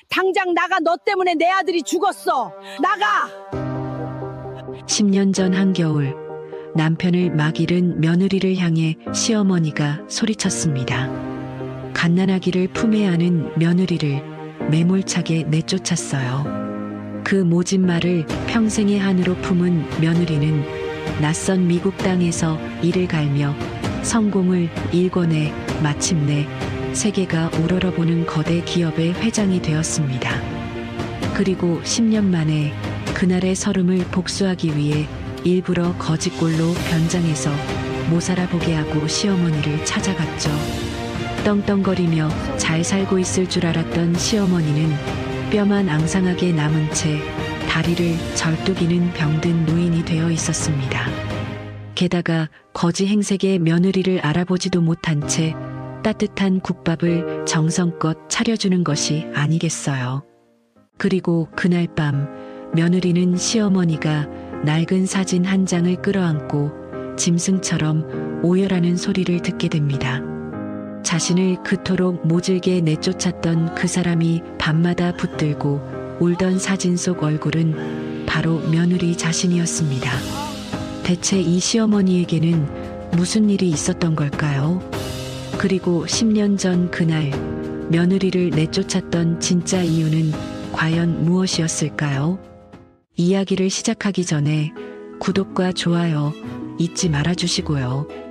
당장 나가. 너 때문에 내 아들이 죽었어. 나가. 10년 전 한겨울, 남편을 막 잃은 며느리를 향해 시어머니가 소리쳤습니다. 갓난아기를 품에 안은 며느리를 매몰차게 내쫓았어요. 그 모진 말을 평생의 한으로 품은 며느리는 낯선 미국 땅에서 이를 갈며 성공을 일궈내 마침내 세계가 우러러보는 거대 기업의 회장이 되었습니다. 그리고 10년 만에 그날의 서름을 복수하기 위해 일부러 거짓골로 변장해서 모살아보게 하고 시어머니를 찾아갔죠. 떵떵거리며 잘 살고 있을 줄 알았던 시어머니는 뼈만 앙상하게 남은 채 다리를 절뚝이는 병든 노인이 되어 있었습니다. 게다가 거지 행색의 며느리를 알아보지도 못한 채 따뜻한 국밥을 정성껏 차려주는 것이 아니겠어요. 그리고 그날 밤 며느리는 시어머니가 낡은 사진 한 장을 끌어안고 짐승처럼 오열하는 소리를 듣게 됩니다. 자신을 그토록 모질게 내쫓았던 그 사람이 밤마다 붙들고 울던 사진 속 얼굴은 바로 며느리 자신이었습니다. 대체 이 시어머니에게는 무슨 일이 있었던 걸까요? 그리고 10년 전 그날 며느리를 내쫓았던 진짜 이유는 과연 무엇이었을까요? 이야기를 시작하기 전에 구독과 좋아요 잊지 말아주시고요.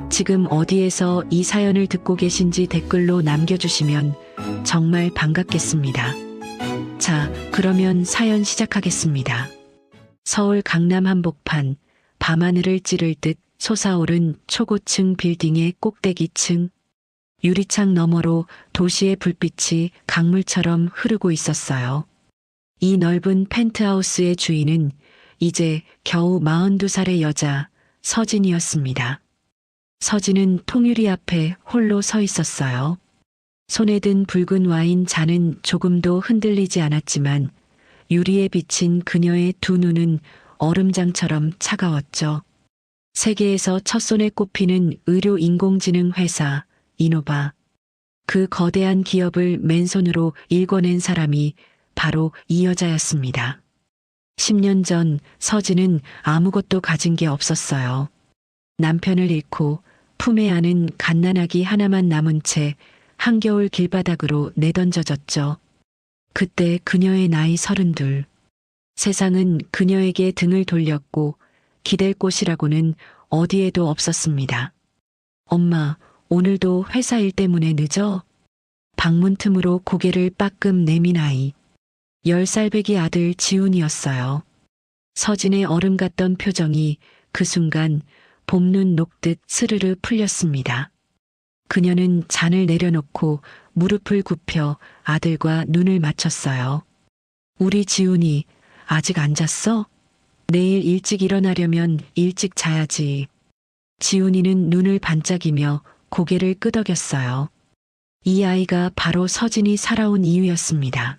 지금 어디에서 이 사연을 듣고 계신지 댓글로 남겨주시면 정말 반갑겠습니다. 자, 그러면 사연 시작하겠습니다. 서울 강남 한복판, 밤하늘을 찌를 듯 솟아오른 초고층 빌딩의 꼭대기층. 유리창 너머로 도시의 불빛이 강물처럼 흐르고 있었어요. 이 넓은 펜트하우스의 주인은 이제 겨우 42살의 여자 서진이었습니다. 서진은 통유리 앞에 홀로 서 있었어요. 손에 든 붉은 와인 잔은 조금도 흔들리지 않았지만 유리에 비친 그녀의 두 눈은 얼음장처럼 차가웠죠. 세계에서 첫손에 꼽히는 의료 인공지능 회사 이노바. 그 거대한 기업을 맨손으로 일궈낸 사람이 바로 이 여자였습니다. 10년 전 서진은 아무것도 가진 게 없었어요. 남편을 잃고 품에 안은 갓난아기 하나만 남은 채 한겨울 길바닥으로 내던져졌죠. 그때 그녀의 나이 32. 세상은 그녀에게 등을 돌렸고 기댈 곳이라고는 어디에도 없었습니다. 엄마, 오늘도 회사 일 때문에 늦어? 방문 틈으로 고개를 빠끔 내민 아이. 10살배기 아들 지훈이었어요. 서진의 얼음 같던 표정이 그 순간 봄눈 녹듯 스르르 풀렸습니다. 그녀는 잔을 내려놓고 무릎을 굽혀 아들과 눈을 맞췄어요. 우리 지훈이 아직 안 잤어? 내일 일찍 일어나려면 일찍 자야지. 지훈이는 눈을 반짝이며 고개를 끄덕였어요. 이 아이가 바로 서진이 살아온 이유였습니다.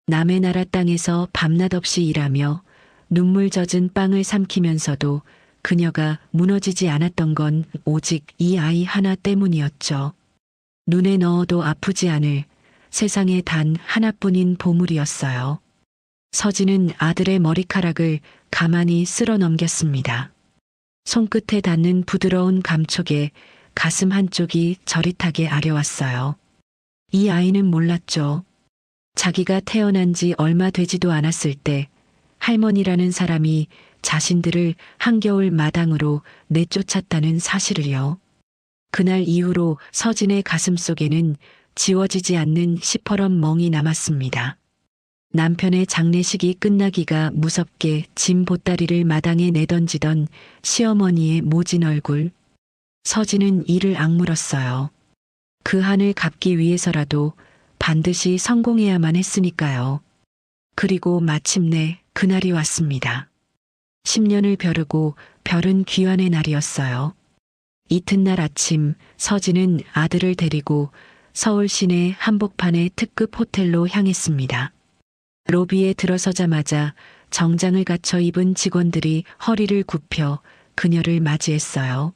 남의 나라 땅에서 밤낮 없이 일하며 눈물 젖은 빵을 삼키면서도 그녀가 무너지지 않았던 건 오직 이 아이 하나 때문이었죠. 눈에 넣어도 아프지 않을 세상에 단 하나뿐인 보물이었어요. 서진은 아들의 머리카락을 가만히 쓸어 넘겼습니다. 손끝에 닿는 부드러운 감촉에 가슴 한쪽이 저릿하게 아려왔어요. 이 아이는 몰랐죠. 자기가 태어난 지 얼마 되지도 않았을 때 할머니라는 사람이 자신들을 한겨울 마당으로 내쫓았다는 사실을요. 그날 이후로 서진의 가슴 속에는 지워지지 않는 시퍼런 멍이 남았습니다. 남편의 장례식이 끝나기가 무섭게 짐 보따리를 마당에 내던지던 시어머니의 모진 얼굴. 서진은 이를 악물었어요. 그 한을 갚기 위해서라도 반드시 성공해야만 했으니까요. 그리고 마침내 그날이 왔습니다. 10년을 벼르고 별은 귀환의 날이었어요. 이튿날 아침 서진은 아들을 데리고 서울 시내 한복판의 특급 호텔로 향했습니다. 로비에 들어서자마자 정장을 갖춰 입은 직원들이 허리를 굽혀 그녀를 맞이했어요.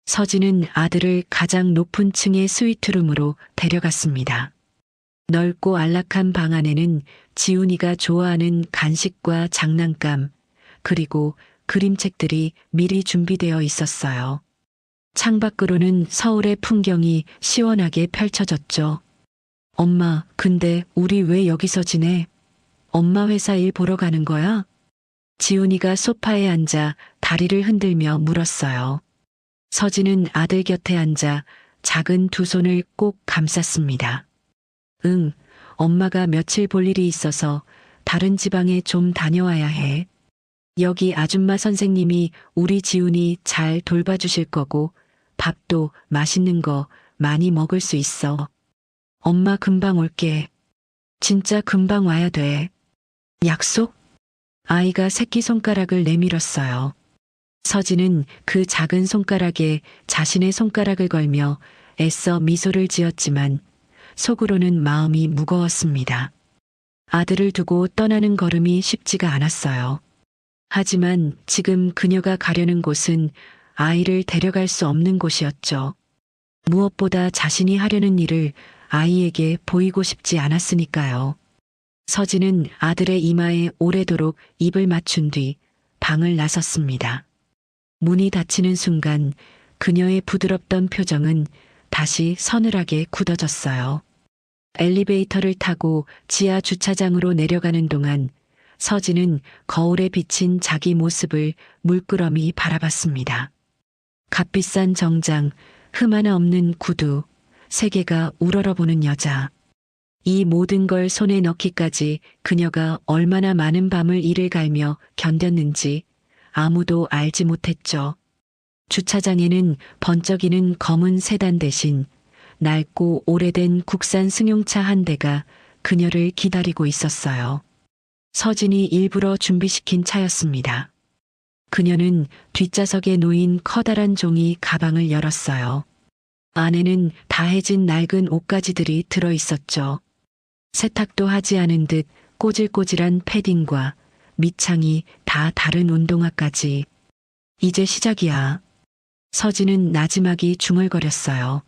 서진은 아들을 가장 높은 층의 스위트룸으로 데려갔습니다. 넓고 안락한 방 안에는 지훈이가 좋아하는 간식과 장난감, 그리고 그림책들이 미리 준비되어 있었어요. 창밖으로는 서울의 풍경이 시원하게 펼쳐졌죠. 엄마, 근데 우리 왜 여기서 지내? 엄마 회사 일 보러 가는 거야? 지훈이가 소파에 앉아 다리를 흔들며 물었어요. 서진은 아들 곁에 앉아 작은 두 손을 꼭 감쌌습니다. 응, 엄마가 며칠 볼 일이 있어서 다른 지방에 좀 다녀와야 해. 여기 아줌마 선생님이 우리 지훈이 잘 돌봐주실 거고 밥도 맛있는 거 많이 먹을 수 있어. 엄마 금방 올게. 진짜 금방 와야 돼. 약속? 아이가 새끼손가락을 내밀었어요. 서진은 그 작은 손가락에 자신의 손가락을 걸며 애써 미소를 지었지만 속으로는 마음이 무거웠습니다. 아들을 두고 떠나는 걸음이 쉽지가 않았어요. 하지만 지금 그녀가 가려는 곳은 아이를 데려갈 수 없는 곳이었죠. 무엇보다 자신이 하려는 일을 아이에게 보이고 싶지 않았으니까요. 서진은 아들의 이마에 오래도록 입을 맞춘 뒤 방을 나섰습니다. 문이 닫히는 순간 그녀의 부드럽던 표정은 다시 서늘하게 굳어졌어요. 엘리베이터를 타고 지하 주차장으로 내려가는 동안 서진은 거울에 비친 자기 모습을 물끄러미 바라봤습니다. 값비싼 정장, 흠 하나 없는 구두, 세계가 우러러보는 여자. 이 모든 걸 손에 넣기까지 그녀가 얼마나 많은 밤을 이를 갈며 견뎠는지 아무도 알지 못했죠. 주차장에는 번쩍이는 검은 세단 대신 낡고 오래된 국산 승용차 한 대가 그녀를 기다리고 있었어요. 서진이 일부러 준비시킨 차였습니다. 그녀는 뒷좌석에 놓인 커다란 종이 가방을 열었어요. 안에는 다해진 낡은 옷가지들이 들어 있었죠. 세탁도 하지 않은 듯 꼬질꼬질한 패딩과 밑창이 다 다른 운동화까지. 이제 시작이야. 서진은 나지막이 중얼거렸어요.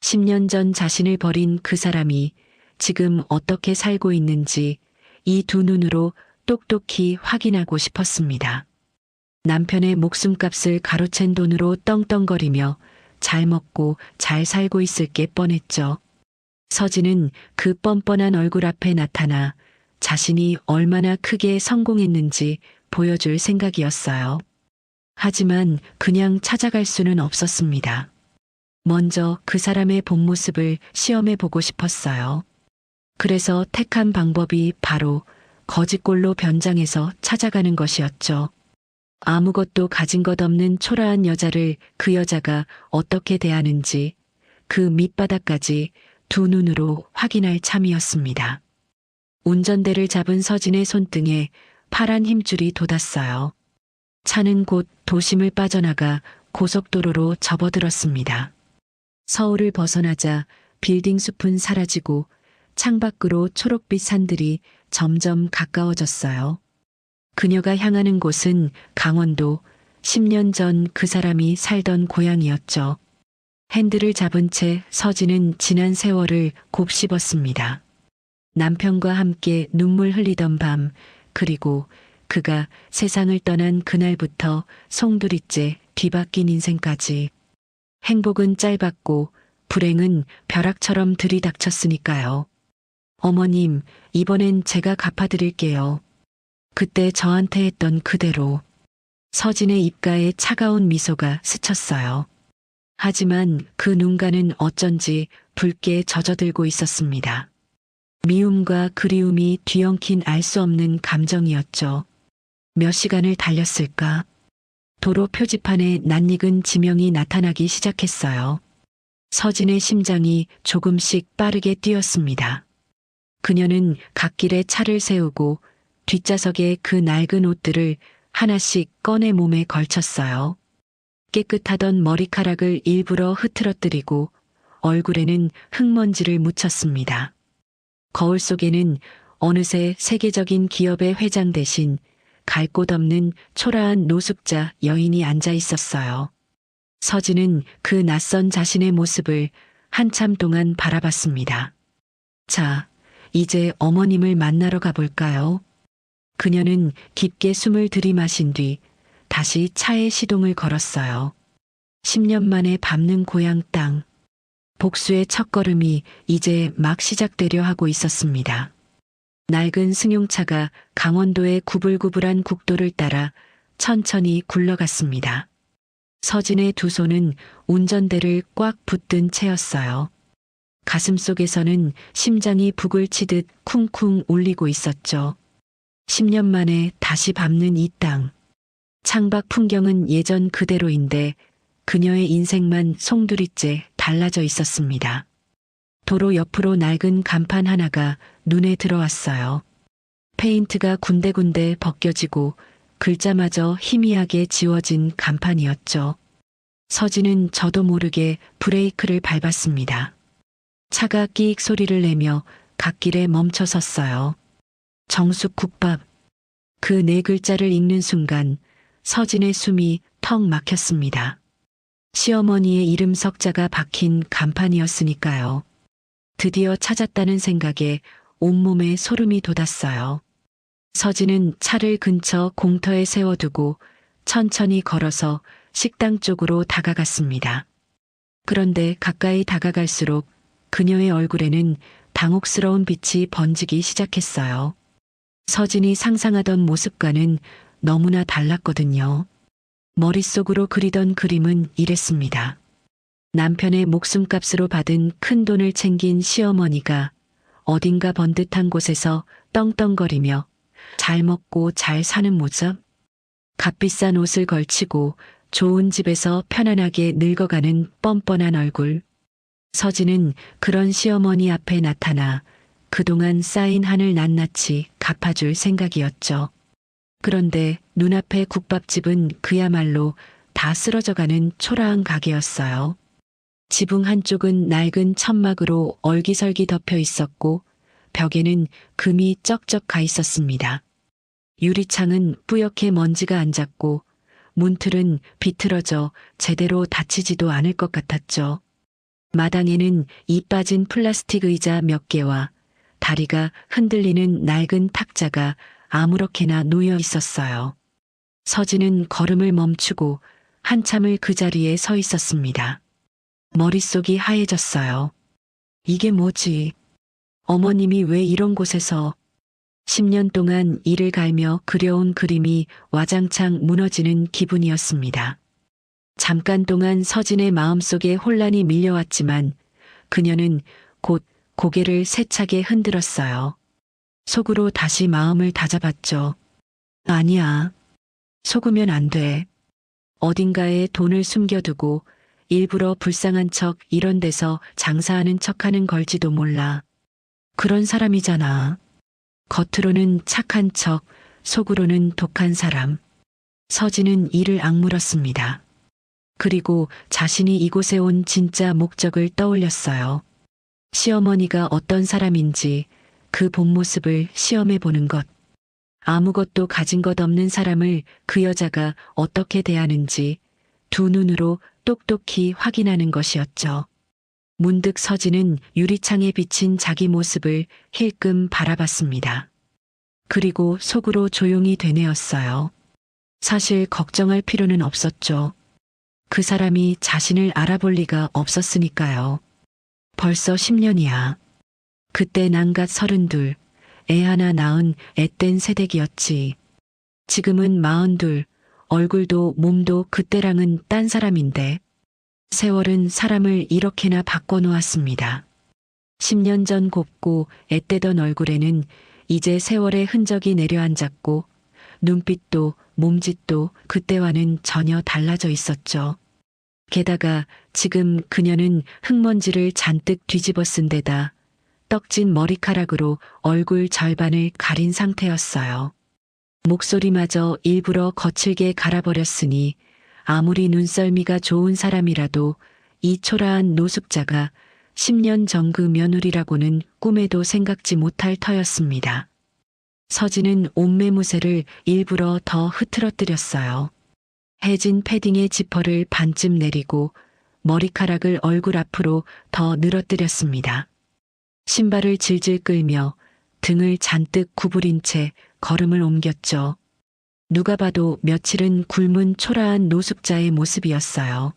10년 전 자신을 버린 그 사람이 지금 어떻게 살고 있는지 이 두 눈으로 똑똑히 확인하고 싶었습니다. 남편의 목숨값을 가로챈 돈으로 떵떵거리며 잘 먹고 잘 살고 있을 게 뻔했죠. 서진은 그 뻔뻔한 얼굴 앞에 나타나 자신이 얼마나 크게 성공했는지 보여줄 생각이었어요. 하지만 그냥 찾아갈 수는 없었습니다. 먼저 그 사람의 본 모습을 시험해 보고 싶었어요. 그래서 택한 방법이 바로 거짓골로 변장해서 찾아가는 것이었죠. 아무것도 가진 것 없는 초라한 여자를 그 여자가 어떻게 대하는지 그 밑바닥까지 두 눈으로 확인할 참이었습니다. 운전대를 잡은 서진의 손등에 파란 힘줄이 돋았어요. 차는 곧 도심을 빠져나가 고속도로로 접어들었습니다. 서울을 벗어나자 빌딩 숲은 사라지고 창밖으로 초록빛 산들이 점점 가까워졌어요. 그녀가 향하는 곳은 강원도, 10년 전 그 사람이 살던 고향이었죠. 핸들을 잡은 채 서진은 지난 세월을 곱씹었습니다. 남편과 함께 눈물 흘리던 밤, 그리고 그가 세상을 떠난 그날부터 송두리째 뒤바뀐 인생까지. 행복은 짧았고 불행은 벼락처럼 들이닥쳤으니까요. 어머님, 이번엔 제가 갚아드릴게요. 그때 저한테 했던 그대로. 서진의 입가에 차가운 미소가 스쳤어요. 하지만 그 눈가는 어쩐지 붉게 젖어들고 있었습니다. 미움과 그리움이 뒤엉킨 알 수 없는 감정이었죠. 몇 시간을 달렸을까? 도로 표지판에 낯익은 지명이 나타나기 시작했어요. 서진의 심장이 조금씩 빠르게 뛰었습니다. 그녀는 갓길에 차를 세우고 뒷좌석에 그 낡은 옷들을 하나씩 꺼내 몸에 걸쳤어요. 깨끗하던 머리카락을 일부러 흐트러뜨리고 얼굴에는 흙먼지를 묻혔습니다. 거울 속에는 어느새 세계적인 기업의 회장 대신 갈 곳 없는 초라한 노숙자 여인이 앉아 있었어요. 서진은 그 낯선 자신의 모습을 한참 동안 바라봤습니다. 자, 이제 어머님을 만나러 가볼까요? 그녀는 깊게 숨을 들이마신 뒤 다시 차에 시동을 걸었어요. 10년 만에 밟는 고향 땅. 복수의 첫걸음이 이제 막 시작되려 하고 있었습니다. 낡은 승용차가 강원도의 구불구불한 국도를 따라 천천히 굴러갔습니다. 서진의 두 손은 운전대를 꽉 붙든 채였어요. 가슴속에서는 심장이 북을 치듯 쿵쿵 울리고 있었죠. 10년 만에 다시 밟는 이 땅. 창밖 풍경은 예전 그대로인데 그녀의 인생만 송두리째 달라져 있었습니다. 도로 옆으로 낡은 간판 하나가 눈에 들어왔어요. 페인트가 군데군데 벗겨지고 글자마저 희미하게 지워진 간판이었죠. 서진은 저도 모르게 브레이크를 밟았습니다. 차가 끼익 소리를 내며 갓길에 멈춰 섰어요. 정숙국밥. 그 네 글자를 읽는 순간 서진의 숨이 턱 막혔습니다. 시어머니의 이름 석자가 박힌 간판이었으니까요. 드디어 찾았다는 생각에 온몸에 소름이 돋았어요. 서진은 차를 근처 공터에 세워두고 천천히 걸어서 식당 쪽으로 다가갔습니다. 그런데 가까이 다가갈수록 그녀의 얼굴에는 당혹스러운 빛이 번지기 시작했어요. 서진이 상상하던 모습과는 너무나 달랐거든요. 머릿속으로 그리던 그림은 이랬습니다. 남편의 목숨값으로 받은 큰 돈을 챙긴 시어머니가 어딘가 번듯한 곳에서 떵떵거리며 잘 먹고 잘 사는 모습, 값비싼 옷을 걸치고 좋은 집에서 편안하게 늙어가는 뻔뻔한 얼굴. 서진은 그런 시어머니 앞에 나타나 그동안 쌓인 한을 낱낱이 갚아줄 생각이었죠. 그런데 눈앞의 국밥집은 그야말로 다 쓰러져가는 초라한 가게였어요. 지붕 한쪽은 낡은 천막으로 얼기설기 덮여 있었고 벽에는 금이 쩍쩍 가 있었습니다. 유리창은 뿌옇게 먼지가 앉았고 문틀은 비틀어져 제대로 닫히지도 않을 것 같았죠. 마당에는 이 빠진 플라스틱 의자 몇 개와 다리가 흔들리는 낡은 탁자가 아무렇게나 놓여 있었어요. 서진은 걸음을 멈추고 한참을 그 자리에 서 있었습니다. 머릿속이 하얘졌어요. 이게 뭐지? 어머님이 왜 이런 곳에서 10년 동안 이를 갈며 그려온 그림이 와장창 무너지는 기분이었습니다. 잠깐 동안 서진의 마음속에 혼란이 밀려왔지만 그녀는 곧 고개를 세차게 흔들었어요. 속으로 다시 마음을 다잡았죠. 아니야. 속으면 안 돼. 어딘가에 돈을 숨겨두고 일부러 불쌍한 척 이런 데서 장사하는 척하는 걸지도 몰라. 그런 사람이잖아. 겉으로는 착한 척, 속으로는 독한 사람. 서진은 이를 악물었습니다. 그리고 자신이 이곳에 온 진짜 목적을 떠올렸어요. 시어머니가 어떤 사람인지 그 본 모습을 시험해 보는 것. 아무것도 가진 것 없는 사람을 그 여자가 어떻게 대하는지 두 눈으로 똑똑히 확인하는 것이었죠. 문득 서진은 유리창에 비친 자기 모습을 힐끔 바라봤습니다. 그리고 속으로 조용히 되뇌었어요. 사실 걱정할 필요는 없었죠. 그 사람이 자신을 알아볼 리가 없었으니까요. 벌써 10년이야. 그때 난갓 32, 애 하나 낳은 앳된 새댁이었지. 지금은 42, 얼굴도 몸도 그때랑은 딴 사람인데 세월은 사람을 이렇게나 바꿔놓았습니다. 10년 전 곱고 앳되던 얼굴에는 이제 세월의 흔적이 내려앉았고 눈빛도 몸짓도 그때와는 전혀 달라져 있었죠. 게다가 지금 그녀는 흙먼지를 잔뜩 뒤집어 쓴 데다 떡진 머리카락으로 얼굴 절반을 가린 상태였어요. 목소리마저 일부러 거칠게 갈아버렸으니 아무리 눈썰미가 좋은 사람이라도 이 초라한 노숙자가 10년 전 그 며느리라고는 꿈에도 생각지 못할 터였습니다. 서진은 옷매무새를 일부러 더 흐트러뜨렸어요. 해진 패딩의 지퍼를 반쯤 내리고 머리카락을 얼굴 앞으로 더 늘어뜨렸습니다. 신발을 질질 끌며 등을 잔뜩 구부린 채 걸음을 옮겼죠. 누가 봐도 며칠은 굶은 초라한 노숙자의 모습이었어요.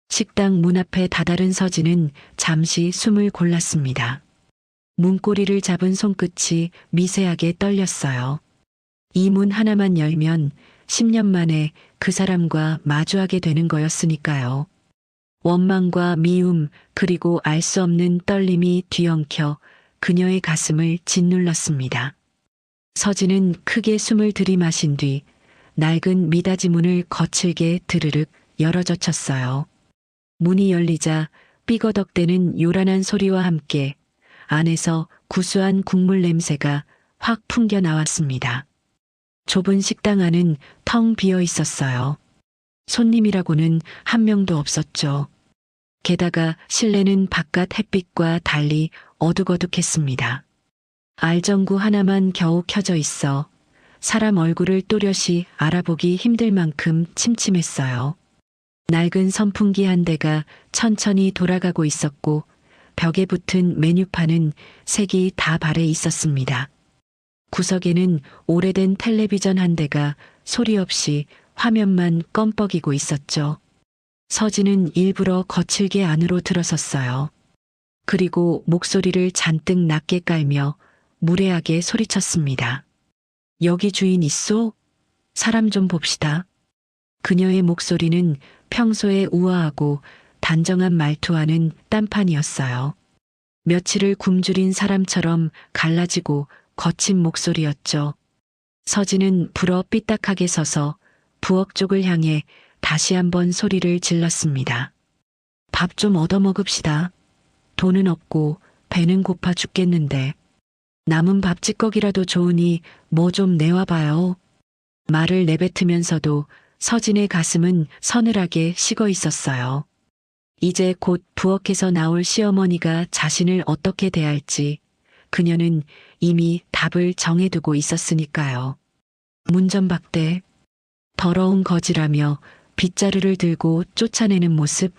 식당 문 앞에 다다른 서진은 잠시 숨을 골랐습니다. 문고리를 잡은 손끝이 미세하게 떨렸어요. 이 문 하나만 열면 10년 만에 그 사람과 마주하게 되는 거였으니까요. 원망과 미움 그리고 알 수 없는 떨림이 뒤엉켜 그녀의 가슴을 짓눌렀습니다. 서진은 크게 숨을 들이마신 뒤 낡은 미닫이 문을 거칠게 드르륵 열어젖혔어요. 문이 열리자 삐거덕대는 요란한 소리와 함께 안에서 구수한 국물 냄새가 확 풍겨 나왔습니다. 좁은 식당 안은 텅 비어 있었어요. 손님이라고는 한 명도 없었죠. 게다가 실내는 바깥 햇빛과 달리 어둑어둑했습니다. 알전구 하나만 겨우 켜져 있어 사람 얼굴을 또렷이 알아보기 힘들 만큼 침침했어요. 낡은 선풍기 한 대가 천천히 돌아가고 있었고 벽에 붙은 메뉴판은 색이 다 발해 있었습니다. 구석에는 오래된 텔레비전 한 대가 소리 없이 화면만 껌뻑이고 있었죠. 서진은 일부러 거칠게 안으로 들어섰어요. 그리고 목소리를 잔뜩 낮게 깔며 무례하게 소리쳤습니다. 여기 주인 있소? 사람 좀 봅시다. 그녀의 목소리는 평소에 우아하고 단정한 말투와는 딴판이었어요. 며칠을 굶주린 사람처럼 갈라지고 거친 목소리였죠. 서진은 불어 삐딱하게 서서 부엌 쪽을 향해 다시 한번 소리를 질렀습니다. 밥 좀 얻어먹읍시다. 돈은 없고 배는 고파 죽겠는데 남은 밥 찌꺼기라도 좋으니 뭐 좀 내와봐요. 말을 내뱉으면서도 서진의 가슴은 서늘하게 식어 있었어요. 이제 곧 부엌에서 나올 시어머니가 자신을 어떻게 대할지 그녀는 이미 답을 정해두고 있었으니까요. 문전박대, 더러운 거지라며 빗자루를 들고 쫓아내는 모습,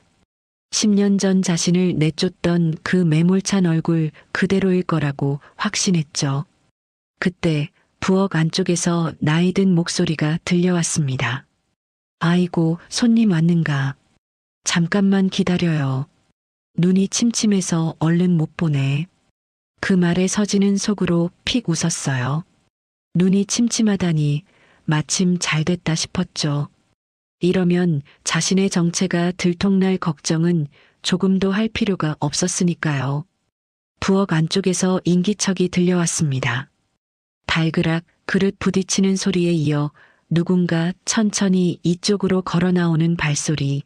10년 전 자신을 내쫓던 그 매몰찬 얼굴 그대로일 거라고 확신했죠. 그때 부엌 안쪽에서 나이든 목소리가 들려왔습니다. 아이고, 손님 왔는가. 잠깐만 기다려요. 눈이 침침해서 얼른 못 보네. 그 말에 서진은 속으로 픽 웃었어요. 눈이 침침하다니 마침 잘 됐다 싶었죠. 이러면 자신의 정체가 들통날 걱정은 조금도 할 필요가 없었으니까요. 부엌 안쪽에서 인기척이 들려왔습니다. 발그락 그릇 부딪히는 소리에 이어 누군가 천천히 이쪽으로 걸어 나오는 발소리.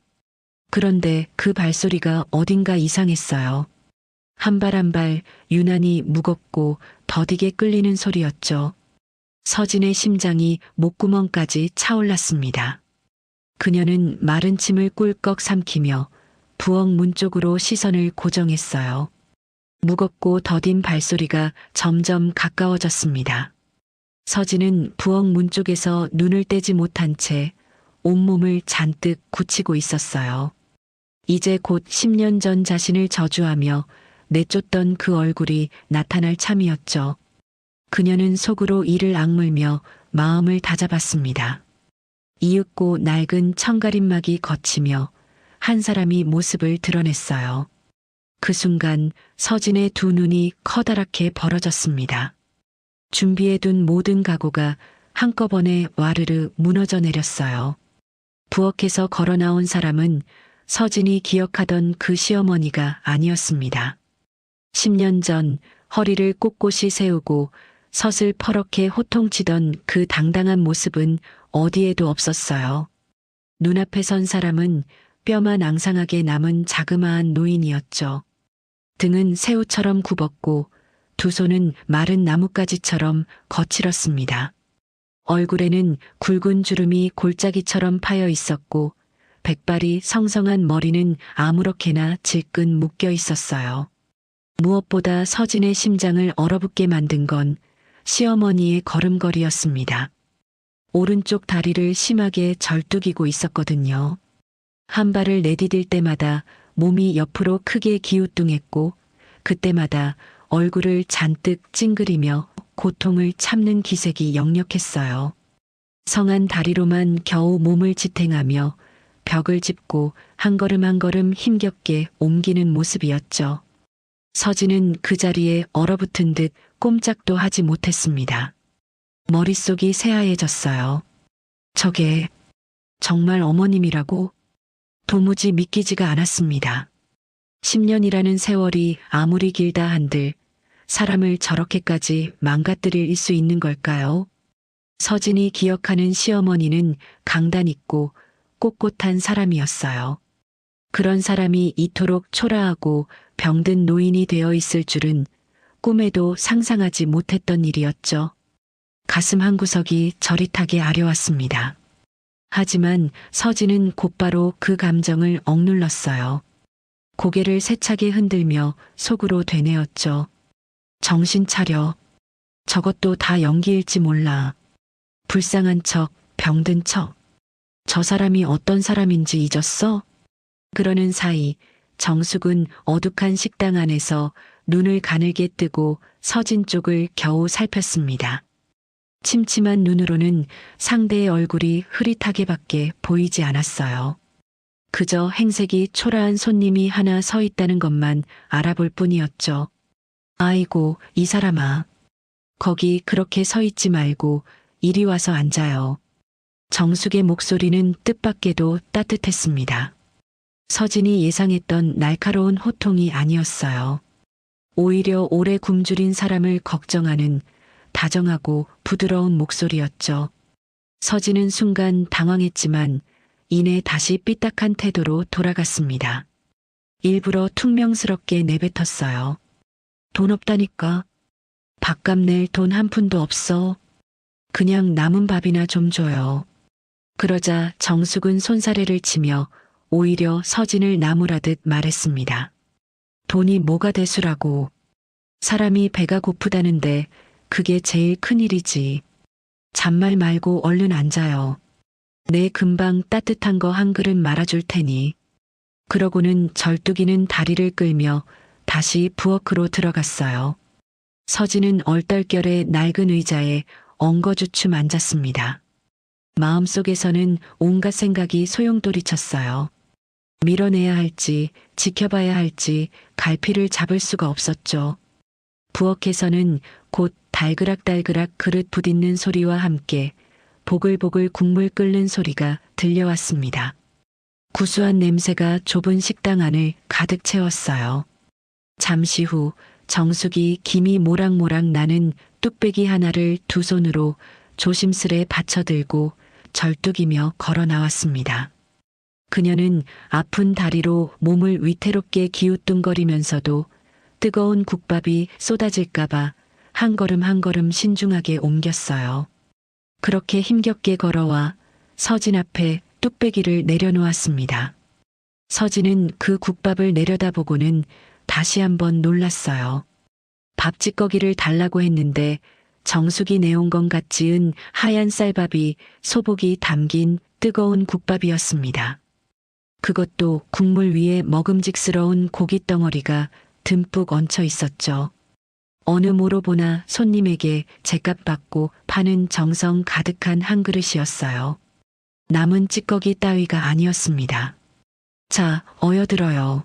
그런데 그 발소리가 어딘가 이상했어요. 한 발 한 발 유난히 무겁고 더디게 끌리는 소리였죠. 서진의 심장이 목구멍까지 차올랐습니다. 그녀는 마른 침을 꿀꺽 삼키며 부엌 문 쪽으로 시선을 고정했어요. 무겁고 더딘 발소리가 점점 가까워졌습니다. 서진은 부엌 문 쪽에서 눈을 떼지 못한 채 온몸을 잔뜩 굳히고 있었어요. 이제 곧 10년 전 자신을 저주하며 내쫓던 그 얼굴이 나타날 참이었죠. 그녀는 속으로 이를 악물며 마음을 다잡았습니다. 이윽고 낡은 청가림막이 걷히며 한 사람이 모습을 드러냈어요. 그 순간 서진의 두 눈이 커다랗게 벌어졌습니다. 준비해둔 모든 각오가 한꺼번에 와르르 무너져 내렸어요. 부엌에서 걸어 나온 사람은 서진이 기억하던 그 시어머니가 아니었습니다. 10년 전 허리를 꼿꼿이 세우고 섯을 퍼렇게 호통치던 그 당당한 모습은 어디에도 없었어요. 눈앞에 선 사람은 뼈만 앙상하게 남은 자그마한 노인이었죠. 등은 새우처럼 굽었고 두 손은 마른 나뭇가지처럼 거칠었습니다. 얼굴에는 굵은 주름이 골짜기처럼 파여 있었고 백발이 성성한 머리는 아무렇게나 질끈 묶여 있었어요. 무엇보다 서진의 심장을 얼어붙게 만든 건 시어머니의 걸음걸이였습니다. 오른쪽 다리를 심하게 절뚝이고 있었거든요. 한 발을 내디딜 때마다 몸이 옆으로 크게 기우뚱했고 그때마다 얼굴을 잔뜩 찡그리며 고통을 참는 기색이 역력했어요. 성한 다리로만 겨우 몸을 지탱하며 벽을 짚고 한 걸음 한 걸음 힘겹게 옮기는 모습이었죠. 서진은 그 자리에 얼어붙은 듯 꼼짝도 하지 못했습니다. 머릿속이 새하얘졌어요. 저게 정말 어머님이라고? 도무지 믿기지가 않았습니다. 10년이라는 세월이 아무리 길다 한들 사람을 저렇게까지 망가뜨릴 수 있는 걸까요? 서진이 기억하는 시어머니는 강단 있고 꼿꼿한 사람이었어요. 그런 사람이 이토록 초라하고 병든 노인이 되어 있을 줄은 꿈에도 상상하지 못했던 일이었죠. 가슴 한구석이 저릿하게 아려왔습니다. 하지만 서진은 곧바로 그 감정을 억눌렀어요. 고개를 세차게 흔들며 속으로 되뇌었죠. 정신 차려. 저것도 다 연기일지 몰라. 불쌍한 척, 병든 척. 저 사람이 어떤 사람인지 잊었어? 그러는 사이 정숙은 어둑한 식당 안에서 눈을 가늘게 뜨고 서진 쪽을 겨우 살폈습니다. 침침한 눈으로는 상대의 얼굴이 흐릿하게밖에 보이지 않았어요. 그저 행색이 초라한 손님이 하나 서 있다는 것만 알아볼 뿐이었죠. 아이고, 이 사람아. 거기 그렇게 서 있지 말고 이리 와서 앉아요. 정숙의 목소리는 뜻밖에도 따뜻했습니다. 서진이 예상했던 날카로운 호통이 아니었어요. 오히려 오래 굶주린 사람을 걱정하는 다정하고 부드러운 목소리였죠. 서진은 순간 당황했지만 이내 다시 삐딱한 태도로 돌아갔습니다. 일부러 퉁명스럽게 내뱉었어요. 돈 없다니까. 밥값 낼 돈 한 푼도 없어. 그냥 남은 밥이나 좀 줘요. 그러자 정숙은 손사래를 치며 오히려 서진을 나무라듯 말했습니다. 돈이 뭐가 대수라고. 사람이 배가 고프다는데 그게 제일 큰일이지. 잔말 말고 얼른 앉아요. 내 금방 따뜻한 거 한 그릇 말아줄 테니. 그러고는 절뚝이는 다리를 끌며 다시 부엌으로 들어갔어요. 서진은 얼떨결에 낡은 의자에 엉거주춤 앉았습니다. 마음속에서는 온갖 생각이 소용돌이쳤어요. 밀어내야 할지 지켜봐야 할지 갈피를 잡을 수가 없었죠. 부엌에서는 곧 달그락달그락 그릇 부딪는 소리와 함께 보글보글 국물 끓는 소리가 들려왔습니다. 구수한 냄새가 좁은 식당 안을 가득 채웠어요. 잠시 후 정숙이 김이 모락모락 나는 뚝배기 하나를 두 손으로 조심스레 받쳐들고 절뚝이며 걸어 나왔습니다. 그녀는 아픈 다리로 몸을 위태롭게 기우뚱거리면서도 뜨거운 국밥이 쏟아질까봐 한 걸음 한 걸음 신중하게 옮겼어요. 그렇게 힘겹게 걸어와 서진 앞에 뚝배기를 내려놓았습니다. 서진은 그 국밥을 내려다보고는 다시 한번 놀랐어요. 밥찌꺼기를 달라고 했는데 정숙이 내온 건 같지은 하얀 쌀밥이 소복이 담긴 뜨거운 국밥이었습니다. 그것도 국물 위에 먹음직스러운 고깃덩어리가 듬뿍 얹혀 있었죠. 어느 모로 보나 손님에게 제값 받고 파는 정성 가득한 한 그릇이었어요. 남은 찌꺼기 따위가 아니었습니다. 자, 어여들어요.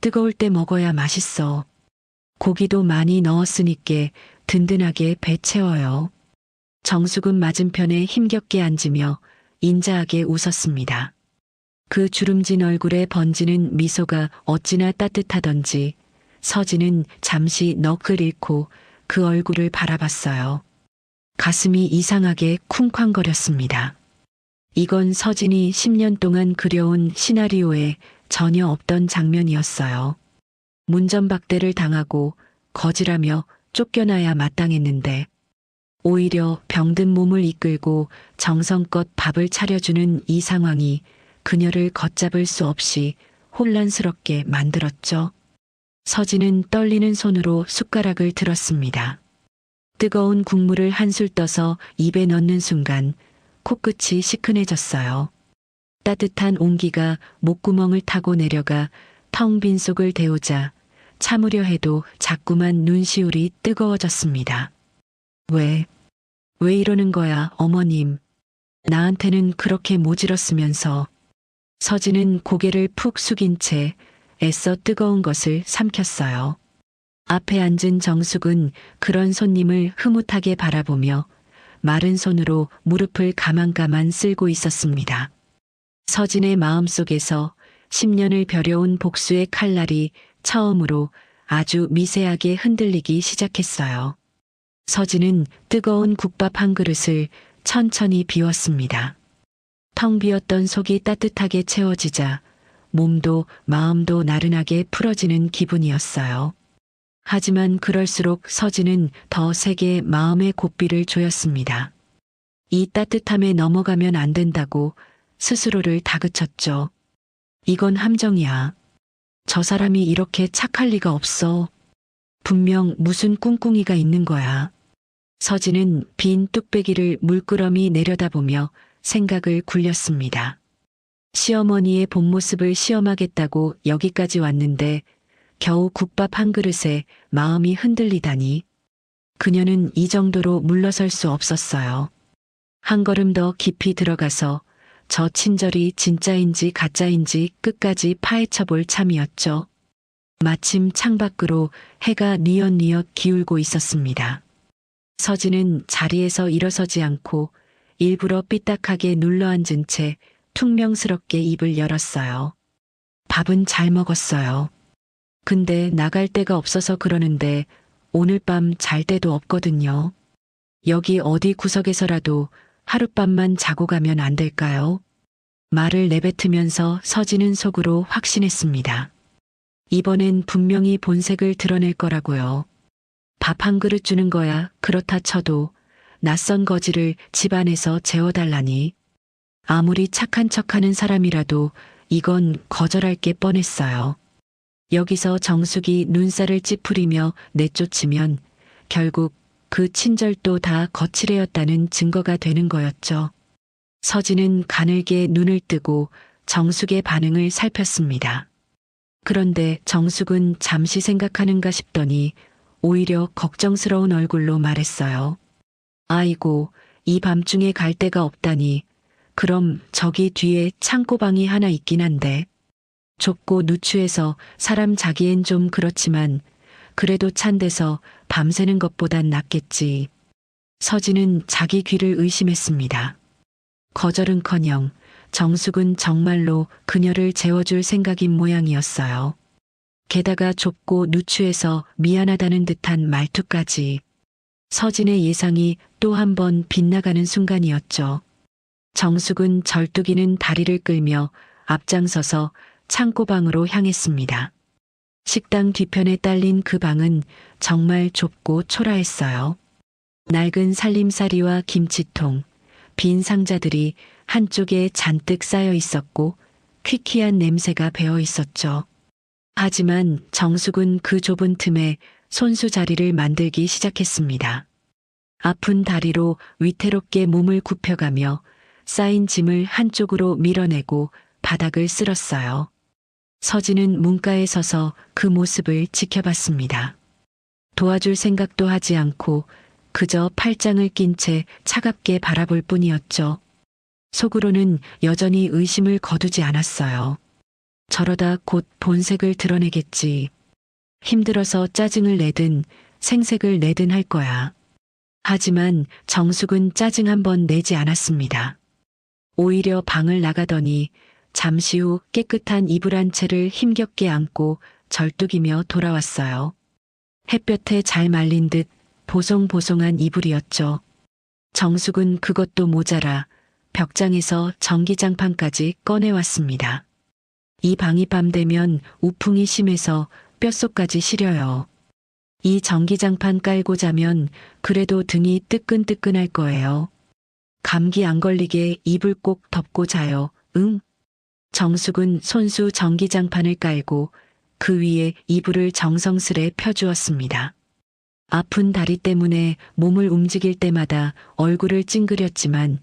뜨거울 때 먹어야 맛있어. 고기도 많이 넣었으니께 든든하게 배 채워요. 정숙은 맞은편에 힘겹게 앉으며 인자하게 웃었습니다. 그 주름진 얼굴에 번지는 미소가 어찌나 따뜻하던지 서진은 잠시 넋을 잃고 그 얼굴을 바라봤어요. 가슴이 이상하게 쿵쾅거렸습니다. 이건 서진이 10년 동안 그려온 시나리오에 전혀 없던 장면이었어요. 문전박대를 당하고 거질하며 쫓겨나야 마땅했는데 오히려 병든 몸을 이끌고 정성껏 밥을 차려주는 이 상황이 그녀를 걷잡을 수 없이 혼란스럽게 만들었죠. 서진은 떨리는 손으로 숟가락을 들었습니다. 뜨거운 국물을 한술 떠서 입에 넣는 순간 코끝이 시큰해졌어요. 따뜻한 온기가 목구멍을 타고 내려가 텅 빈 속을 데우자 참으려 해도 자꾸만 눈시울이 뜨거워졌습니다. 왜 이러는 거야, 어머님. 나한테는 그렇게 모질었으면서. 서진은 고개를 푹 숙인 채 애써 뜨거운 것을 삼켰어요. 앞에 앉은 정숙은 그런 손님을 흐뭇하게 바라보며 마른 손으로 무릎을 가만가만 쓸고 있었습니다. 서진의 마음속에서 10년을 벼려온 복수의 칼날이 처음으로 아주 미세하게 흔들리기 시작했어요. 서진은 뜨거운 국밥 한 그릇을 천천히 비웠습니다. 텅 비었던 속이 따뜻하게 채워지자 몸도 마음도 나른하게 풀어지는 기분이었어요. 하지만 그럴수록 서진은 더 세게 마음의 고삐를 조였습니다. 이 따뜻함에 넘어가면 안 된다고 스스로를 다그쳤죠. 이건 함정이야. 저 사람이 이렇게 착할 리가 없어. 분명 무슨 꿍꿍이가 있는 거야. 서진은 빈 뚝배기를 물끄러미 내려다보며 생각을 굴렸습니다. 시어머니의 본 모습을 시험하겠다고 여기까지 왔는데 겨우 국밥 한 그릇에 마음이 흔들리다니. 그녀는 이 정도로 물러설 수 없었어요. 한 걸음 더 깊이 들어가서 저 친절이 진짜인지 가짜인지 끝까지 파헤쳐 볼 참이었죠. 마침 창밖으로 해가 뉘엿뉘엿 기울고 있었습니다. 서진은 자리에서 일어서지 않고 일부러 삐딱하게 눌러앉은 채 퉁명스럽게 입을 열었어요. 밥은 잘 먹었어요. 근데 나갈 데가 없어서 그러는데 오늘 밤 잘 데도 없거든요. 여기 어디 구석에서라도 하룻밤만 자고 가면 안 될까요? 말을 내뱉으면서 서진은 속으로 확신했습니다. 이번엔 분명히 본색을 드러낼 거라고요. 밥 한 그릇 주는 거야 그렇다 쳐도 낯선 거지를 집안에서 재워달라니. 아무리 착한 척하는 사람이라도 이건 거절할 게 뻔했어요. 여기서 정숙이 눈살을 찌푸리며 내쫓으면 결국 그 친절도 다 거칠애였다는 증거가 되는 거였죠. 서진은 가늘게 눈을 뜨고 정숙의 반응을 살폈습니다. 그런데 정숙은 잠시 생각하는가 싶더니 오히려 걱정스러운 얼굴로 말했어요. 아이고, 이 밤중에 갈 데가 없다니. 그럼 저기 뒤에 창고방이 하나 있긴 한데. 좁고 누추해서 사람 자기엔 좀 그렇지만 그래도 찬 데서 밤새는 것보단 낫겠지. 서진은 자기 귀를 의심했습니다. 거절은커녕 정숙은 정말로 그녀를 재워줄 생각인 모양이었어요. 게다가 좁고 누추해서 미안하다는 듯한 말투까지. 서진의 예상이 또 한 번 빗나가는 순간이었죠. 정숙은 절뚝이는 다리를 끌며 앞장서서 창고방으로 향했습니다. 식당 뒤편에 딸린 그 방은 정말 좁고 초라했어요. 낡은 살림살이와 김치통, 빈 상자들이 한쪽에 잔뜩 쌓여 있었고 퀴퀴한 냄새가 배어 있었죠. 하지만 정숙은 그 좁은 틈에 손수 자리를 만들기 시작했습니다. 아픈 다리로 위태롭게 몸을 굽혀가며 쌓인 짐을 한쪽으로 밀어내고 바닥을 쓸었어요. 서진은 문가에 서서 그 모습을 지켜봤습니다. 도와줄 생각도 하지 않고 그저 팔짱을 낀 채 차갑게 바라볼 뿐이었죠. 속으로는 여전히 의심을 거두지 않았어요. 저러다 곧 본색을 드러내겠지. 힘들어서 짜증을 내든 생색을 내든 할 거야. 하지만 정숙은 짜증 한 번 내지 않았습니다. 오히려 방을 나가더니 잠시 후 깨끗한 이불 한 채를 힘겹게 안고 절뚝이며 돌아왔어요. 햇볕에 잘 말린 듯 보송보송한 이불이었죠. 정숙은 그것도 모자라 벽장에서 전기장판까지 꺼내왔습니다. 이 방이 밤 되면 우풍이 심해서 뼛속까지 시려요. 이 전기장판 깔고 자면 그래도 등이 뜨끈뜨끈할 거예요. 감기 안 걸리게 이불 꼭 덮고 자요. 응? 정숙은 손수 전기장판을 깔고 그 위에 이불을 정성스레 펴주었습니다. 아픈 다리 때문에 몸을 움직일 때마다 얼굴을 찡그렸지만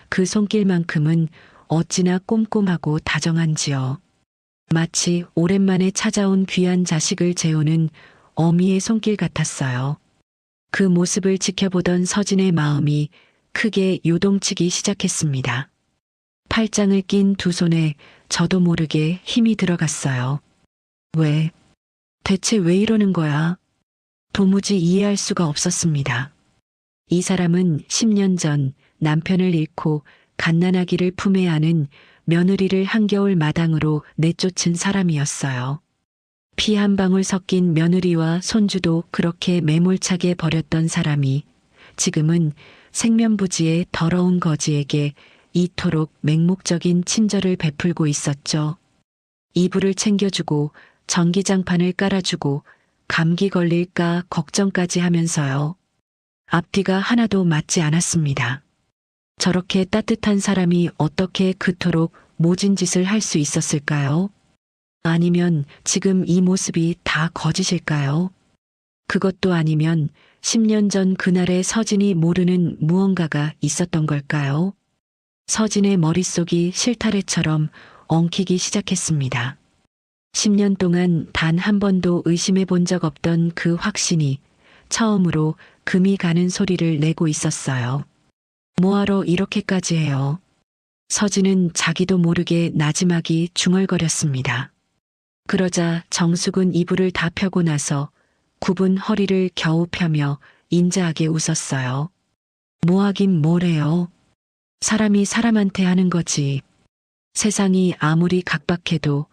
그 손길만큼은 어찌나 꼼꼼하고 다정한지요. 마치 오랜만에 찾아온 귀한 자식을 재우는 어미의 손길 같았어요. 그 모습을 지켜보던 서진의 마음이 크게 요동치기 시작했습니다. 팔짱을 낀 두 손에 저도 모르게 힘이 들어갔어요. 대체 왜 이러는 거야? 도무지 이해할 수가 없었습니다. 이 사람은 10년 전 남편을 잃고 갓난아기를 품에 안은 며느리를 한겨울 마당으로 내쫓은 사람이었어요. 피 한 방울 섞인 며느리와 손주도 그렇게 매몰차게 버렸던 사람이 지금은 생면부지의 더러운 거지에게 이토록 맹목적인 친절을 베풀고 있었죠. 이불을 챙겨주고 전기장판을 깔아주고 감기 걸릴까 걱정까지 하면서요. 앞뒤가 하나도 맞지 않았습니다. 저렇게 따뜻한 사람이 어떻게 그토록 모진 짓을 할 수 있었을까요? 아니면 지금 이 모습이 다 거짓일까요? 그것도 아니면 10년 전 그날의 서진이 모르는 무언가가 있었던 걸까요? 서진의 머릿속이 실타래처럼 엉키기 시작했습니다. 10년 동안 단 한 번도 의심해 본 적 없던 그 확신이 처음으로 금이 가는 소리를 내고 있었어요. 뭐하러 이렇게까지 해요? 서진은 자기도 모르게 나지막이 중얼거렸습니다. 그러자 정숙은 이불을 다 펴고 나서 굽은 허리를 겨우 펴며 인자하게 웃었어요. 뭐하긴 뭐래요. 사람이 사람한테 하는 거지. 세상이 아무리 각박해도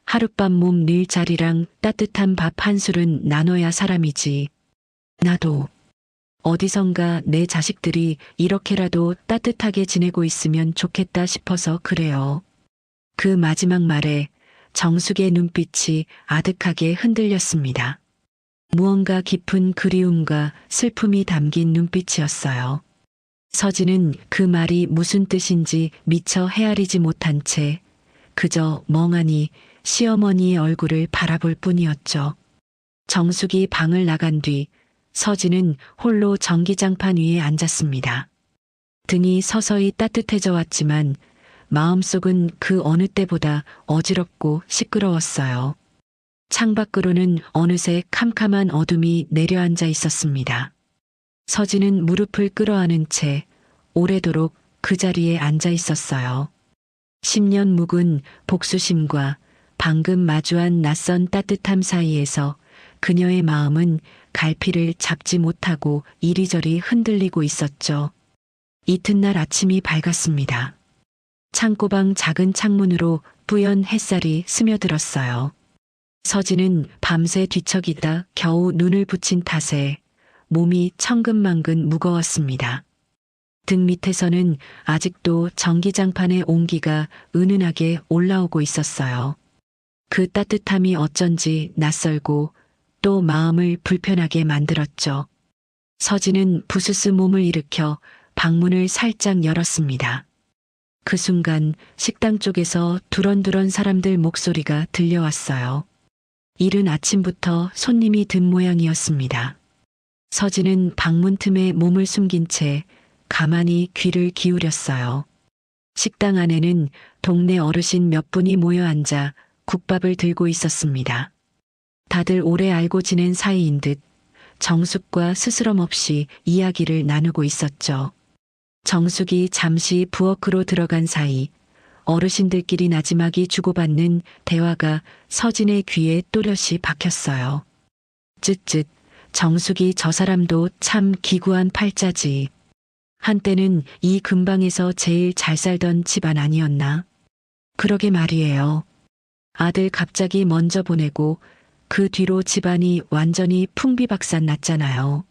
하룻밤 몸 늘 자리랑 따뜻한 밥 한 술은 나눠야 사람이지. 나도 어디선가 내 자식들이 이렇게라도 따뜻하게 지내고 있으면 좋겠다 싶어서 그래요. 그 마지막 말에 정숙의 눈빛이 아득하게 흔들렸습니다. 무언가 깊은 그리움과 슬픔이 담긴 눈빛이었어요. 서진은 그 말이 무슨 뜻인지 미처 헤아리지 못한 채 그저 멍하니 시어머니의 얼굴을 바라볼 뿐이었죠. 정숙이 방을 나간 뒤 서진은 홀로 전기장판 위에 앉았습니다. 등이 서서히 따뜻해져 왔지만 마음속은 그 어느 때보다 어지럽고 시끄러웠어요. 창밖으로는 어느새 캄캄한 어둠이 내려앉아 있었습니다. 서진은 무릎을 끌어안은 채 오래도록 그 자리에 앉아 있었어요. 10년 묵은 복수심과 방금 마주한 낯선 따뜻함 사이에서 그녀의 마음은 갈피를 잡지 못하고 이리저리 흔들리고 있었죠. 이튿날 아침이 밝았습니다. 창고방 작은 창문으로 뿌연 햇살이 스며들었어요. 서진은 밤새 뒤척이다 겨우 눈을 붙인 탓에 몸이 천근만근 무거웠습니다. 등 밑에서는 아직도 전기장판의 온기가 은은하게 올라오고 있었어요. 그 따뜻함이 어쩐지 낯설고 또 마음을 불편하게 만들었죠. 서진은 부스스 몸을 일으켜 방문을 살짝 열었습니다. 그 순간 식당 쪽에서 두런두런 사람들 목소리가 들려왔어요. 이른 아침부터 손님이 든 모양이었습니다. 서진은 방문 틈에 몸을 숨긴 채 가만히 귀를 기울였어요. 식당 안에는 동네 어르신 몇 분이 모여 앉아 국밥을 들고 있었습니다. 다들 오래 알고 지낸 사이인 듯 정숙과 스스럼 없이 이야기를 나누고 있었죠. 정숙이 잠시 부엌으로 들어간 사이 어르신들끼리 나지막이 주고받는 대화가 서진의 귀에 또렷이 박혔어요. 쯧쯧, 정숙이 저 사람도 참 기구한 팔자지. 한때는 이 근방에서 제일 잘 살던 집안 아니었나? 그러게 말이에요. 아들 갑자기 먼저 보내고 그 뒤로 집안이 완전히 풍비박산 났잖아요.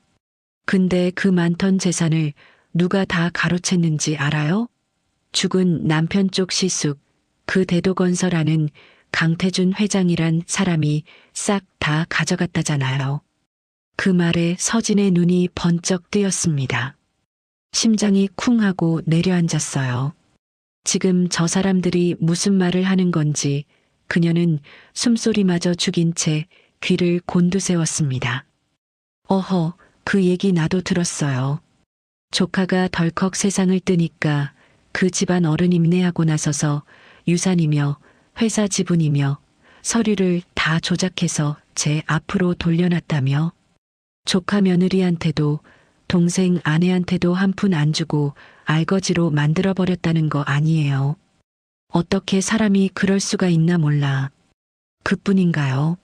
근데 그 많던 재산을 누가 다 가로챘는지 알아요? 죽은 남편 쪽 시숙, 그 대도건설하는 강태준 회장이란 사람이 싹 다 가져갔다잖아요. 그 말에 서진의 눈이 번쩍 뜨였습니다. 심장이 쿵 하고 내려앉았어요. 지금 저 사람들이 무슨 말을 하는 건지 그녀는 숨소리마저 죽인 채 귀를 곤두세웠습니다. 어허, 그 얘기 나도 들었어요. 조카가 덜컥 세상을 뜨니까 그 집안 어른임내하고 나서서 유산이며 회사 지분이며 서류를 다 조작해서 제 앞으로 돌려놨다며 조카 며느리한테도 동생 아내한테도 한 푼 안 주고 알거지로 만들어버렸다는 거 아니에요. 어떻게 사람이 그럴 수가 있나 몰라. 그뿐인가요?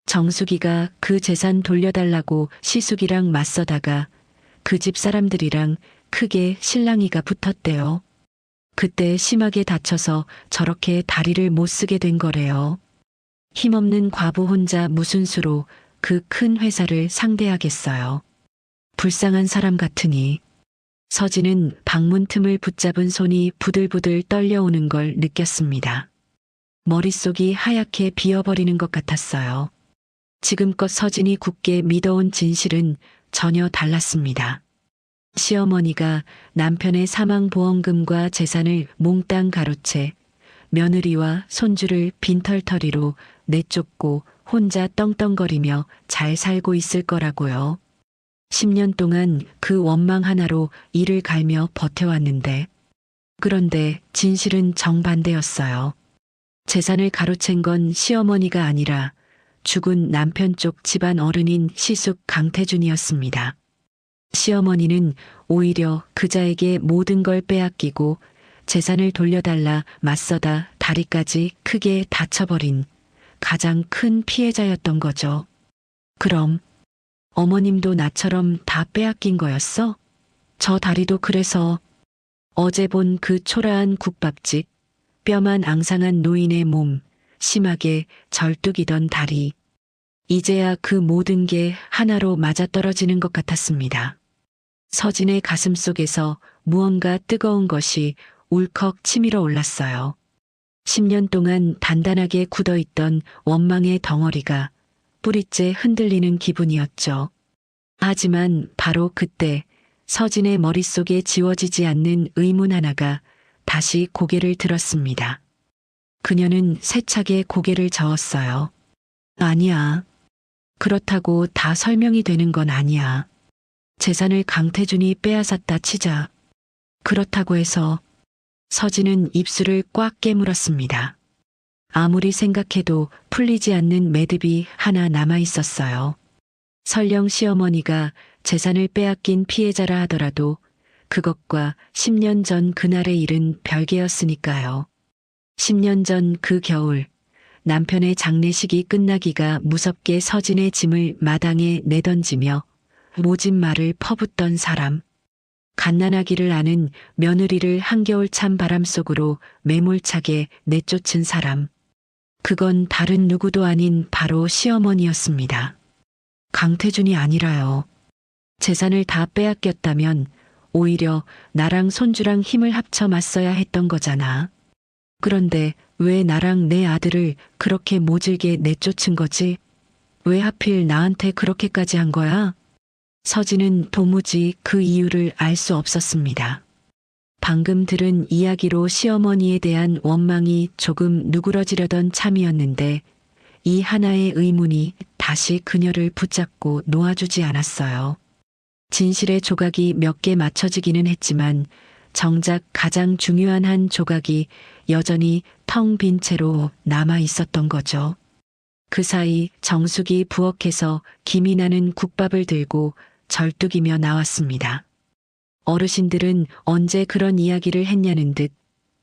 정숙이가 그 재산 돌려달라고 시숙이랑 맞서다가 그 집 사람들이랑 크게 실랑이가 붙었대요. 그때 심하게 다쳐서 저렇게 다리를 못 쓰게 된 거래요. 힘없는 과부 혼자 무슨 수로 그 큰 회사를 상대하겠어요. 불쌍한 사람 같으니. 서진은 방문 틈을 붙잡은 손이 부들부들 떨려오는 걸 느꼈습니다. 머릿속이 하얗게 비어버리는 것 같았어요. 지금껏 서진이 굳게 믿어온 진실은 전혀 달랐습니다. 시어머니가 남편의 사망보험금과 재산을 몽땅 가로채 며느리와 손주를 빈털터리로 내쫓고 혼자 떵떵거리며 잘 살고 있을 거라고요. 10년 동안 그 원망 하나로 이를 갈며 버텨왔는데, 그런데 진실은 정반대였어요. 재산을 가로챈 건 시어머니가 아니라 죽은 남편 쪽 집안 어른인 시숙 강태준이었습니다. 시어머니는 오히려 그자에게 모든 걸 빼앗기고 재산을 돌려달라 맞서다 다리까지 크게 다쳐버린 가장 큰 피해자였던 거죠. 그럼 어머님도 나처럼 다 빼앗긴 거였어? 저 다리도 그래서 어제 본 그 초라한 국밥집, 뼈만 앙상한 노인의 몸, 심하게 절뚝이던 다리. 이제야 그 모든 게 하나로 맞아떨어지는 것 같았습니다. 서진의 가슴 속에서 무언가 뜨거운 것이 울컥 치밀어 올랐어요. 10년 동안 단단하게 굳어있던 원망의 덩어리가 뿌리째 흔들리는 기분이었죠. 하지만 바로 그때 서진의 머릿속에 지워지지 않는 의문 하나가 다시 고개를 들었습니다. 그녀는 세차게 고개를 저었어요. 아니야. 그렇다고 다 설명이 되는 건 아니야. 재산을 강태준이 빼앗았다 치자. 그렇다고 해서 서진은 입술을 꽉 깨물었습니다. 아무리 생각해도 풀리지 않는 매듭이 하나 남아 있었어요. 설령 시어머니가 재산을 빼앗긴 피해자라 하더라도 그것과 10년 전 그날의 일은 별개였으니까요. 10년 전 그 겨울 남편의 장례식이 끝나기가 무섭게 서진의 짐을 마당에 내던지며 모진 말을 퍼붓던 사람. 갓난아기를 아는 며느리를 한겨울 찬 바람 속으로 매몰차게 내쫓은 사람. 그건 다른 누구도 아닌 바로 시어머니였습니다. 강태준이 아니라요. 재산을 다 빼앗겼다면 오히려 나랑 손주랑 힘을 합쳐 맞서야 했던 거잖아. 그런데 왜 나랑 내 아들을 그렇게 모질게 내쫓은 거지? 왜 하필 나한테 그렇게까지 한 거야? 서진은 도무지 그 이유를 알 수 없었습니다. 방금 들은 이야기로 시어머니에 대한 원망이 조금 누그러지려던 참이었는데 이 하나의 의문이 다시 그녀를 붙잡고 놓아주지 않았어요. 진실의 조각이 몇 개 맞춰지기는 했지만 정작 가장 중요한 한 조각이 여전히 텅 빈 채로 남아 있었던 거죠. 그 사이 정숙이 부엌에서 김이 나는 국밥을 들고 절뚝이며 나왔습니다. 어르신들은 언제 그런 이야기를 했냐는 듯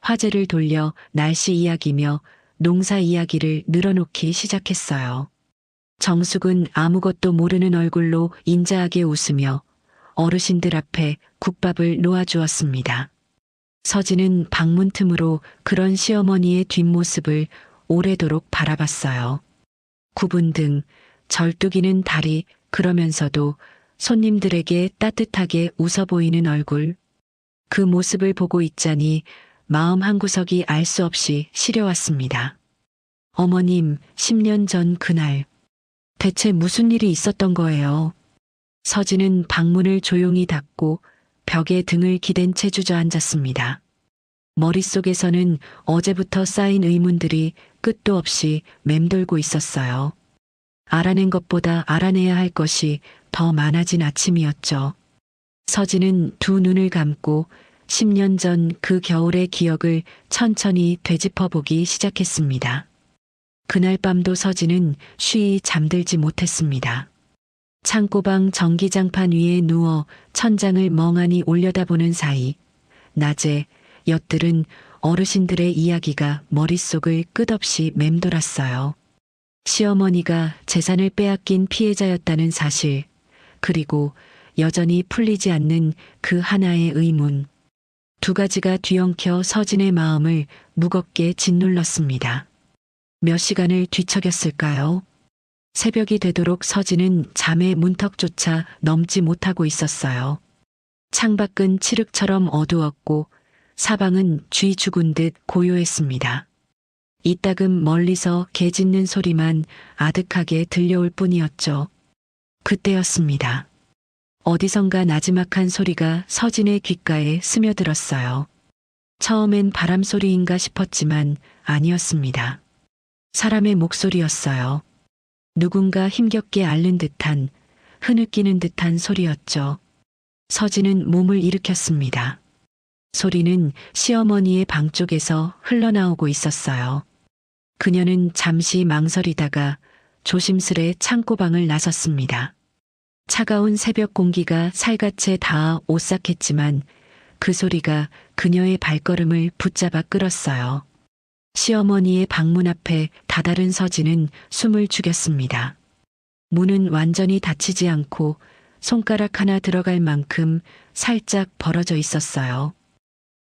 화제를 돌려 날씨 이야기며 농사 이야기를 늘어놓기 시작했어요. 정숙은 아무것도 모르는 얼굴로 인자하게 웃으며 어르신들 앞에 국밥을 놓아주었습니다. 서진은 방문 틈으로 그런 시어머니의 뒷모습을 오래도록 바라봤어요. 구분 등 절뚝이는 다리, 그러면서도 손님들에게 따뜻하게 웃어 보이는 얼굴. 그 모습을 보고 있자니 마음 한구석이 알 수 없이 시려왔습니다. 어머님, 10년 전 그날 대체 무슨 일이 있었던 거예요? 서진은 방문을 조용히 닫고 벽에 등을 기댄 채 주저앉았습니다. 머릿속에서는 어제부터 쌓인 의문들이 끝도 없이 맴돌고 있었어요. 알아낸 것보다 알아내야 할 것이 더 많아진 아침이었죠. 서진은 두 눈을 감고 10년 전 그 겨울의 기억을 천천히 되짚어보기 시작했습니다. 그날 밤도 서진은 쉬이 잠들지 못했습니다. 창고방 전기장판 위에 누워 천장을 멍하니 올려다보는 사이 낮에 엿들은 어르신들의 이야기가 머릿속을 끝없이 맴돌았어요. 시어머니가 재산을 빼앗긴 피해자였다는 사실, 그리고 여전히 풀리지 않는 그 하나의 의문. 두 가지가 뒤엉켜 서진의 마음을 무겁게 짓눌렀습니다. 몇 시간을 뒤척였을까요? 새벽이 되도록 서진은 잠의 문턱조차 넘지 못하고 있었어요. 창밖은 칠흑처럼 어두웠고 사방은 쥐 죽은 듯 고요했습니다. 이따금 멀리서 개 짖는 소리만 아득하게 들려올 뿐이었죠. 그때였습니다. 어디선가 나지막한 소리가 서진의 귓가에 스며들었어요. 처음엔 바람소리인가 싶었지만 아니었습니다. 사람의 목소리였어요. 누군가 힘겹게 앓는 듯한, 흐느끼는 듯한 소리였죠. 서진은 몸을 일으켰습니다. 소리는 시어머니의 방 쪽에서 흘러나오고 있었어요. 그녀는 잠시 망설이다가 조심스레 창고방을 나섰습니다. 차가운 새벽 공기가 살갗에 닿아 오싹했지만 그 소리가 그녀의 발걸음을 붙잡아 끌었어요. 시어머니의 방문 앞에 다다른 서진은 숨을 죽였습니다. 문은 완전히 닫히지 않고 손가락 하나 들어갈 만큼 살짝 벌어져 있었어요.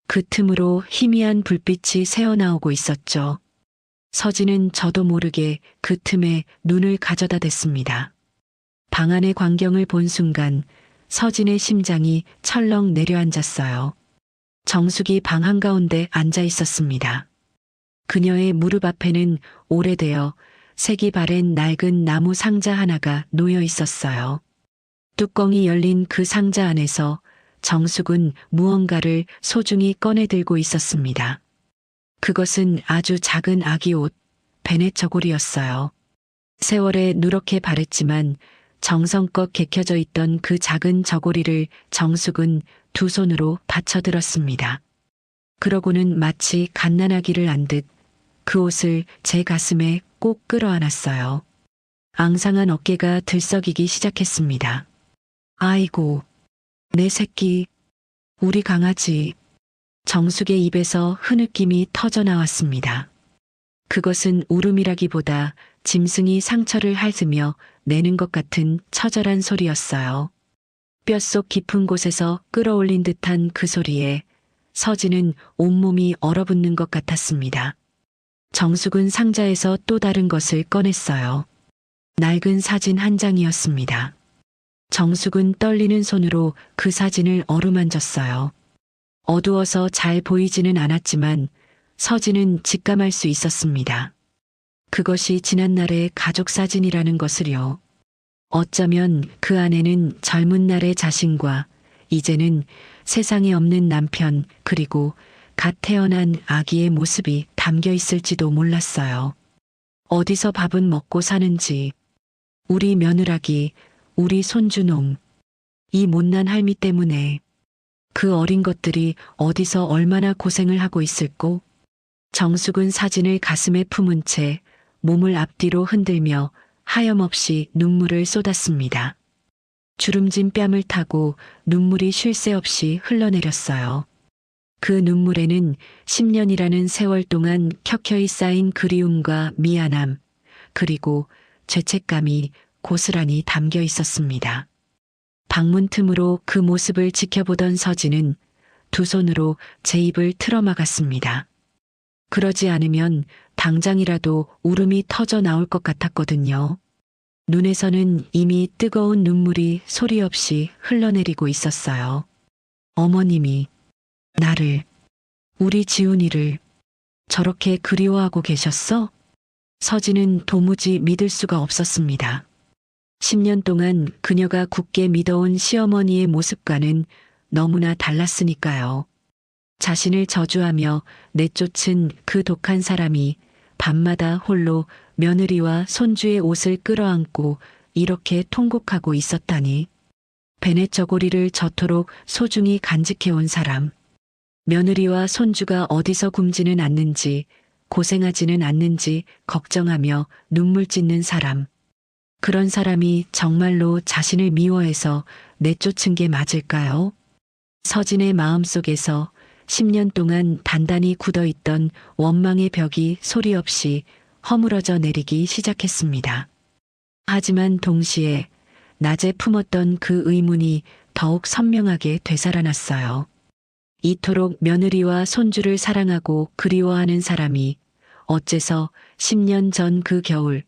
그 틈으로 희미한 불빛이 새어나오고 있었죠. 서진은 저도 모르게 그 틈에 눈을 가져다 댔습니다. 방 안의 광경을 본 순간 서진의 심장이 철렁 내려앉았어요. 정숙이 방 한가운데 앉아 있었습니다. 그녀의 무릎 앞에는 오래되어 색이 바랜 낡은 나무 상자 하나가 놓여 있었어요. 뚜껑이 열린 그 상자 안에서 정숙은 무언가를 소중히 꺼내 들고 있었습니다. 그것은 아주 작은 아기 옷, 베넷 저고리였어요. 세월에 누렇게 바랬지만 정성껏 개켜져 있던 그 작은 저고리를 정숙은 두 손으로 받쳐들었습니다. 그러고는 마치 갓난아기를 안듯 그 옷을 제 가슴에 꼭 끌어안았어요. 앙상한 어깨가 들썩이기 시작했습니다. 아이고, 내 새끼, 우리 강아지. 정숙의 입에서 흐느낌이 터져 나왔습니다. 그것은 울음이라기보다 짐승이 상처를 핥으며 내는 것 같은 처절한 소리였어요. 뼛속 깊은 곳에서 끌어올린 듯한 그 소리에 서진은 온몸이 얼어붙는 것 같았습니다. 정숙은 상자에서 또 다른 것을 꺼냈어요. 낡은 사진 한 장이었습니다. 정숙은 떨리는 손으로 그 사진을 어루만졌어요. 어두워서 잘 보이지는 않았지만 서진은 직감할 수 있었습니다. 그것이 지난날의 가족 사진이라는 것을요. 어쩌면 그 안에는 젊은 날의 자신과 이제는 세상에 없는 남편 그리고 갓 태어난 아기의 모습이 담겨 있을지도 몰랐어요. 어디서 밥은 먹고 사는지, 우리 며느라기, 우리 손주놈, 이 못난 할미 때문에 그 어린 것들이 어디서 얼마나 고생을 하고 있을꼬? 정숙은 사진을 가슴에 품은 채 몸을 앞뒤로 흔들며 하염없이 눈물을 쏟았습니다. 주름진 뺨을 타고 눈물이 쉴 새 없이 흘러내렸어요. 그 눈물에는 10년이라는 세월 동안 켜켜이 쌓인 그리움과 미안함, 그리고 죄책감이 고스란히 담겨 있었습니다. 방문 틈으로 그 모습을 지켜보던 서진은 두 손으로 제 입을 틀어막았습니다. 그러지 않으면 당장이라도 울음이 터져 나올 것 같았거든요. 눈에서는 이미 뜨거운 눈물이 소리 없이 흘러내리고 있었어요. 어머님이 나를, 우리 지훈이를 저렇게 그리워하고 계셨어? 서진은 도무지 믿을 수가 없었습니다. 10년 동안 그녀가 굳게 믿어온 시어머니의 모습과는 너무나 달랐으니까요. 자신을 저주하며 내쫓은 그 독한 사람이 밤마다 홀로 며느리와 손주의 옷을 끌어안고 이렇게 통곡하고 있었다니. 베넷 저고리를 저토록 소중히 간직해온 사람. 며느리와 손주가 어디서 굶지는 않는지 고생하지는 않는지 걱정하며 눈물 찢는 사람. 그런 사람이 정말로 자신을 미워해서 내쫓은 게 맞을까요? 서진의 마음속에서 10년 동안 단단히 굳어있던 원망의 벽이 소리 없이 허물어져 내리기 시작했습니다. 하지만 동시에 낮에 품었던 그 의문이 더욱 선명하게 되살아났어요. 이토록 며느리와 손주를 사랑하고 그리워하는 사람이 어째서 10년 전 그 겨울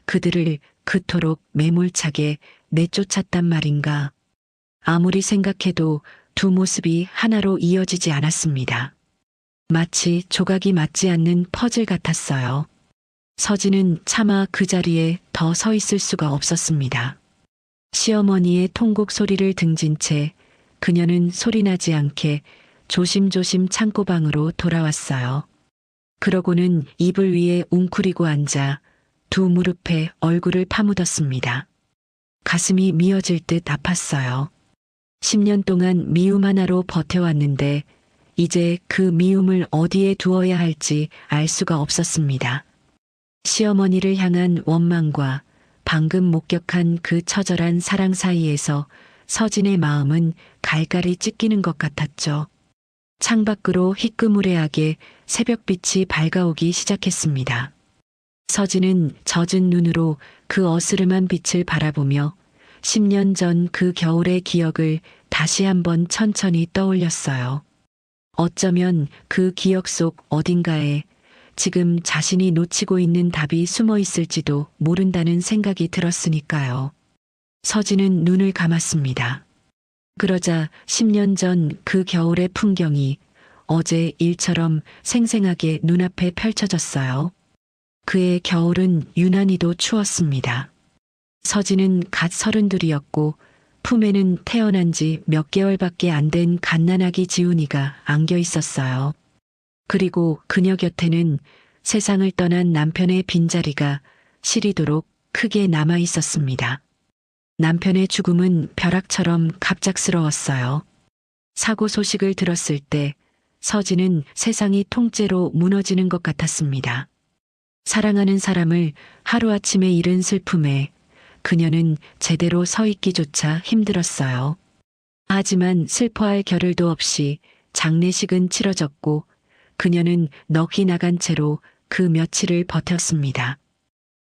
그들을 그토록 매몰차게 내쫓았단 말인가. 아무리 생각해도 두 모습이 하나로 이어지지 않았습니다. 마치 조각이 맞지 않는 퍼즐 같았어요. 서진은 차마 그 자리에 더 서 있을 수가 없었습니다. 시어머니의 통곡 소리를 등진 채 그녀는 소리나지 않게 조심조심 창고방으로 돌아왔어요. 그러고는 이불 위에 웅크리고 앉아 두 무릎에 얼굴을 파묻었습니다. 가슴이 미어질 듯 아팠어요. 10년 동안 미움 하나로 버텨왔는데 이제 그 미움을 어디에 두어야 할지 알 수가 없었습니다. 시어머니를 향한 원망과 방금 목격한 그 처절한 사랑 사이에서 서진의 마음은 갈갈이 찢기는 것 같았죠. 창밖으로 희끄무레하게 새벽빛이 밝아오기 시작했습니다. 서진은 젖은 눈으로 그 어스름한 빛을 바라보며 10년 전 그 겨울의 기억을 다시 한번 천천히 떠올렸어요. 어쩌면 그 기억 속 어딘가에 지금 자신이 놓치고 있는 답이 숨어 있을지도 모른다는 생각이 들었으니까요. 서진은 눈을 감았습니다. 그러자 10년 전 그 겨울의 풍경이 어제 일처럼 생생하게 눈앞에 펼쳐졌어요. 그의 겨울은 유난히도 추웠습니다. 서진은 갓 32이었고 품에는 태어난 지 몇 개월밖에 안 된 갓난아기 지훈이가 안겨 있었어요. 그리고 그녀 곁에는 세상을 떠난 남편의 빈자리가 시리도록 크게 남아 있었습니다. 남편의 죽음은 벼락처럼 갑작스러웠어요. 사고 소식을 들었을 때 서진은 세상이 통째로 무너지는 것 같았습니다. 사랑하는 사람을 하루아침에 잃은 슬픔에 그녀는 제대로 서 있기조차 힘들었어요. 하지만 슬퍼할 겨를도 없이 장례식은 치러졌고 그녀는 넋이 나간 채로 그 며칠을 버텼습니다.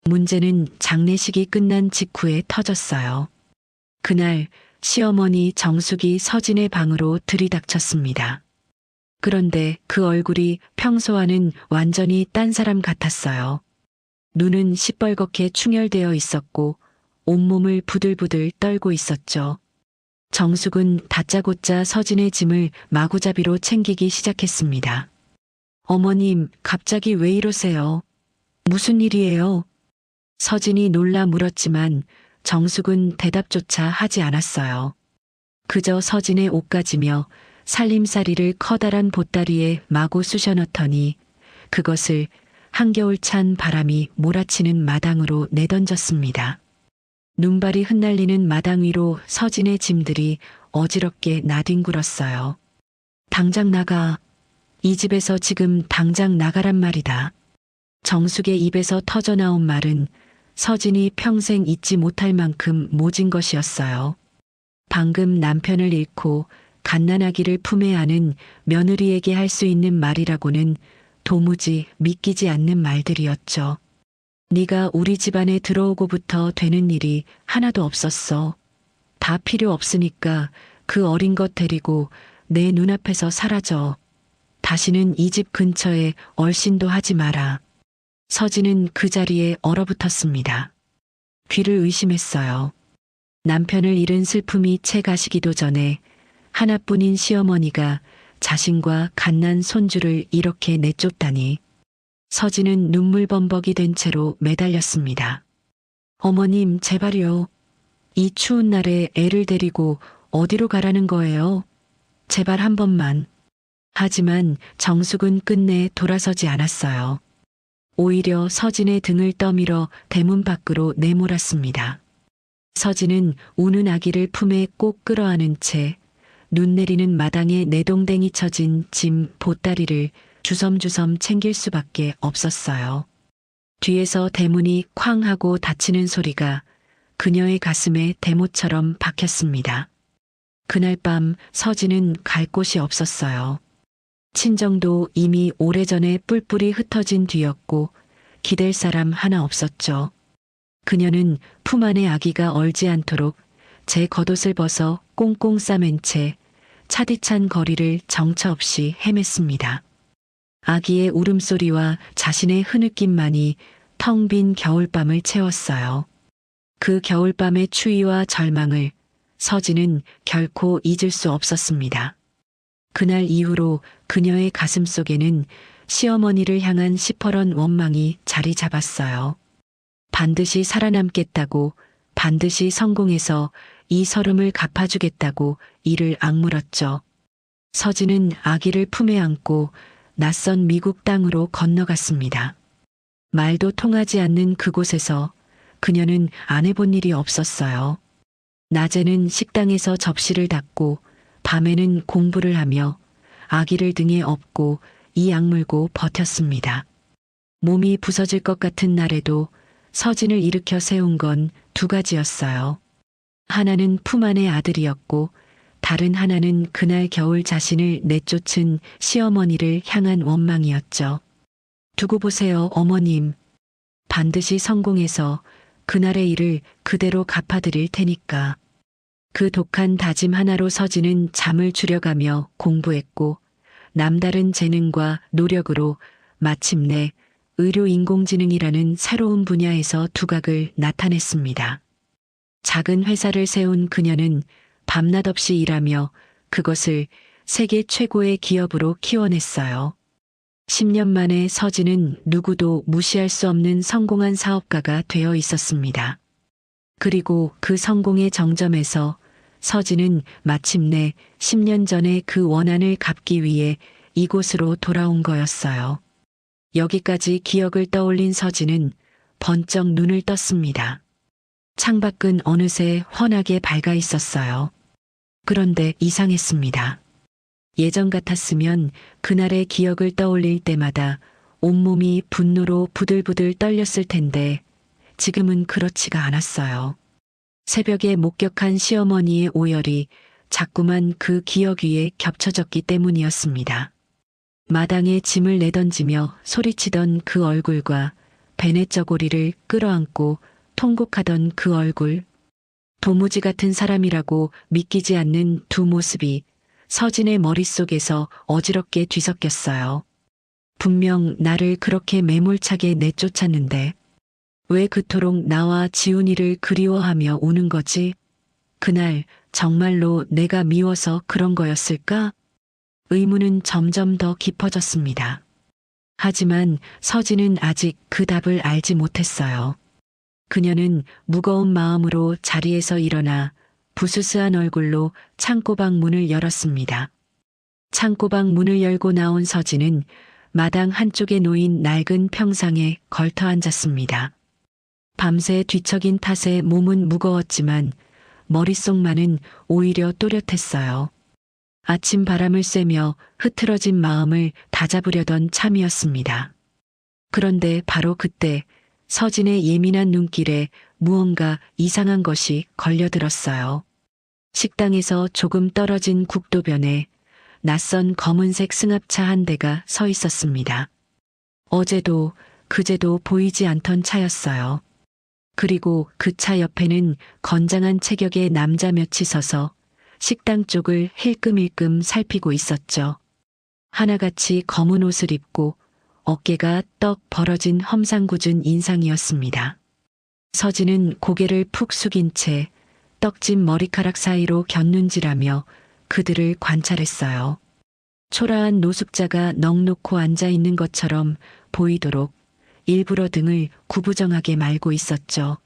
문제는 장례식이 끝난 직후에 터졌어요. 그날 시어머니 정숙이 서진의 방으로 들이닥쳤습니다. 그런데 그 얼굴이 평소와는 완전히 딴 사람 같았어요. 눈은 시뻘겋게 충혈되어 있었고 온몸을 부들부들 떨고 있었죠. 정숙은 다짜고짜 서진의 짐을 마구잡이로 챙기기 시작했습니다. 어머님, 갑자기 왜 이러세요? 무슨 일이에요? 서진이 놀라 물었지만 정숙은 대답조차 하지 않았어요. 그저 서진의 옷가지며 살림살이를 커다란 보따리에 마구 쑤셔 넣더니 그것을 한겨울 찬 바람이 몰아치는 마당으로 내던졌습니다. 눈발이 흩날리는 마당 위로 서진의 짐들이 어지럽게 나뒹굴었어요. 당장 나가. 이 집에서 지금 당장 나가란 말이다. 정숙의 입에서 터져나온 말은 서진이 평생 잊지 못할 만큼 모진 것이었어요. 방금 남편을 잃고 갓난아기를 품에 안은 며느리에게 할 수 있는 말이라고는 도무지 믿기지 않는 말들이었죠. 네가 우리 집안에 들어오고부터 되는 일이 하나도 없었어. 다 필요 없으니까 그 어린 것 데리고 내 눈앞에서 사라져. 다시는 이 집 근처에 얼씬도 하지 마라. 서진은 그 자리에 얼어붙었습니다. 귀를 의심했어요. 남편을 잃은 슬픔이 채 가시기도 전에 하나뿐인 시어머니가 자신과 갓난 손주를 이렇게 내쫓다니. 서진은 눈물범벅이 된 채로 매달렸습니다. 어머님, 제발요. 이 추운 날에 애를 데리고 어디로 가라는 거예요? 제발 한 번만. 하지만 정숙은 끝내 돌아서지 않았어요. 오히려 서진의 등을 떠밀어 대문 밖으로 내몰았습니다. 서진은 우는 아기를 품에 꼭 끌어안은 채 눈 내리는 마당에 내동댕이 쳐진 짐 보따리를 주섬주섬 챙길 수밖에 없었어요. 뒤에서 대문이 쾅 하고 닫히는 소리가 그녀의 가슴에 대못처럼 박혔습니다. 그날 밤 서진은 갈 곳이 없었어요. 친정도 이미 오래전에 뿔뿔이 흩어진 뒤였고 기댈 사람 하나 없었죠. 그녀는 품 안에 아기가 얼지 않도록 제 겉옷을 벗어 꽁꽁 싸맨 채 차디찬 거리를 정처 없이 헤맸습니다. 아기의 울음소리와 자신의 흐느낌만이 텅 빈 겨울밤을 채웠어요. 그 겨울밤의 추위와 절망을 서진은 결코 잊을 수 없었습니다. 그날 이후로 그녀의 가슴속에는 시어머니를 향한 시퍼런 원망이 자리 잡았어요. 반드시 살아남겠다고, 반드시 성공해서 이 서름을 갚아주겠다고 이를 악물었죠. 서진은 아기를 품에 안고 낯선 미국 땅으로 건너갔습니다. 말도 통하지 않는 그곳에서 그녀는 안 해본 일이 없었어요. 낮에는 식당에서 접시를 닦고 밤에는 공부를 하며 아기를 등에 업고 이 악물고 버텼습니다. 몸이 부서질 것 같은 날에도 서진을 일으켜 세운 건 두 가지였어요. 하나는 품 안의 아들이었고 다른 하나는 그날 겨울 자신을 내쫓은 시어머니를 향한 원망이었죠. 두고 보세요, 어머님. 반드시 성공해서 그날의 일을 그대로 갚아드릴 테니까. 그 독한 다짐 하나로 서진은 잠을 줄여가며 공부했고 남다른 재능과 노력으로 마침내 의료인공지능이라는 새로운 분야에서 두각을 나타냈습니다. 작은 회사를 세운 그녀는 밤낮 없이 일하며 그것을 세계 최고의 기업으로 키워냈어요. 10년 만에 서진은 누구도 무시할 수 없는 성공한 사업가가 되어 있었습니다. 그리고 그 성공의 정점에서 서진은 마침내 10년 전에 그 원한을 갚기 위해 이곳으로 돌아온 거였어요. 여기까지 기억을 떠올린 서진은 번쩍 눈을 떴습니다. 창밖은 어느새 환하게 밝아 있었어요. 그런데 이상했습니다. 예전 같았으면 그날의 기억을 떠올릴 때마다 온몸이 분노로 부들부들 떨렸을 텐데 지금은 그렇지가 않았어요. 새벽에 목격한 시어머니의 오열이 자꾸만 그 기억 위에 겹쳐졌기 때문이었습니다. 마당에 짐을 내던지며 소리치던 그 얼굴과 베네 저고리를 끌어안고 통곡하던 그 얼굴, 도무지 같은 사람이라고 믿기지 않는 두 모습이 서진의 머릿속에서 어지럽게 뒤섞였어요. 분명 나를 그렇게 매몰차게 내쫓았는데 왜 그토록 나와 지훈이를 그리워하며 우는 거지? 그날 정말로 내가 미워서 그런 거였을까? 의문은 점점 더 깊어졌습니다. 하지만 서진은 아직 그 답을 알지 못했어요. 그녀는 무거운 마음으로 자리에서 일어나 부스스한 얼굴로 창고방 문을 열었습니다. 창고방 문을 열고 나온 서진은 마당 한쪽에 놓인 낡은 평상에 걸터 앉았습니다. 밤새 뒤척인 탓에 몸은 무거웠지만 머릿속만은 오히려 또렷했어요. 아침 바람을 쐬며 흐트러진 마음을 다잡으려던 참이었습니다. 그런데 바로 그때 서진의 예민한 눈길에 무언가 이상한 것이 걸려들었어요. 식당에서 조금 떨어진 국도변에 낯선 검은색 승합차 한 대가 서 있었습니다. 어제도 그제도 보이지 않던 차였어요. 그리고 그 차 옆에는 건장한 체격의 남자 몇이 서서 식당 쪽을 힐끔힐끔 살피고 있었죠. 하나같이 검은 옷을 입고 어깨가 떡 벌어진 험상궂은 인상이었습니다. 서진은 고개를 푹 숙인 채 떡진 머리카락 사이로 곁눈질하며 그들을 관찰했어요. 초라한 노숙자가 넋놓고 앉아 있는 것처럼 보이도록 일부러 등을 구부정하게 말고 있었죠.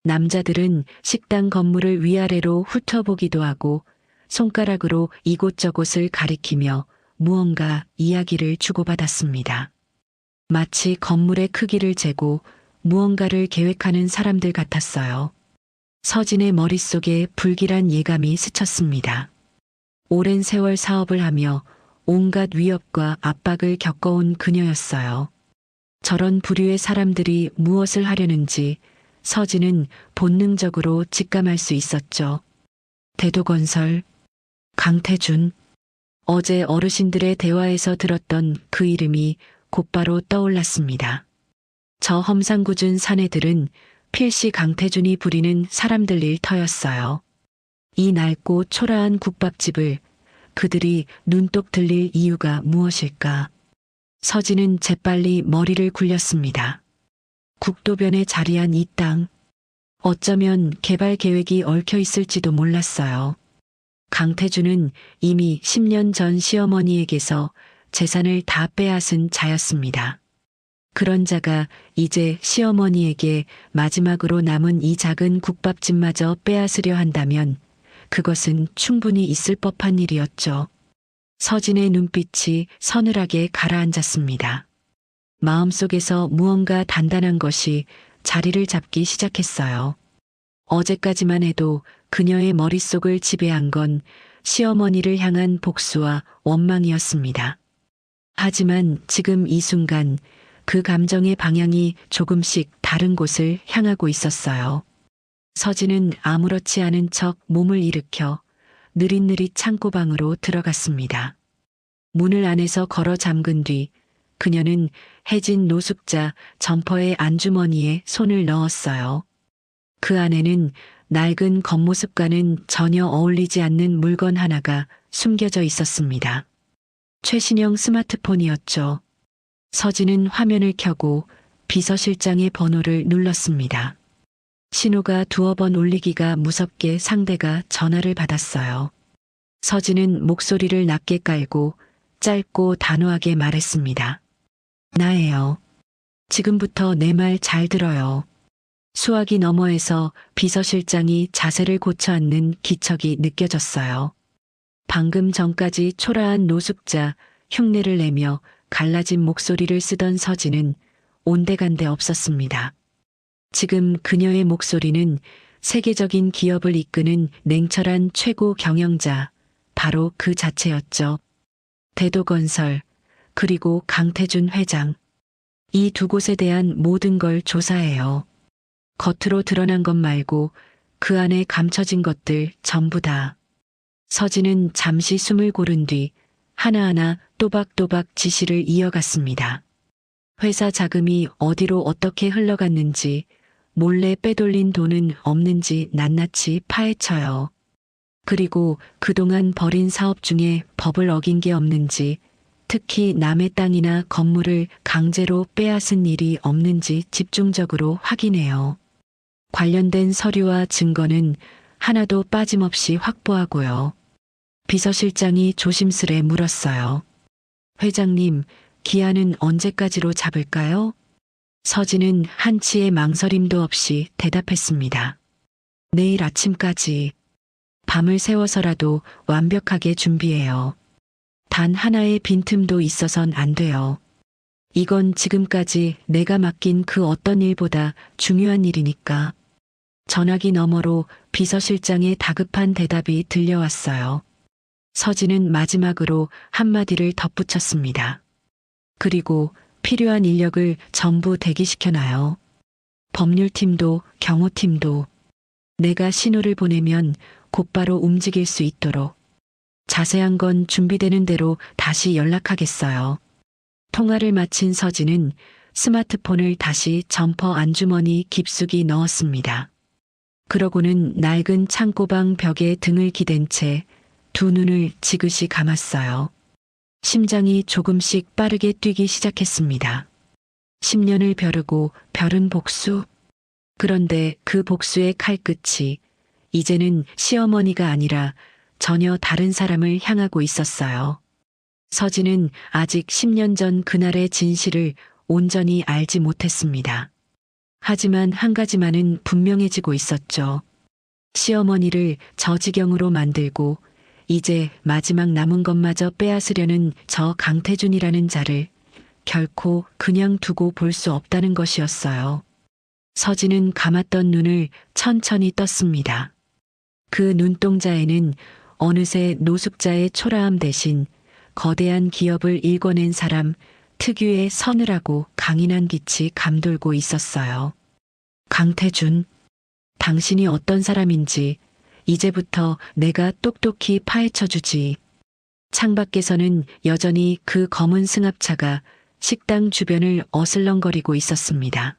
남자들은 식당 건물을 위아래로 훑어보기도 하고 손가락으로 이곳저곳을 가리키며 무언가 이야기를 주고받았습니다. 마치 건물의 크기를 재고 무언가를 계획하는 사람들 같았어요. 서진의 머릿속에 불길한 예감이 스쳤습니다. 오랜 세월 사업을 하며 온갖 위협과 압박을 겪어온 그녀였어요. 저런 부류의 사람들이 무엇을 하려는지 서진은 본능적으로 직감할 수 있었죠. 대도건설, 강태준. 어제 어르신들의 대화에서 들었던 그 이름이 곧바로 떠올랐습니다. 저 험상궂은 사내들은 필시 강태준이 부리는 사람들 일터였어요. 이 낡고 초라한 국밥집을 그들이 눈독 들릴 이유가 무엇일까? 서진은 재빨리 머리를 굴렸습니다. 국도변에 자리한 이 땅, 어쩌면 개발 계획이 얽혀 있을지도 몰랐어요. 강태준은 이미 10년 전 시어머니에게서 재산을 다 빼앗은 자였습니다. 그런 자가 이제 시어머니에게 마지막으로 남은 이 작은 국밥집마저 빼앗으려 한다면 그것은 충분히 있을 법한 일이었죠. 서진의 눈빛이 서늘하게 가라앉았습니다. 마음속에서 무언가 단단한 것이 자리를 잡기 시작했어요. 어제까지만 해도 그녀의 머릿속을 지배한 건 시어머니를 향한 복수와 원망이었습니다. 하지만 지금 이 순간 그 감정의 방향이 조금씩 다른 곳을 향하고 있었어요. 서진은 아무렇지 않은 척 몸을 일으켜 느릿느릿 창고방으로 들어갔습니다. 문을 안에서 걸어 잠근 뒤 그녀는 해진 노숙자 점퍼의 안주머니에 손을 넣었어요. 그 안에는 낡은 겉모습과는 전혀 어울리지 않는 물건 하나가 숨겨져 있었습니다. 최신형 스마트폰이었죠. 서진은 화면을 켜고 비서실장의 번호를 눌렀습니다. 신호가 두어 번 울리기가 무섭게 상대가 전화를 받았어요. 서진은 목소리를 낮게 깔고 짧고 단호하게 말했습니다. 나예요. 지금부터 내 말 잘 들어요. 수화기 너머에서 비서실장이 자세를 고쳐 앉는 기척이 느껴졌어요. 방금 전까지 초라한 노숙자 흉내를 내며 갈라진 목소리를 쓰던 서진은 온데간데 없었습니다. 지금 그녀의 목소리는 세계적인 기업을 이끄는 냉철한 최고 경영자, 바로 그 자체였죠. 대도건설, 그리고 강태준 회장. 이 두 곳에 대한 모든 걸 조사해요. 겉으로 드러난 것 말고 그 안에 감춰진 것들 전부 다. 서진은 잠시 숨을 고른 뒤 하나하나 또박또박 지시를 이어갔습니다. 회사 자금이 어디로 어떻게 흘러갔는지, 몰래 빼돌린 돈은 없는지 낱낱이 파헤쳐요. 그리고 그동안 벌인 사업 중에 법을 어긴 게 없는지, 특히 남의 땅이나 건물을 강제로 빼앗은 일이 없는지 집중적으로 확인해요. 관련된 서류와 증거는 하나도 빠짐없이 확보하고요. 비서실장이 조심스레 물었어요. 회장님, 기한은 언제까지로 잡을까요? 서진은 한치의 망설임도 없이 대답했습니다. 내일 아침까지. 밤을 새워서라도 완벽하게 준비해요. 단 하나의 빈틈도 있어선 안 돼요. 이건 지금까지 내가 맡긴 그 어떤 일보다 중요한 일이니까. 전화기 너머로 비서실장의 다급한 대답이 들려왔어요. 서진은 마지막으로 한마디를 덧붙였습니다. 그리고 필요한 인력을 전부 대기시켜놔요. 법률팀도 경호팀도. 내가 신호를 보내면 곧바로 움직일 수 있도록. 자세한 건 준비되는 대로 다시 연락하겠어요. 통화를 마친 서진은 스마트폰을 다시 점퍼 안주머니 깊숙이 넣었습니다. 그러고는 낡은 창고방 벽에 등을 기댄 채 두 눈을 지그시 감았어요. 심장이 조금씩 빠르게 뛰기 시작했습니다. 10년을 벼르고 벼른 복수. 그런데 그 복수의 칼끝이 이제는 시어머니가 아니라 전혀 다른 사람을 향하고 있었어요. 서진은 아직 10년 전 그날의 진실을 온전히 알지 못했습니다. 하지만 한 가지만은 분명해지고 있었죠. 시어머니를 저 지경으로 만들고 이제 마지막 남은 것마저 빼앗으려는 저 강태준이라는 자를 결코 그냥 두고 볼 수 없다는 것이었어요. 서진은 감았던 눈을 천천히 떴습니다. 그 눈동자에는 어느새 노숙자의 초라함 대신 거대한 기업을 일궈낸 사람 특유의 서늘하고 강인한 빛이 감돌고 있었어요. 강태준, 당신이 어떤 사람인지 이제부터 내가 똑똑히 파헤쳐주지. 창밖에서는 여전히 그 검은 승합차가 식당 주변을 어슬렁거리고 있었습니다.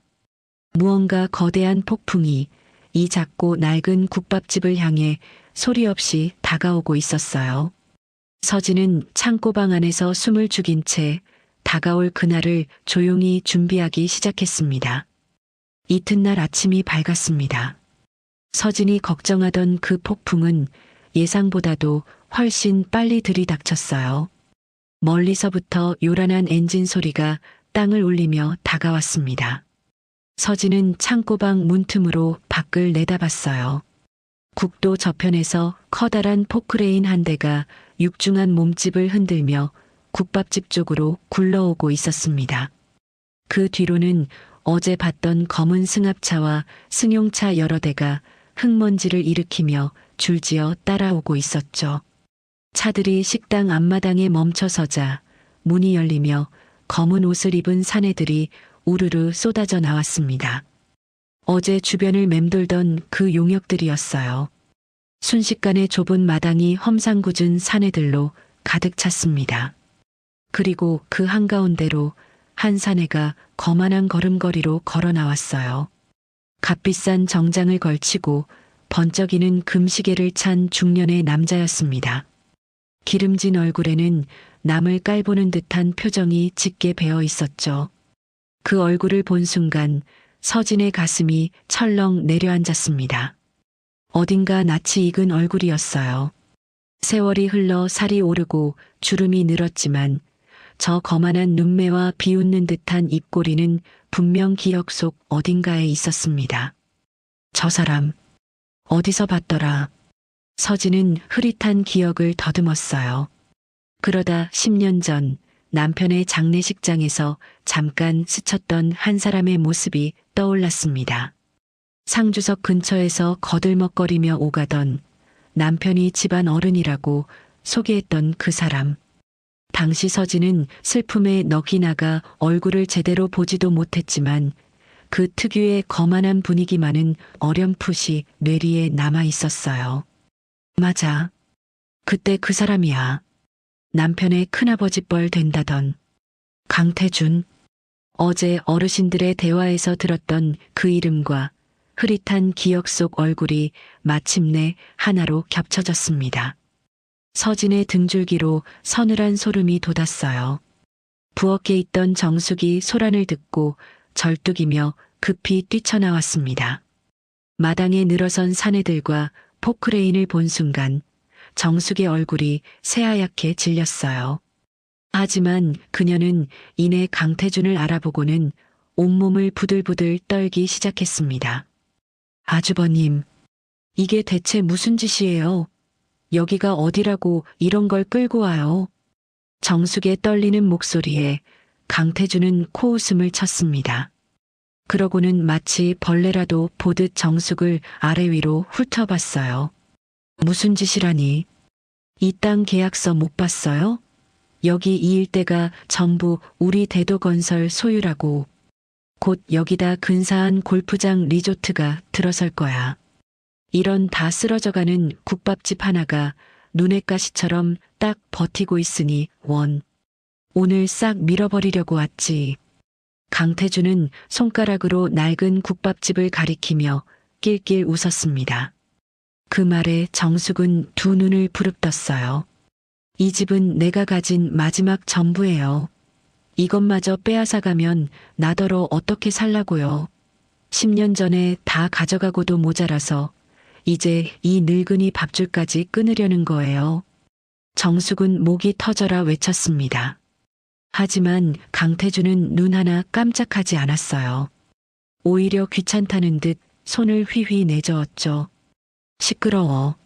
무언가 거대한 폭풍이 이 작고 낡은 국밥집을 향해 소리 없이 다가오고 있었어요. 서진은 창고방 안에서 숨을 죽인 채 다가올 그날을 조용히 준비하기 시작했습니다. 이튿날 아침이 밝았습니다. 서진이 걱정하던 그 폭풍은 예상보다도 훨씬 빨리 들이닥쳤어요. 멀리서부터 요란한 엔진 소리가 땅을 울리며 다가왔습니다. 서진은 창고방 문틈으로 밖을 내다봤어요. 국도 저편에서 커다란 포크레인 한 대가 육중한 몸집을 흔들며 국밥집 쪽으로 굴러오고 있었습니다. 그 뒤로는 어제 봤던 검은 승합차와 승용차 여러 대가 흙먼지를 일으키며 줄지어 따라오고 있었죠. 차들이 식당 앞마당에 멈춰서자 문이 열리며 검은 옷을 입은 사내들이 우르르 쏟아져 나왔습니다. 어제 주변을 맴돌던 그 용역들이었어요. 순식간에 좁은 마당이 험상궂은 사내들로 가득 찼습니다. 그리고 그 한가운데로 한 사내가 거만한 걸음걸이로 걸어 나왔어요. 값비싼 정장을 걸치고 번쩍이는 금시계를 찬 중년의 남자였습니다. 기름진 얼굴에는 남을 깔보는 듯한 표정이 짙게 배어 있었죠. 그 얼굴을 본 순간 서진의 가슴이 철렁 내려앉았습니다. 어딘가 낯이 익은 얼굴이었어요. 세월이 흘러 살이 오르고 주름이 늘었지만 저 거만한 눈매와 비웃는 듯한 입꼬리는 분명 기억 속 어딘가에 있었습니다. 저 사람, 어디서 봤더라. 서진은 흐릿한 기억을 더듬었어요. 그러다 10년 전 남편의 장례식장에서 잠깐 스쳤던 한 사람의 모습이 떠올랐습니다. 상주석 근처에서 거들먹거리며 오가던 남편이 집안 어른이라고 소개했던 그 사람. 당시 서진은 슬픔에 넋이 나가 얼굴을 제대로 보지도 못했지만 그 특유의 거만한 분위기만은 어렴풋이 뇌리에 남아 있었어요. 맞아. 그때 그 사람이야. 남편의 큰아버지 뻘 된다던 강태준. 어제 어르신들의 대화에서 들었던 그 이름과 흐릿한 기억 속 얼굴이 마침내 하나로 겹쳐졌습니다. 서진의 등줄기로 서늘한 소름이 돋았어요. 부엌에 있던 정숙이 소란을 듣고 절뚝이며 급히 뛰쳐나왔습니다. 마당에 늘어선 사내들과 포크레인을 본 순간 정숙의 얼굴이 새하얗게 질렸어요. 하지만 그녀는 이내 강태준을 알아보고는 온몸을 부들부들 떨기 시작했습니다. 아주버님, 이게 대체 무슨 짓이에요? 여기가 어디라고 이런 걸 끌고 와요? 정숙의 떨리는 목소리에 강태준은 코웃음을 쳤습니다. 그러고는 마치 벌레라도 보듯 정숙을 아래 위로 훑어봤어요. 무슨 짓이라니? 이 땅 계약서 못 봤어요? 여기 이 일대가 전부 우리 대도건설 소유라고. 곧 여기다 근사한 골프장 리조트가 들어설 거야. 이런 다 쓰러져가는 국밥집 하나가 눈의 가시처럼 딱 버티고 있으니 오늘 싹 밀어버리려고 왔지. 강태준은 손가락으로 낡은 국밥집을 가리키며 낄낄 웃었습니다. 그 말에 정숙은 두 눈을 부릅떴어요. 이 집은 내가 가진 마지막 전부예요. 이것마저 빼앗아가면 나더러 어떻게 살라고요. 10년 전에 다 가져가고도 모자라서 이제 이 늙은이 밥줄까지 끊으려는 거예요. 정숙은 목이 터져라 외쳤습니다. 하지만 강태준은 눈 하나 깜짝하지 않았어요. 오히려 귀찮다는 듯 손을 휘휘 내저었죠. 시끄러워.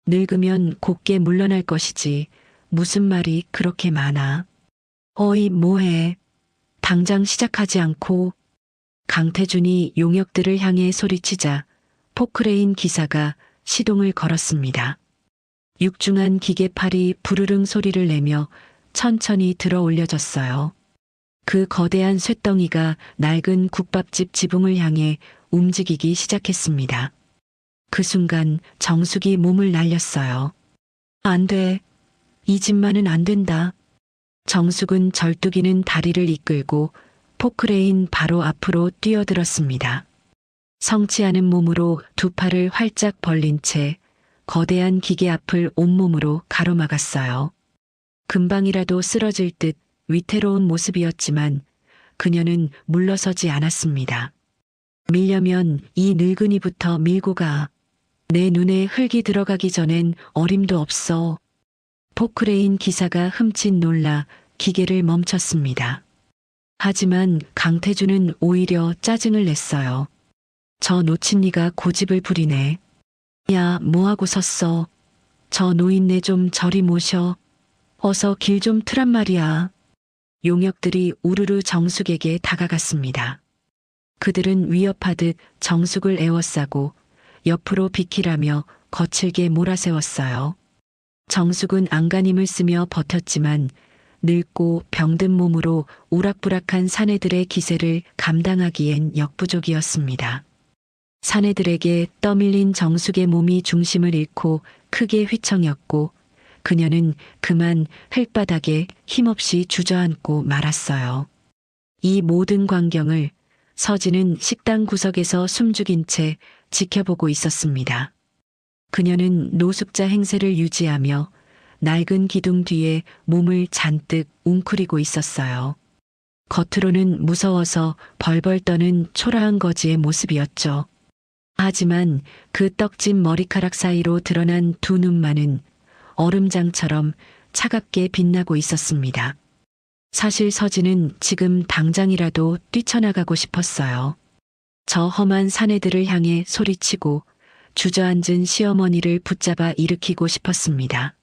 늙으면 곱게 물러날 것이지 무슨 말이 그렇게 많아. 어이 뭐해. 당장 시작하지 않고. 강태준이 용역들을 향해 소리치자 포크레인 기사가 시동을 걸었습니다. 육중한 기계팔이 부르릉 소리를 내며 천천히 들어 올려졌어요. 그 거대한 쇳덩이가 낡은 국밥집 지붕을 향해 움직이기 시작했습니다. 그 순간 정숙이 몸을 날렸어요. 안 돼. 이 집만은 안 된다. 정숙은 절뚝이는 다리를 이끌고 포크레인 바로 앞으로 뛰어들었습니다. 성취하는 몸으로 두 팔을 활짝 벌린 채 거대한 기계 앞을 온몸으로 가로막았어요. 금방이라도 쓰러질 듯 위태로운 모습이었지만 그녀는 물러서지 않았습니다. 밀려면 이 늙은이부터 밀고 가. 내 눈에 흙이 들어가기 전엔 어림도 없어. 포크레인 기사가 흠칫 놀라 기계를 멈췄습니다. 하지만 강태주는 오히려 짜증을 냈어요. 저 노친니가 고집을 부리네. 야, 뭐하고 섰어. 저 노인네 좀 저리 모셔. 어서 길 좀 트란 말이야. 용역들이 우르르 정숙에게 다가갔습니다. 그들은 위협하듯 정숙을 에워싸고 옆으로 비키라며 거칠게 몰아세웠어요. 정숙은 안간힘을 쓰며 버텼지만 늙고 병든 몸으로 우락부락한 사내들의 기세를 감당하기엔 역부족이었습니다. 사내들에게 떠밀린 정숙의 몸이 중심을 잃고 크게 휘청였고 그녀는 그만 흙바닥에 힘없이 주저앉고 말았어요. 이 모든 광경을 서진은 식당 구석에서 숨죽인 채 지켜보고 있었습니다. 그녀는 노숙자 행세를 유지하며 낡은 기둥 뒤에 몸을 잔뜩 웅크리고 있었어요. 겉으로는 무서워서 벌벌 떠는 초라한 거지의 모습이었죠. 하지만 그 떡진 머리카락 사이로 드러난 두 눈만은 얼음장처럼 차갑게 빛나고 있었습니다. 사실 서진은 지금 당장이라도 뛰쳐나가고 싶었어요. 저 험한 사내들을 향해 소리치고 주저앉은 시어머니를 붙잡아 일으키고 싶었습니다.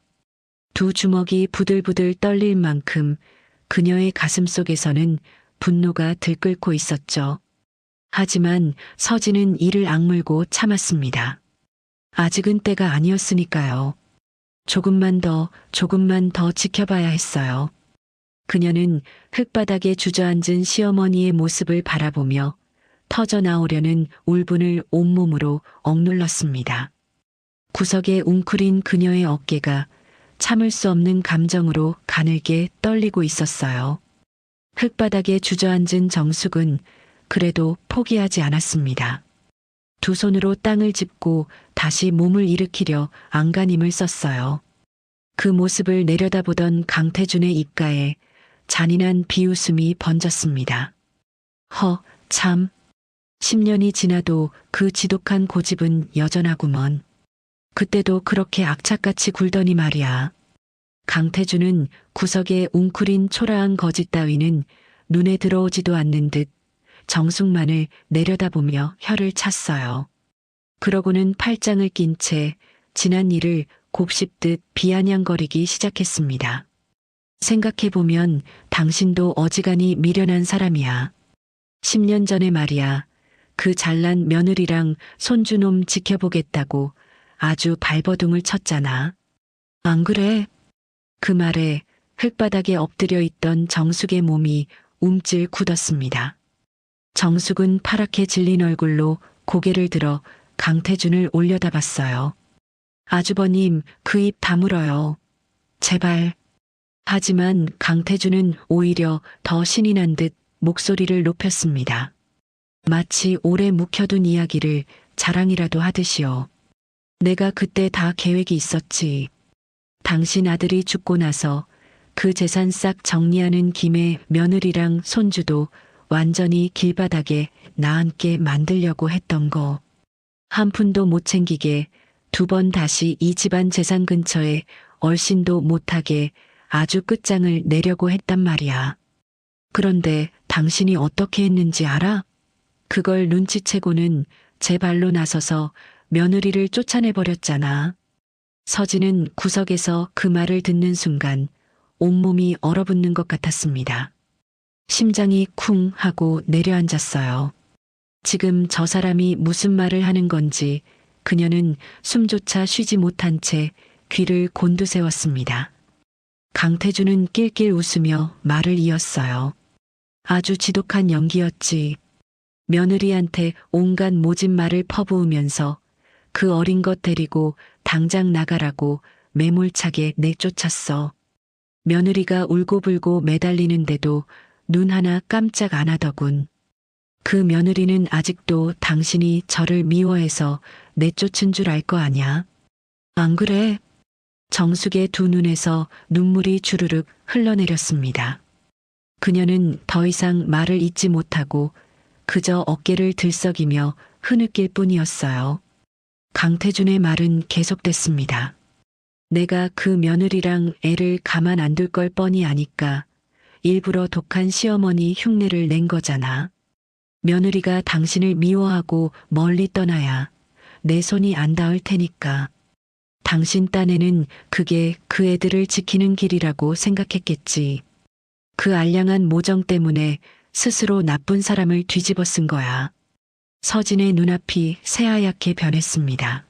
두 주먹이 부들부들 떨릴 만큼 그녀의 가슴 속에서는 분노가 들끓고 있었죠. 하지만 서진은 이를 악물고 참았습니다. 아직은 때가 아니었으니까요. 조금만 더 지켜봐야 했어요. 그녀는 흙바닥에 주저앉은 시어머니의 모습을 바라보며 터져나오려는 울분을 온몸으로 억눌렀습니다. 구석에 웅크린 그녀의 어깨가 참을 수 없는 감정으로 가늘게 떨리고 있었어요. 흙바닥에 주저앉은 정숙은 그래도 포기하지 않았습니다. 두 손으로 땅을 짚고 다시 몸을 일으키려 안간힘을 썼어요. 그 모습을 내려다보던 강태준의 입가에 잔인한 비웃음이 번졌습니다. 참. 10년이 지나도 그 지독한 고집은 여전하구먼. 그때도 그렇게 악착같이 굴더니 말이야. 강태준은 구석에 웅크린 초라한 거짓 따위는 눈에 들어오지도 않는 듯 정숙만을 내려다보며 혀를 찼어요. 그러고는 팔짱을 낀 채 지난 일을 곱씹듯 비아냥거리기 시작했습니다. 생각해보면 당신도 어지간히 미련한 사람이야. 10년 전에 말이야. 그 잘난 며느리랑 손주놈 지켜보겠다고 아주 발버둥을 쳤잖아. 안 그래? 그 말에 흙바닥에 엎드려 있던 정숙의 몸이 움찔 굳었습니다. 정숙은 파랗게 질린 얼굴로 고개를 들어 강태준을 올려다봤어요. 아주버님, 그 입 다물어요. 제발. 하지만 강태준은 오히려 더 신이 난 듯 목소리를 높였습니다. 마치 오래 묵혀둔 이야기를 자랑이라도 하듯이요. 내가 그때 다 계획이 있었지. 당신 아들이 죽고 나서 그 재산 싹 정리하는 김에 며느리랑 손주도 완전히 길바닥에 나앉게 만들려고 했던 거. 한 푼도 못 챙기게 두 번 다시 이 집안 재산 근처에 얼씬도 못하게 아주 끝장을 내려고 했단 말이야. 그런데 당신이 어떻게 했는지 알아? 그걸 눈치채고는 제 발로 나서서 며느리를 쫓아내버렸잖아. 서진은 구석에서 그 말을 듣는 순간 온몸이 얼어붙는 것 같았습니다. 심장이 쿵 하고 내려앉았어요. 지금 저 사람이 무슨 말을 하는 건지 그녀는 숨조차 쉬지 못한 채 귀를 곤두세웠습니다. 강태준은 낄낄 웃으며 말을 이었어요. 아주 지독한 연기였지. 며느리한테 온갖 모진 말을 퍼부으면서 그 어린 것 데리고 당장 나가라고 매몰차게 내쫓았어. 며느리가 울고불고 매달리는데도 눈 하나 깜짝 안 하더군. 그 며느리는 아직도 당신이 저를 미워해서 내쫓은 줄 알 거 아냐? 안 그래? 정숙의 두 눈에서 눈물이 주르륵 흘러내렸습니다. 그녀는 더 이상 말을 잇지 못하고 그저 어깨를 들썩이며 흐느낄 뿐이었어요. 강태준의 말은 계속됐습니다. 내가 그 며느리랑 애를 가만 안 둘 걸 뻔히 아니까 일부러 독한 시어머니 흉내를 낸 거잖아. 며느리가 당신을 미워하고 멀리 떠나야 내 손이 안 닿을 테니까. 당신 딴에는 그게 그 애들을 지키는 길이라고 생각했겠지. 그 알량한 모정 때문에 스스로 나쁜 사람을 뒤집어 쓴 거야. 서진의 눈앞이 새하얗게 변했습니다.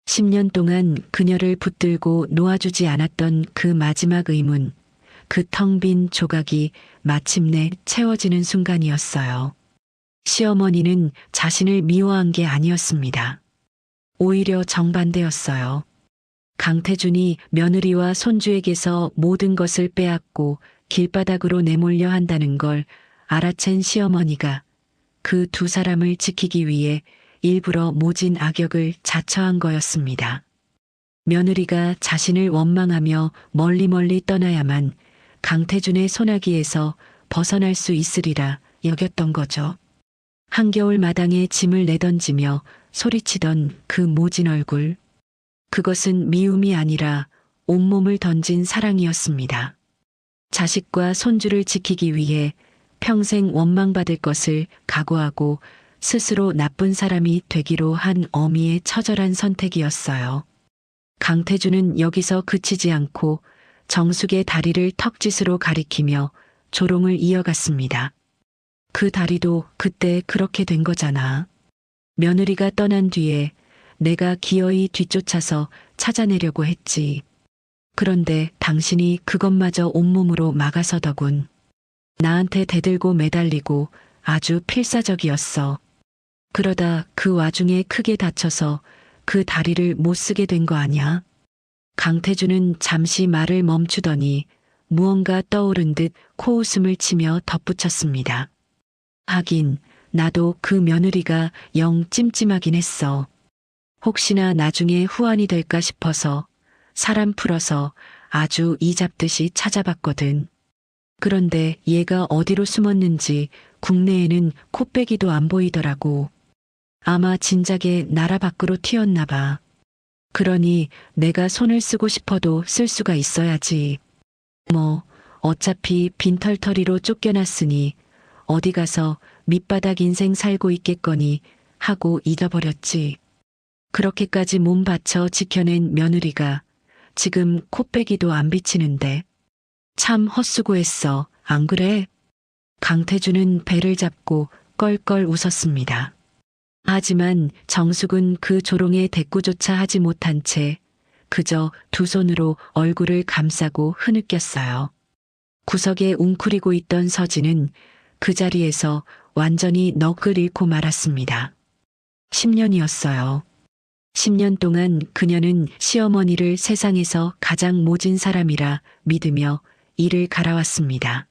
10년 동안 그녀를 붙들고 놓아주지 않았던 그 마지막 의문, 그 텅 빈 조각이 마침내 채워지는 순간이었어요. 시어머니는 자신을 미워한 게 아니었습니다. 오히려 정반대였어요. 강태준이 며느리와 손주에게서 모든 것을 빼앗고 길바닥으로 내몰려 한다는 걸 알아챈 시어머니가 그 두 사람을 지키기 위해 일부러 모진 악역을 자처한 거였습니다. 며느리가 자신을 원망하며 멀리 떠나야만 강태준의 소나기에서 벗어날 수 있으리라 여겼던 거죠. 한겨울 마당에 짐을 내던지며 소리치던 그 모진 얼굴. 그것은 미움이 아니라 온몸을 던진 사랑이었습니다. 자식과 손주를 지키기 위해 평생 원망받을 것을 각오하고 스스로 나쁜 사람이 되기로 한 어미의 처절한 선택이었어요. 강태준은 여기서 그치지 않고 정숙의 다리를 턱짓으로 가리키며 조롱을 이어갔습니다. 그 다리도 그때 그렇게 된 거잖아. 며느리가 떠난 뒤에 내가 기어이 뒤쫓아서 찾아내려고 했지. 그런데 당신이 그것마저 온몸으로 막아서더군. 나한테 대들고 매달리고 아주 필사적이었어. 그러다 그 와중에 크게 다쳐서 그 다리를 못 쓰게 된 거 아냐? 강태준은 잠시 말을 멈추더니 무언가 떠오른 듯 코웃음을 치며 덧붙였습니다. 하긴 나도 그 며느리가 영 찜찜하긴 했어. 혹시나 나중에 후환이 될까 싶어서 사람 풀어서 아주 이잡듯이 찾아봤거든. 그런데 얘가 어디로 숨었는지 국내에는 코빼기도 안 보이더라고. 아마 진작에 나라 밖으로 튀었나 봐. 그러니 내가 손을 쓰고 싶어도 쓸 수가 있어야지. 뭐 어차피 빈털터리로 쫓겨났으니 어디 가서 밑바닥 인생 살고 있겠거니 하고 잊어버렸지. 그렇게까지 몸 바쳐 지켜낸 며느리가 지금 코빼기도 안 비치는데 참 헛수고했어, 안 그래? 강태준은 배를 잡고 껄껄 웃었습니다. 하지만 정숙은 그 조롱에 대꾸조차 하지 못한 채 그저 두 손으로 얼굴을 감싸고 흐느꼈어요. 구석에 웅크리고 있던 서진은 그 자리에서 완전히 넋을 잃고 말았습니다. 10년이었어요. 10년 동안 그녀는 시어머니를 세상에서 가장 모진 사람이라 믿으며 이를 갈아왔습니다.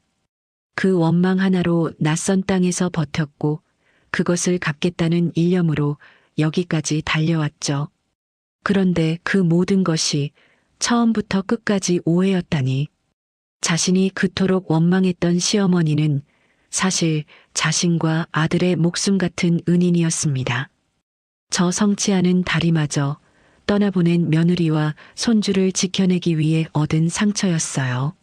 그 원망 하나로 낯선 땅에서 버텼고 그것을 갚겠다는 일념으로 여기까지 달려왔죠. 그런데 그 모든 것이 처음부터 끝까지 오해였다니. 자신이 그토록 원망했던 시어머니는 사실 자신과 아들의 목숨 같은 은인이었습니다. 저 성치 않은 다리마저 떠나보낸 며느리와 손주를 지켜내기 위해 얻은 상처였어요.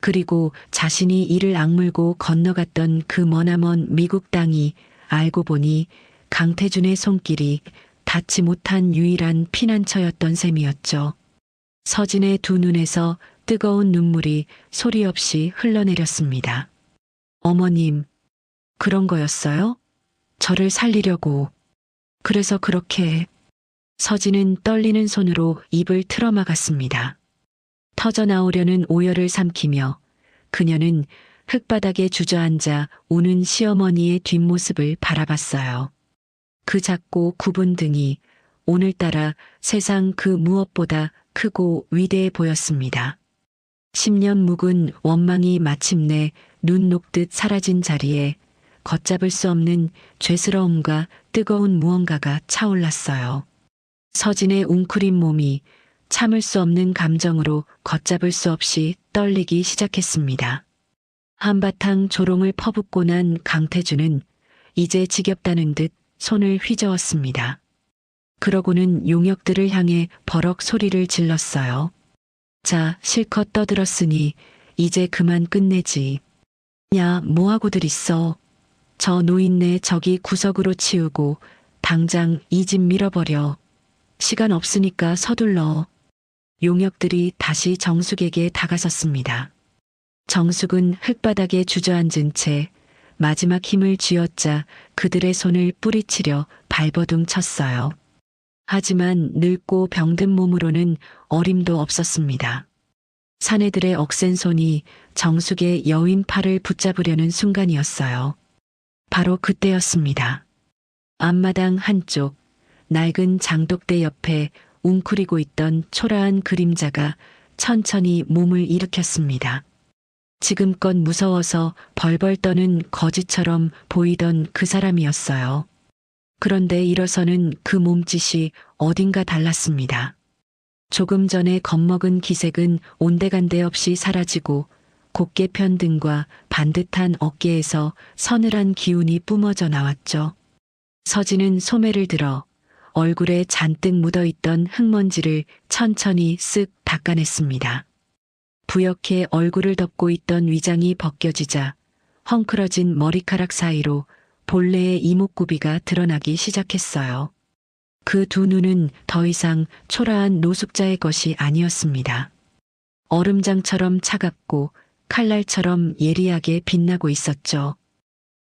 그리고 자신이 이를 악물고 건너갔던 그 머나먼 미국 땅이 알고 보니 강태준의 손길이 닿지 못한 유일한 피난처였던 셈이었죠. 서진의 두 눈에서 뜨거운 눈물이 소리 없이 흘러내렸습니다. 어머님, 그런 거였어요? 저를 살리려고. 그래서 그렇게. 서진은 떨리는 손으로 입을 틀어막았습니다. 터져나오려는 오열을 삼키며 그녀는 흙바닥에 주저앉아 우는 시어머니의 뒷모습을 바라봤어요. 그 작고 굽은 등이 오늘따라 세상 그 무엇보다 크고 위대해 보였습니다. 10년 묵은 원망이 마침내 눈 녹듯 사라진 자리에 걷잡을 수 없는 죄스러움과 뜨거운 무언가가 차올랐어요. 서진의 웅크린 몸이 참을 수 없는 감정으로 걷잡을 수 없이 떨리기 시작했습니다. 한바탕 조롱을 퍼붓고 난 강태주는 이제 지겹다는 듯 손을 휘저었습니다. 그러고는 용역들을 향해 버럭 소리를 질렀어요. 자, 실컷 떠들었으니 이제 그만 끝내지. 야, 뭐하고들 있어. 저 노인네 저기 구석으로 치우고 당장 이 집 밀어버려. 시간 없으니까 서둘러. 용역들이 다시 정숙에게 다가섰습니다. 정숙은 흙바닥에 주저앉은 채 마지막 힘을 쥐어짜 그들의 손을 뿌리치려 발버둥 쳤어요. 하지만 늙고 병든 몸으로는 어림도 없었습니다. 사내들의 억센 손이 정숙의 여윈 팔을 붙잡으려는 순간이었어요. 바로 그때였습니다. 앞마당 한쪽 낡은 장독대 옆에 웅크리고 있던 초라한 그림자가 천천히 몸을 일으켰습니다. 지금껏 무서워서 벌벌 떠는 거지처럼 보이던 그 사람이었어요. 그런데 일어서는 그 몸짓이 어딘가 달랐습니다. 조금 전에 겁먹은 기색은 온데간데 없이 사라지고 곧게 편 등과 반듯한 어깨에서 서늘한 기운이 뿜어져 나왔죠. 서진은 소매를 들어 얼굴에 잔뜩 묻어있던 흙먼지를 천천히 쓱 닦아냈습니다. 부옇게 얼굴을 덮고 있던 위장이 벗겨지자 헝클어진 머리카락 사이로 본래의 이목구비가 드러나기 시작했어요. 그 두 눈은 더 이상 초라한 노숙자의 것이 아니었습니다. 얼음장처럼 차갑고 칼날처럼 예리하게 빛나고 있었죠.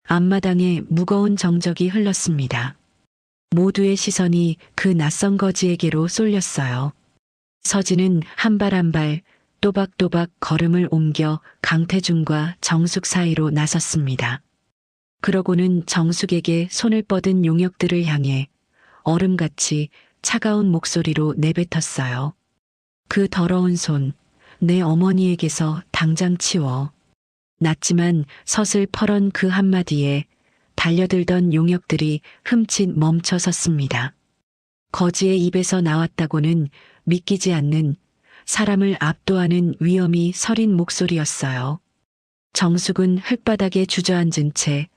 앞마당에 무거운 정적이 흘렀습니다. 모두의 시선이 그 낯선 거지에게로 쏠렸어요. 서진은 한 발 한 발 또박또박 걸음을 옮겨 강태준과 정숙 사이로 나섰습니다. 그러고는 정숙에게 손을 뻗은 용역들을 향해 얼음같이 차가운 목소리로 내뱉었어요. 그 더러운 손, 내 어머니에게서 당장 치워. 낮지만 서슬 퍼런 그 한마디에 달려들던 용역들이 흠칫 멈춰 섰습니다. 거지의 입에서 나왔다고는 믿기지 않는 사람을 압도하는 위엄이 서린 목소리였어요. 정숙은 흙바닥에 주저앉은 채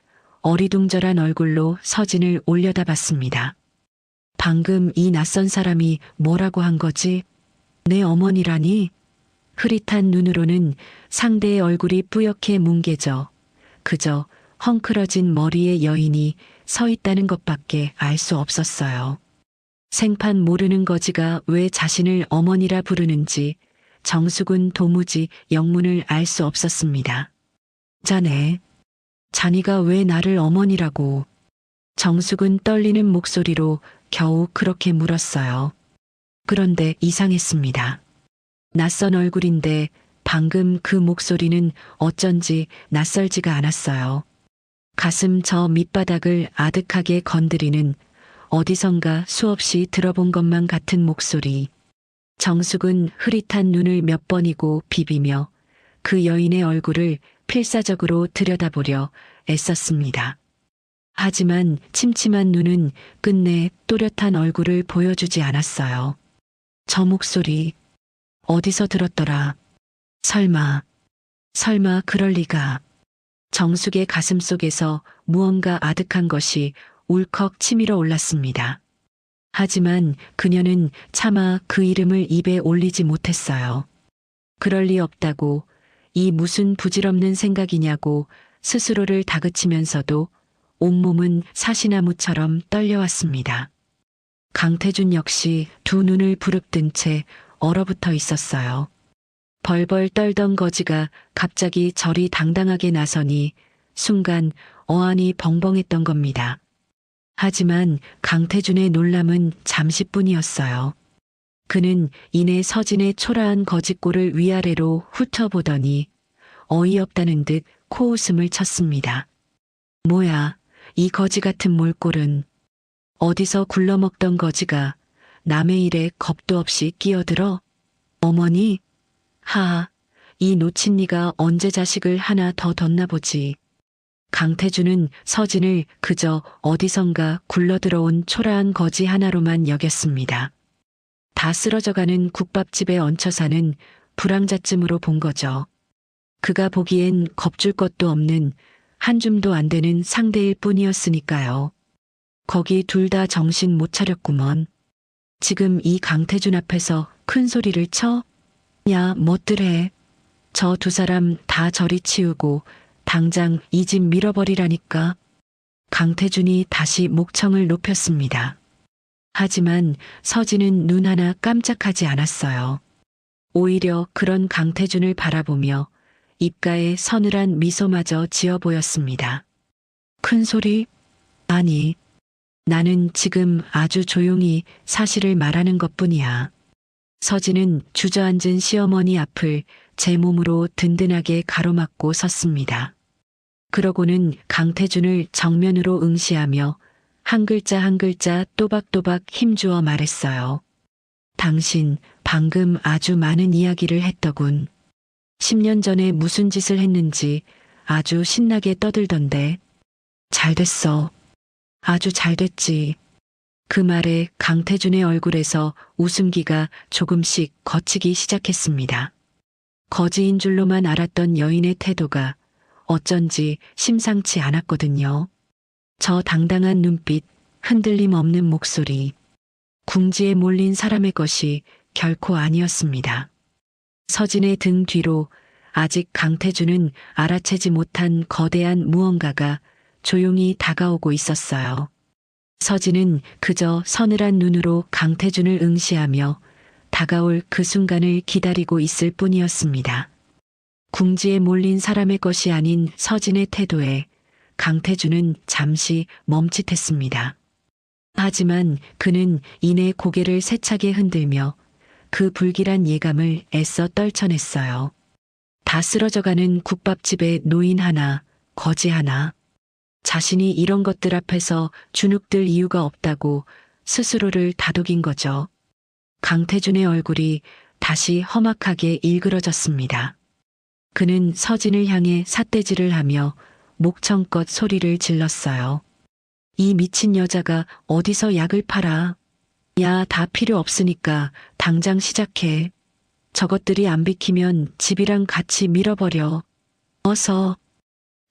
어리둥절한 얼굴로 서진을 올려다봤습니다. 방금 이 낯선 사람이 뭐라고 한 거지? 내 어머니라니? 흐릿한 눈으로는 상대의 얼굴이 뿌옇게 뭉개져 그저 헝클어진 머리의 여인이 서 있다는 것밖에 알 수 없었어요. 생판 모르는 거지가 왜 자신을 어머니라 부르는지 정숙은 도무지 영문을 알 수 없었습니다. 자네, 자니가 왜 나를 어머니라고? 정숙은 떨리는 목소리로 겨우 그렇게 물었어요. 그런데 이상했습니다. 낯선 얼굴인데 방금 그 목소리는 어쩐지 낯설지가 않았어요. 가슴 저 밑바닥을 아득하게 건드리는 어디선가 수없이 들어본 것만 같은 목소리. 정숙은 흐릿한 눈을 몇 번이고 비비며 그 여인의 얼굴을 필사적으로 들여다보려 애썼습니다. 하지만 침침한 눈은 끝내 또렷한 얼굴을 보여주지 않았어요. 저 목소리 어디서 들었더라? 설마 그럴 리가. 정숙의 가슴 속에서 무언가 아득한 것이 울컥 치밀어 올랐습니다. 하지만 그녀는 차마 그 이름을 입에 올리지 못했어요. 그럴 리 없다고, 이 무슨 부질없는 생각이냐고 스스로를 다그치면서도 온몸은 사시나무처럼 떨려왔습니다. 강태준 역시 두 눈을 부릅뜬 채 얼어붙어 있었어요. 벌벌 떨던 거지가 갑자기 저리 당당하게 나서니 순간 어안이 벙벙했던 겁니다. 하지만 강태준의 놀람은 잠시뿐이었어요. 그는 이내 서진의 초라한 거짓골을 위아래로 훑어보더니 어이없다는 듯 코웃음을 쳤습니다. 뭐야, 이 거지 같은 몰골은. 어디서 굴러먹던 거지가 남의 일에 겁도 없이 끼어들어? 어머니? 하하, 이 노친니가 언제 자식을 하나 더 뒀나 보지. 강태주는 서진을 그저 어디선가 굴러들어온 초라한 거지 하나로만 여겼습니다. 다 쓰러져가는 국밥집에 얹혀 사는 불황자쯤으로 본 거죠. 그가 보기엔 겁줄 것도 없는 한 줌도 안 되는 상대일 뿐이었으니까요. 거기 둘 다 정신 못 차렸구먼. 지금 이 강태준 앞에서 큰 소리를 쳐? 야, 멋들해. 저 두 사람 다 저리 치우고 당장 이 집 밀어버리라니까. 강태준이 다시 목청을 높였습니다. 하지만 서진은 눈 하나 깜짝하지 않았어요. 오히려 그런 강태준을 바라보며 입가에 서늘한 미소마저 지어 보였습니다. 큰 소리? 아니, 나는 지금 아주 조용히 사실을 말하는 것뿐이야. 서진은 주저앉은 시어머니 앞을 제 몸으로 든든하게 가로막고 섰습니다. 그러고는 강태준을 정면으로 응시하며 한 글자 한 글자 또박또박 힘주어 말했어요. 당신 방금 아주 많은 이야기를 했더군. 10년 전에 무슨 짓을 했는지 아주 신나게 떠들던데. 잘됐어. 아주 잘됐지. 그 말에 강태준의 얼굴에서 웃음기가 조금씩 걷히기 시작했습니다. 거지인 줄로만 알았던 여인의 태도가 어쩐지 심상치 않았거든요. 저 당당한 눈빛, 흔들림 없는 목소리, 궁지에 몰린 사람의 것이 결코 아니었습니다. 서진의 등 뒤로 아직 강태준은 알아채지 못한 거대한 무언가가 조용히 다가오고 있었어요. 서진은 그저 서늘한 눈으로 강태준을 응시하며 다가올 그 순간을 기다리고 있을 뿐이었습니다. 궁지에 몰린 사람의 것이 아닌 서진의 태도에 강태준은 잠시 멈칫했습니다. 하지만 그는 이내 고개를 세차게 흔들며 그 불길한 예감을 애써 떨쳐냈어요. 다 쓰러져가는 국밥집의 노인 하나, 거지 하나. 자신이 이런 것들 앞에서 주눅들 이유가 없다고 스스로를 다독인 거죠. 강태준의 얼굴이 다시 험악하게 일그러졌습니다. 그는 서진을 향해 삿대질을 하며 목청껏 소리를 질렀어요. 이 미친 여자가 어디서 약을 팔아? 야, 다 필요 없으니까 당장 시작해. 저것들이 안 비키면 집이랑 같이 밀어버려. 어서.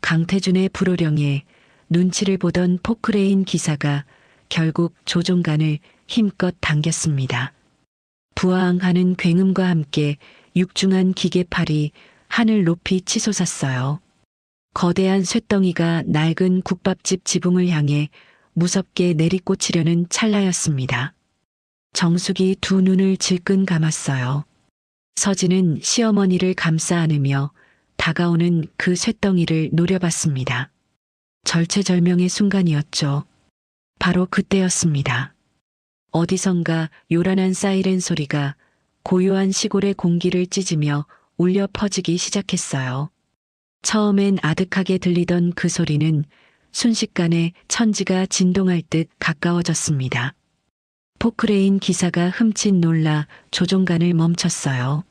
강태준의 불호령에 눈치를 보던 포크레인 기사가 결국 조종간을 힘껏 당겼습니다. 부항하는 굉음과 함께 육중한 기계팔이 하늘 높이 치솟았어요. 거대한 쇳덩이가 낡은 국밥집 지붕을 향해 무섭게 내리꽂히려는 찰나였습니다. 정숙이 두 눈을 질끈 감았어요. 서진은 시어머니를 감싸 안으며 다가오는 그 쇳덩이를 노려봤습니다. 절체절명의 순간이었죠. 바로 그때였습니다. 어디선가 요란한 사이렌 소리가 고요한 시골의 공기를 찢으며 울려 퍼지기 시작했어요. 처음엔 아득하게 들리던 그 소리는 순식간에 천지가 진동할 듯 가까워졌습니다. 포크레인 기사가 흠칫 놀라 조종간을 멈췄어요.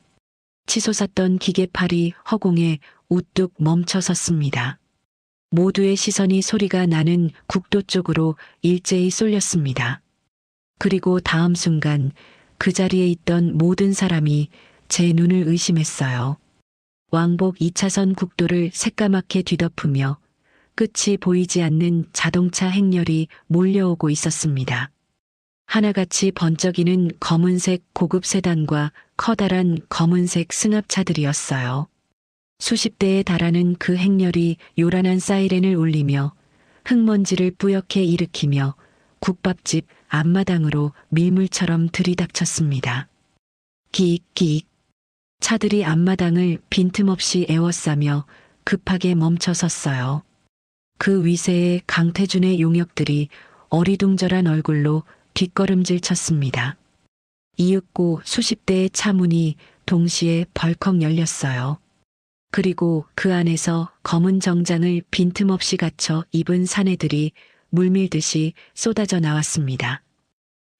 치솟았던 기계팔이 허공에 우뚝 멈춰 섰습니다. 모두의 시선이 소리가 나는 국도 쪽으로 일제히 쏠렸습니다. 그리고 다음 순간 그 자리에 있던 모든 사람이 제 눈을 의심했어요. 왕복 2차선 국도를 새까맣게 뒤덮으며 끝이 보이지 않는 자동차 행렬이 몰려오고 있었습니다. 하나같이 번쩍이는 검은색 고급 세단과 커다란 검은색 승합차들이었어요. 수십 대에 달하는 그 행렬이 요란한 사이렌을 울리며 흙먼지를 뿌옇게 일으키며 국밥집 앞마당으로 밀물처럼 들이닥쳤습니다. 기익기익. 차들이 앞마당을 빈틈없이 에워싸며 급하게 멈춰섰어요. 그 위세에 강태준의 용역들이 어리둥절한 얼굴로 뒷걸음질 쳤습니다. 이윽고 수십 대의 차문이 동시에 벌컥 열렸어요. 그리고 그 안에서 검은 정장을 빈틈없이 갖춰 입은 사내들이 물밀듯이 쏟아져 나왔습니다.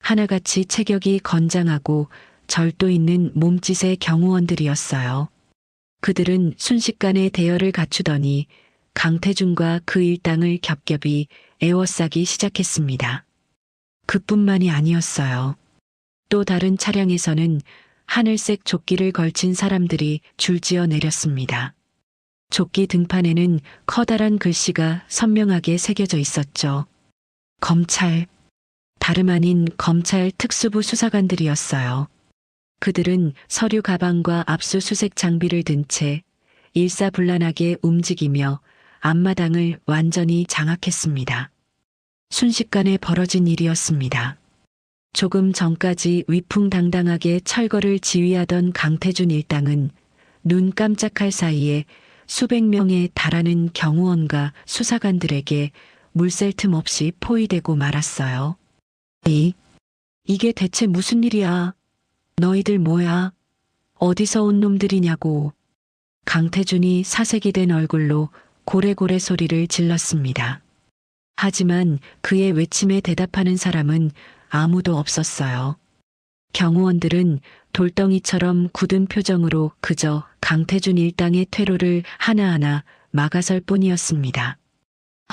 하나같이 체격이 건장하고 절도 있는 몸짓의 경호원들이었어요. 그들은 순식간에 대열을 갖추더니 강태준과 그 일당을 겹겹이 에워싸기 시작했습니다. 그뿐만이 아니었어요. 또 다른 차량에서는 하늘색 조끼를 걸친 사람들이 줄지어 내렸습니다. 조끼 등판에는 커다란 글씨가 선명하게 새겨져 있었죠. 검찰. 다름 아닌 검찰 특수부 수사관들이었어요. 그들은 서류 가방과 압수수색 장비를 든 채 일사불란하게 움직이며 앞마당을 완전히 장악했습니다. 순식간에 벌어진 일이었습니다. 조금 전까지 위풍당당하게 철거를 지휘하던 강태준 일당은 눈 깜짝할 사이에 수백 명에 달하는 경호원과 수사관들에게 물샐 틈 없이 포위되고 말았어요. 이게 대체 무슨 일이야? 너희들 뭐야? 어디서 온 놈들이냐고. 강태준이 사색이 된 얼굴로 고래고래 소리를 질렀습니다. 하지만 그의 외침에 대답하는 사람은 아무도 없었어요. 경호원들은 돌덩이처럼 굳은 표정으로 그저 강태준 일당의 퇴로를 하나하나 막아설 뿐이었습니다.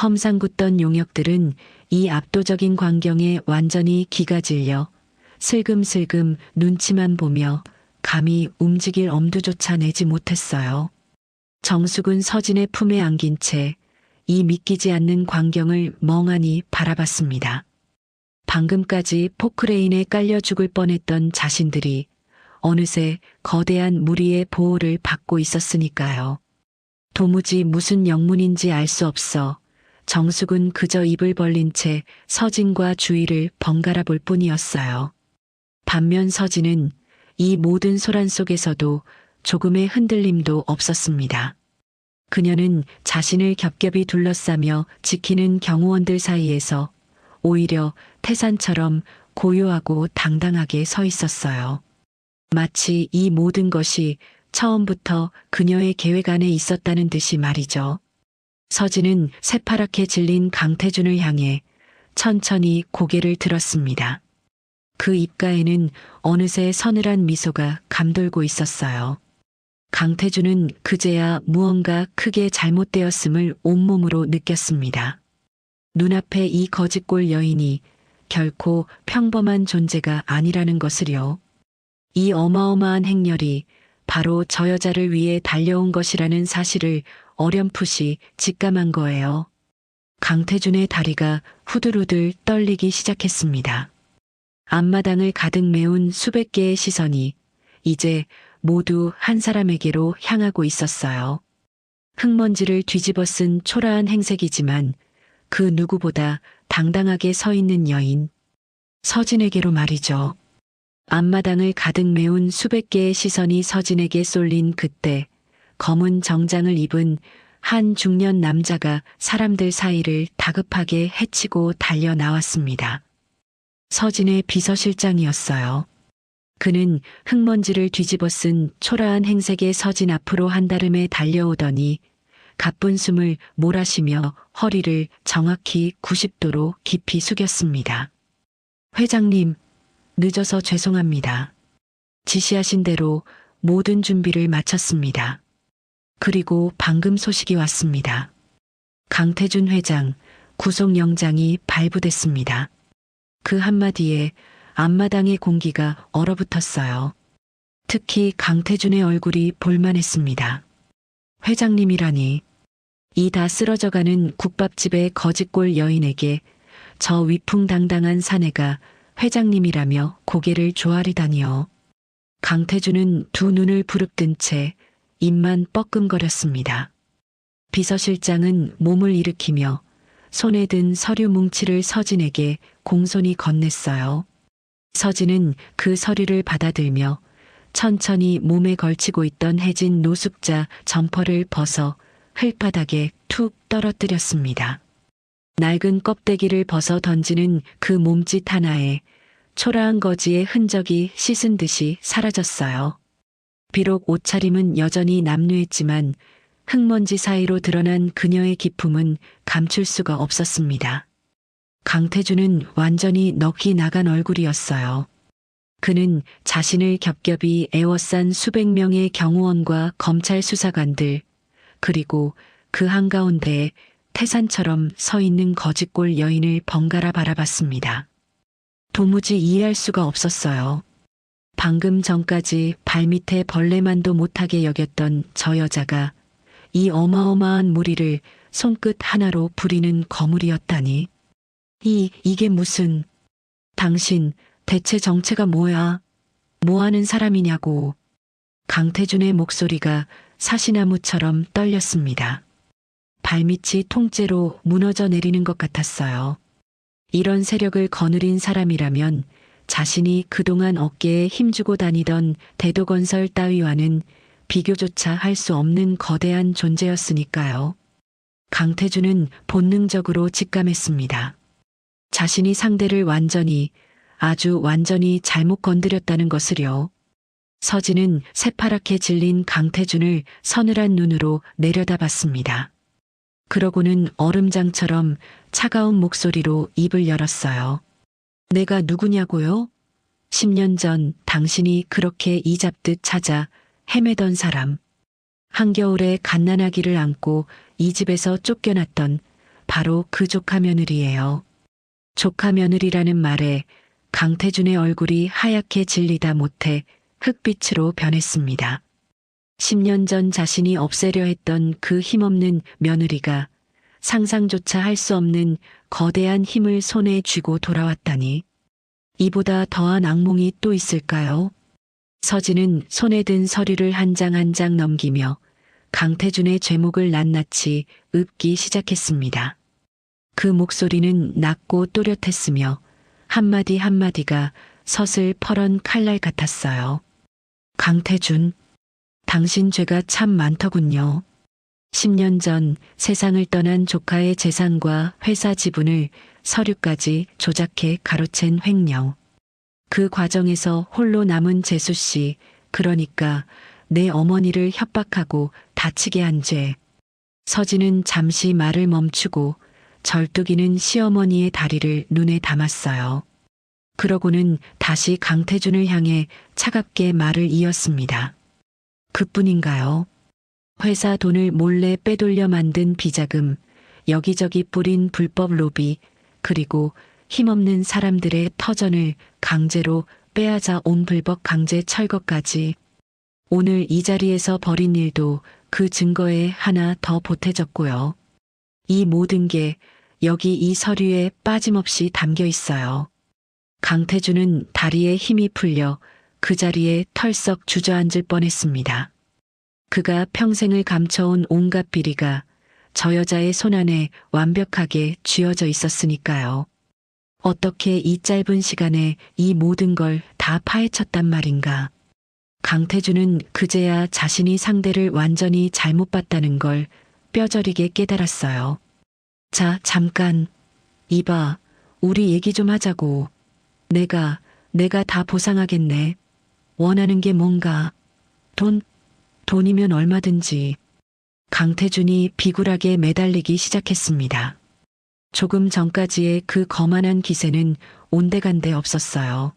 험상궂던 용역들은 이 압도적인 광경에 완전히 기가 질려 슬금슬금 눈치만 보며 감히 움직일 엄두조차 내지 못했어요. 정숙은 서진의 품에 안긴 채 이 믿기지 않는 광경을 멍하니 바라봤습니다. 방금까지 포크레인에 깔려 죽을 뻔했던 자신들이 어느새 거대한 무리의 보호를 받고 있었으니까요. 도무지 무슨 영문인지 알 수 없어 정숙은 그저 입을 벌린 채 서진과 주위를 번갈아 볼 뿐이었어요. 반면 서진은 이 모든 소란 속에서도 조금의 흔들림도 없었습니다. 그녀는 자신을 겹겹이 둘러싸며 지키는 경호원들 사이에서 오히려 태산처럼 고요하고 당당하게 서 있었어요. 마치 이 모든 것이 처음부터 그녀의 계획 안에 있었다는 듯이 말이죠. 서진은 새파랗게 질린 강태준을 향해 천천히 고개를 들었습니다. 그 입가에는 어느새 서늘한 미소가 감돌고 있었어요. 강태준은 그제야 무언가 크게 잘못되었음을 온몸으로 느꼈습니다. 눈앞에 이 거짓골 여인이 결코 평범한 존재가 아니라는 것을요. 이 어마어마한 행렬이 바로 저 여자를 위해 달려온 것이라는 사실을 어렴풋이 직감한 거예요. 강태준의 다리가 후들후들 떨리기 시작했습니다. 앞마당을 가득 메운 수백 개의 시선이 이제 모두 한 사람에게로 향하고 있었어요. 흙먼지를 뒤집어 쓴 초라한 행색이지만 그 누구보다 당당하게 서 있는 여인. 서진에게로 말이죠. 앞마당을 가득 메운 수백 개의 시선이 서진에게 쏠린 그때 검은 정장을 입은 한 중년 남자가 사람들 사이를 다급하게 헤치고 달려 나왔습니다. 서진의 비서실장이었어요. 그는 흙먼지를 뒤집어 쓴 초라한 행색의 서진 앞으로 한달음에 달려오더니 가쁜 숨을 몰아쉬며 허리를 정확히 90도로 깊이 숙였습니다. 회장님, 늦어서 죄송합니다. 지시하신 대로 모든 준비를 마쳤습니다. 그리고 방금 소식이 왔습니다. 강태준 회장 구속영장이 발부됐습니다. 그 한마디에 앞마당의 공기가 얼어붙었어요. 특히 강태준의 얼굴이 볼만했습니다. 회장님이라니. 이 다 쓰러져가는 국밥집의 거짓골 여인에게 저 위풍당당한 사내가 회장님이라며 고개를 조아리다니요. 강태준은 두 눈을 부릅뜬 채 입만 뻐끔거렸습니다. 비서실장은 몸을 일으키며 손에 든 서류 뭉치를 서진에게 공손히 건넸어요. 서진은 그 서류를 받아들며 천천히 몸에 걸치고 있던 해진 노숙자 점퍼를 벗어 흙바닥에 툭 떨어뜨렸습니다. 낡은 껍데기를 벗어 던지는 그 몸짓 하나에 초라한 거지의 흔적이 씻은 듯이 사라졌어요. 비록 옷차림은 여전히 남루했지만 흙먼지 사이로 드러난 그녀의 기품은 감출 수가 없었습니다. 강태준은 완전히 넋이 나간 얼굴이었어요. 그는 자신을 겹겹이 에워싼 수백 명의 경호원과 검찰 수사관들, 그리고 그 한가운데에 태산처럼 서 있는 거짓골 여인을 번갈아 바라봤습니다. 도무지 이해할 수가 없었어요. 방금 전까지 발밑에 벌레만도 못하게 여겼던 저 여자가 이 어마어마한 무리를 손끝 하나로 부리는 거물이었다니. 이게 무슨... 당신 대체 정체가 뭐야? 뭐 하는 사람이냐고. 강태준의 목소리가 사시나무처럼 떨렸습니다. 발밑이 통째로 무너져 내리는 것 같았어요. 이런 세력을 거느린 사람이라면 자신이 그동안 어깨에 힘주고 다니던 대도건설 따위와는 비교조차 할 수 없는 거대한 존재였으니까요. 강태준은 본능적으로 직감했습니다. 자신이 상대를 아주 완전히 잘못 건드렸다는 것을요. 서진은 새파랗게 질린 강태준을 서늘한 눈으로 내려다봤습니다. 그러고는 얼음장처럼 차가운 목소리로 입을 열었어요. 내가 누구냐고요? 10년 전 당신이 그렇게 이잡듯 찾아 헤매던 사람. 한겨울에 갓난아기를 안고 이 집에서 쫓겨났던 바로 그 조카 며느리예요. 조카 며느리라는 말에 강태준의 얼굴이 하얗게 질리다 못해 흑빛으로 변했습니다. 10년 전 자신이 없애려 했던 그 힘없는 며느리가 상상조차 할 수 없는 거대한 힘을 손에 쥐고 돌아왔다니. 이보다 더한 악몽이 또 있을까요? 서진은 손에 든 서류를 한 장 한 장 넘기며 강태준의 죄목을 낱낱이 읊기 시작했습니다. 그 목소리는 낮고 또렷했으며 한마디 한마디가 서슬 퍼런 칼날 같았어요. 강태준, 당신 죄가 참 많더군요. 10년 전 세상을 떠난 조카의 재산과 회사 지분을 서류까지 조작해 가로챈 횡령. 그 과정에서 홀로 남은 재수 씨, 그러니까 내 어머니를 협박하고 다치게 한 죄. 서진은 잠시 말을 멈추고 절뚝이는 시어머니의 다리를 눈에 담았어요. 그러고는 다시 강태준을 향해 차갑게 말을 이었습니다. 그뿐인가요? 회사 돈을 몰래 빼돌려 만든 비자금, 여기저기 뿌린 불법 로비, 그리고 힘없는 사람들의 터전을 강제로 빼앗아 온 불법 강제 철거까지. 오늘 이 자리에서 벌인 일도 그 증거에 하나 더 보태졌고요. 이 모든 게 여기 이 서류에 빠짐없이 담겨 있어요. 강태준은 다리에 힘이 풀려 그 자리에 털썩 주저앉을 뻔했습니다. 그가 평생을 감춰온 온갖 비리가 저 여자의 손안에 완벽하게 쥐어져 있었으니까요. 어떻게 이 짧은 시간에 이 모든 걸 다 파헤쳤단 말인가. 강태준은 그제야 자신이 상대를 완전히 잘못 봤다는 걸 뼈저리게 깨달았어요. 자, 잠깐. 이봐, 우리 얘기 좀 하자고. 내가 다 보상하겠네. 원하는 게 뭔가. 돈이면 얼마든지. 강태준이 비굴하게 매달리기 시작했습니다. 조금 전까지의 그 거만한 기세는 온데간데 없었어요.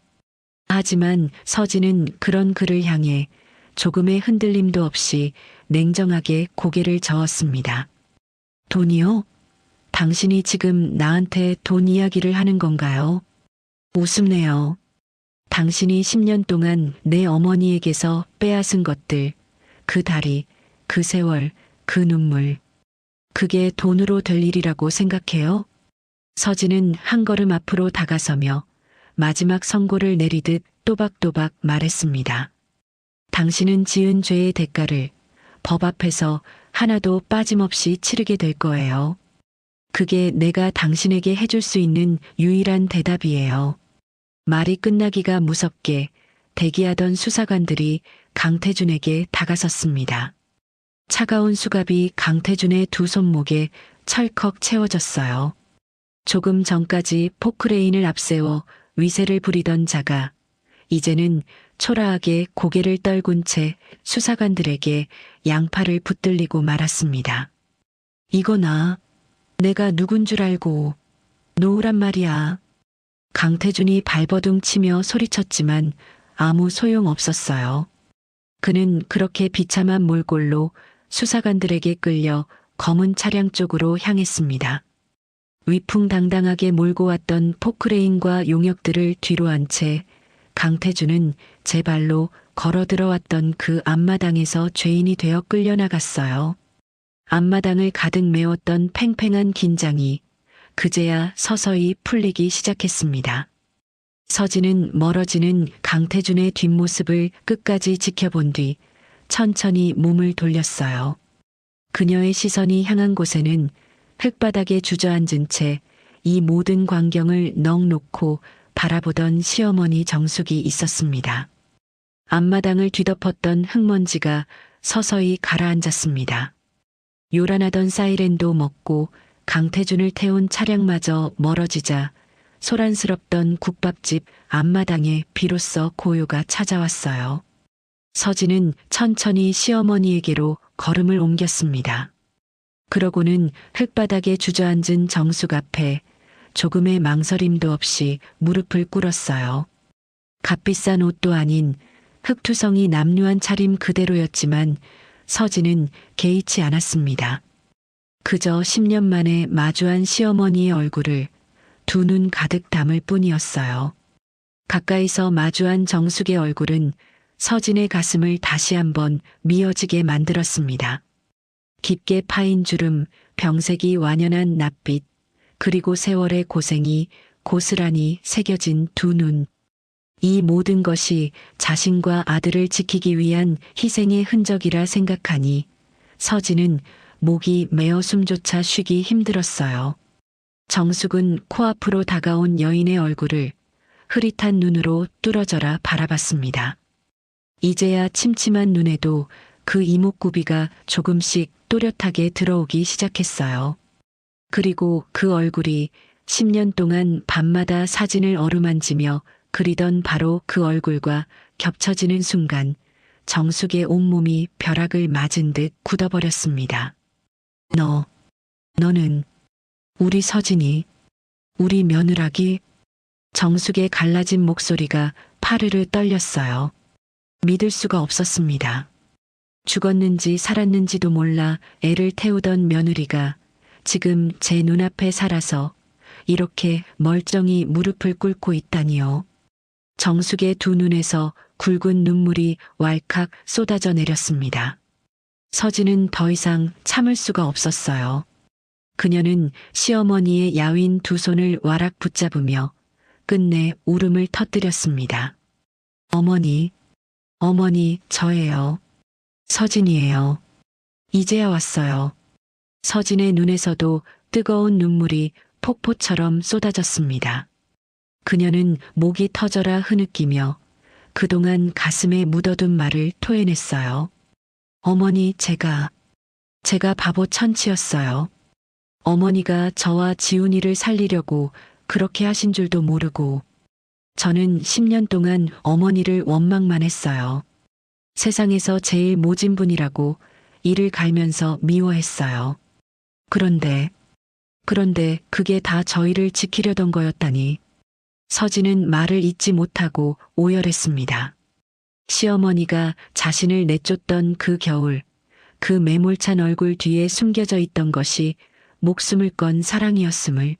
하지만 서진은 그런 그를 향해 조금의 흔들림도 없이 냉정하게 고개를 저었습니다. 돈이요? 당신이 지금 나한테 돈 이야기를 하는 건가요? 우습네요. 당신이 10년 동안 내 어머니에게서 빼앗은 것들, 그 다리, 그 세월, 그 눈물. 그게 돈으로 될 일이라고 생각해요? 서진은 한 걸음 앞으로 다가서며 마지막 선고를 내리듯 또박또박 말했습니다. 당신은 지은 죄의 대가를 법 앞에서 하나도 빠짐없이 치르게 될 거예요. 그게 내가 당신에게 해줄 수 있는 유일한 대답이에요. 말이 끝나기가 무섭게 대기하던 수사관들이 강태준에게 다가섰습니다. 차가운 수갑이 강태준의 두 손목에 철컥 채워졌어요. 조금 전까지 포크레인을 앞세워 위세를 부리던 자가 이제는 초라하게 고개를 떨군 채 수사관들에게 양팔을 붙들리고 말았습니다. 이거나 내가 누군 줄 알고 놓으란 말이야. 강태준이 발버둥 치며 소리쳤지만 아무 소용 없었어요. 그는 그렇게 비참한 몰골로 수사관들에게 끌려 검은 차량 쪽으로 향했습니다. 위풍당당하게 몰고 왔던 포크레인과 용역들을 뒤로 한 채 강태준은 제 발로 걸어 들어왔던 그 앞마당에서 죄인이 되어 끌려나갔어요. 앞마당을 가득 메웠던 팽팽한 긴장이 그제야 서서히 풀리기 시작했습니다. 서진은 멀어지는 강태준의 뒷모습을 끝까지 지켜본 뒤 천천히 몸을 돌렸어요. 그녀의 시선이 향한 곳에는 흙바닥에 주저앉은 채 이 모든 광경을 넋 놓고 바라보던 시어머니 정숙이 있었습니다. 앞마당을 뒤덮었던 흙먼지가 서서히 가라앉았습니다. 요란하던 사이렌도 멎고 강태준을 태운 차량마저 멀어지자 소란스럽던 국밥집 앞마당에 비로소 고요가 찾아왔어요. 서진은 천천히 시어머니에게로 걸음을 옮겼습니다. 그러고는 흙바닥에 주저앉은 정숙 앞에 조금의 망설임도 없이 무릎을 꿇었어요. 값비싼 옷도 아닌 흙투성이 남루한 차림 그대로였지만 서진은 개의치 않았습니다. 그저 10년 만에 마주한 시어머니의 얼굴을 두 눈 가득 담을 뿐이었어요. 가까이서 마주한 정숙의 얼굴은 서진의 가슴을 다시 한번 미어지게 만들었습니다. 깊게 파인 주름, 병색이 완연한 낯빛, 그리고 세월의 고생이 고스란히 새겨진 두 눈. 이 모든 것이 자신과 아들을 지키기 위한 희생의 흔적이라 생각하니 서진은 목이 메어 숨조차 쉬기 힘들었어요. 정숙은 코앞으로 다가온 여인의 얼굴을 흐릿한 눈으로 뚫어져라 바라봤습니다. 이제야 침침한 눈에도 그 이목구비가 조금씩 또렷하게 들어오기 시작했어요. 그리고 그 얼굴이 10년 동안 밤마다 사진을 어루만지며 그리던 바로 그 얼굴과 겹쳐지는 순간 정숙의 온몸이 벼락을 맞은 듯 굳어버렸습니다. 너는 우리 서진이, 우리 며느라기? 정숙의 갈라진 목소리가 파르르 떨렸어요. 믿을 수가 없었습니다. 죽었는지 살았는지도 몰라 애를 태우던 며느리가 지금 제 눈앞에 살아서 이렇게 멀쩡히 무릎을 꿇고 있다니요. 정숙의 두 눈에서 굵은 눈물이 왈칵 쏟아져 내렸습니다. 서진은 더 이상 참을 수가 없었어요. 그녀는 시어머니의 야윈 두 손을 와락 붙잡으며 끝내 울음을 터뜨렸습니다. 어머니, 저예요. 서진이에요. 이제야 왔어요. 서진의 눈에서도 뜨거운 눈물이 폭포처럼 쏟아졌습니다. 그녀는 목이 터져라 흐느끼며 그동안 가슴에 묻어둔 말을 토해냈어요. 어머니, 제가 바보 천치였어요. 어머니가 저와 지훈이를 살리려고 그렇게 하신 줄도 모르고 저는 10년 동안 어머니를 원망만 했어요. 세상에서 제일 모진 분이라고 이를 갈면서 미워했어요. 그런데 그게 다 저희를 지키려던 거였다니. 서진은 말을 잇지 못하고 오열했습니다. 시어머니가 자신을 내쫓던 그 겨울, 그 매몰찬 얼굴 뒤에 숨겨져 있던 것이 목숨을 건 사랑이었음을,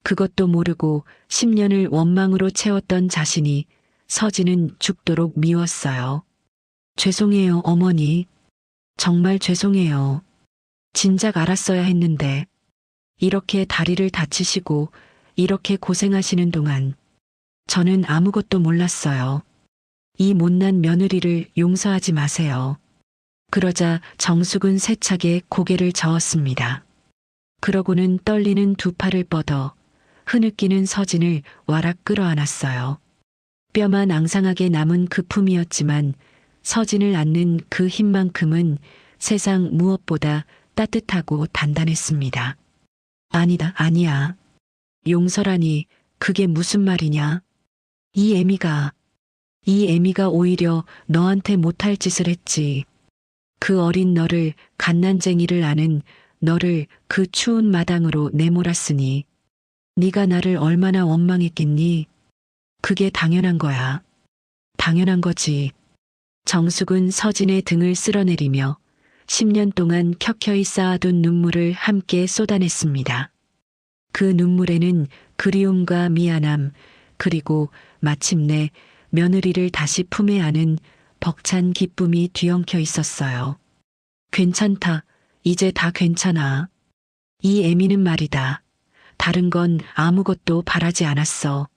그것도 모르고 10년을 원망으로 채웠던 자신이 서진은 죽도록 미웠어요. 죄송해요, 어머니. 정말 죄송해요. 진작 알았어야 했는데 이렇게 다리를 다치시고 이렇게 고생하시는 동안 저는 아무것도 몰랐어요. 이 못난 며느리를 용서하지 마세요. 그러자 정숙은 세차게 고개를 저었습니다. 그러고는 떨리는 두 팔을 뻗어 흐느끼는 서진을 와락 끌어안았어요. 뼈만 앙상하게 남은 그 품이었지만 서진을 안는 그 힘만큼은 세상 무엇보다 따뜻하고 단단했습니다. 아니다, 아니야. 용서라니, 그게 무슨 말이냐? 이 애미가 오히려 너한테 못할 짓을 했지. 그 어린 너를, 갓난쟁이를 아는 너를 그 추운 마당으로 내몰았으니 네가 나를 얼마나 원망했겠니? 그게 당연한 거야. 당연한 거지. 정숙은 서진의 등을 쓸어내리며 10년 동안 켜켜이 쌓아둔 눈물을 함께 쏟아냈습니다. 그 눈물에는 그리움과 미안함, 그리고 마침내 며느리를 다시 품에 안은 벅찬 기쁨이 뒤엉켜 있었어요. 괜찮다. 이제 다 괜찮아. 이 애미는 말이다. 다른 건 아무것도 바라지 않았어.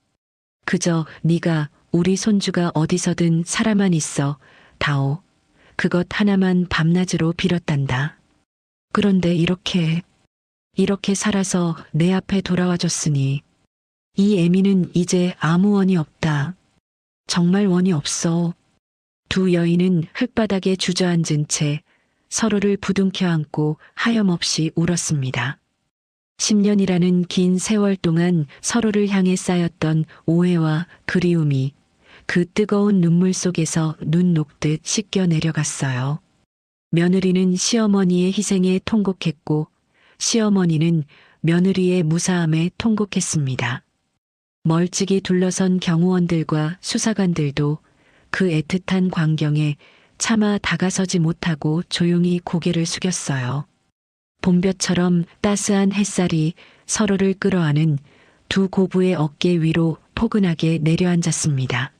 그저 네가 우리 손주가 어디서든 살아만 있어. 다오. 그것 하나만 밤낮으로 빌었단다. 그런데 이렇게 살아서 내 앞에 돌아와 줬으니 이 애미는 이제 아무 원이 없다. 정말 원이 없어. 두 여인은 흙바닥에 주저앉은 채 서로를 부둥켜 안고 하염없이 울었습니다. 10년이라는 긴 세월 동안 서로를 향해 쌓였던 오해와 그리움이 그 뜨거운 눈물 속에서 눈 녹듯 씻겨 내려갔어요. 며느리는 시어머니의 희생에 통곡했고 시어머니는 며느리의 무사함에 통곡했습니다. 멀찍이 둘러선 경호원들과 수사관들도 그 애틋한 광경에 차마 다가서지 못하고 조용히 고개를 숙였어요. 봄볕처럼 따스한 햇살이 서로를 끌어안은 두 고부의 어깨 위로 포근하게 내려앉았습니다.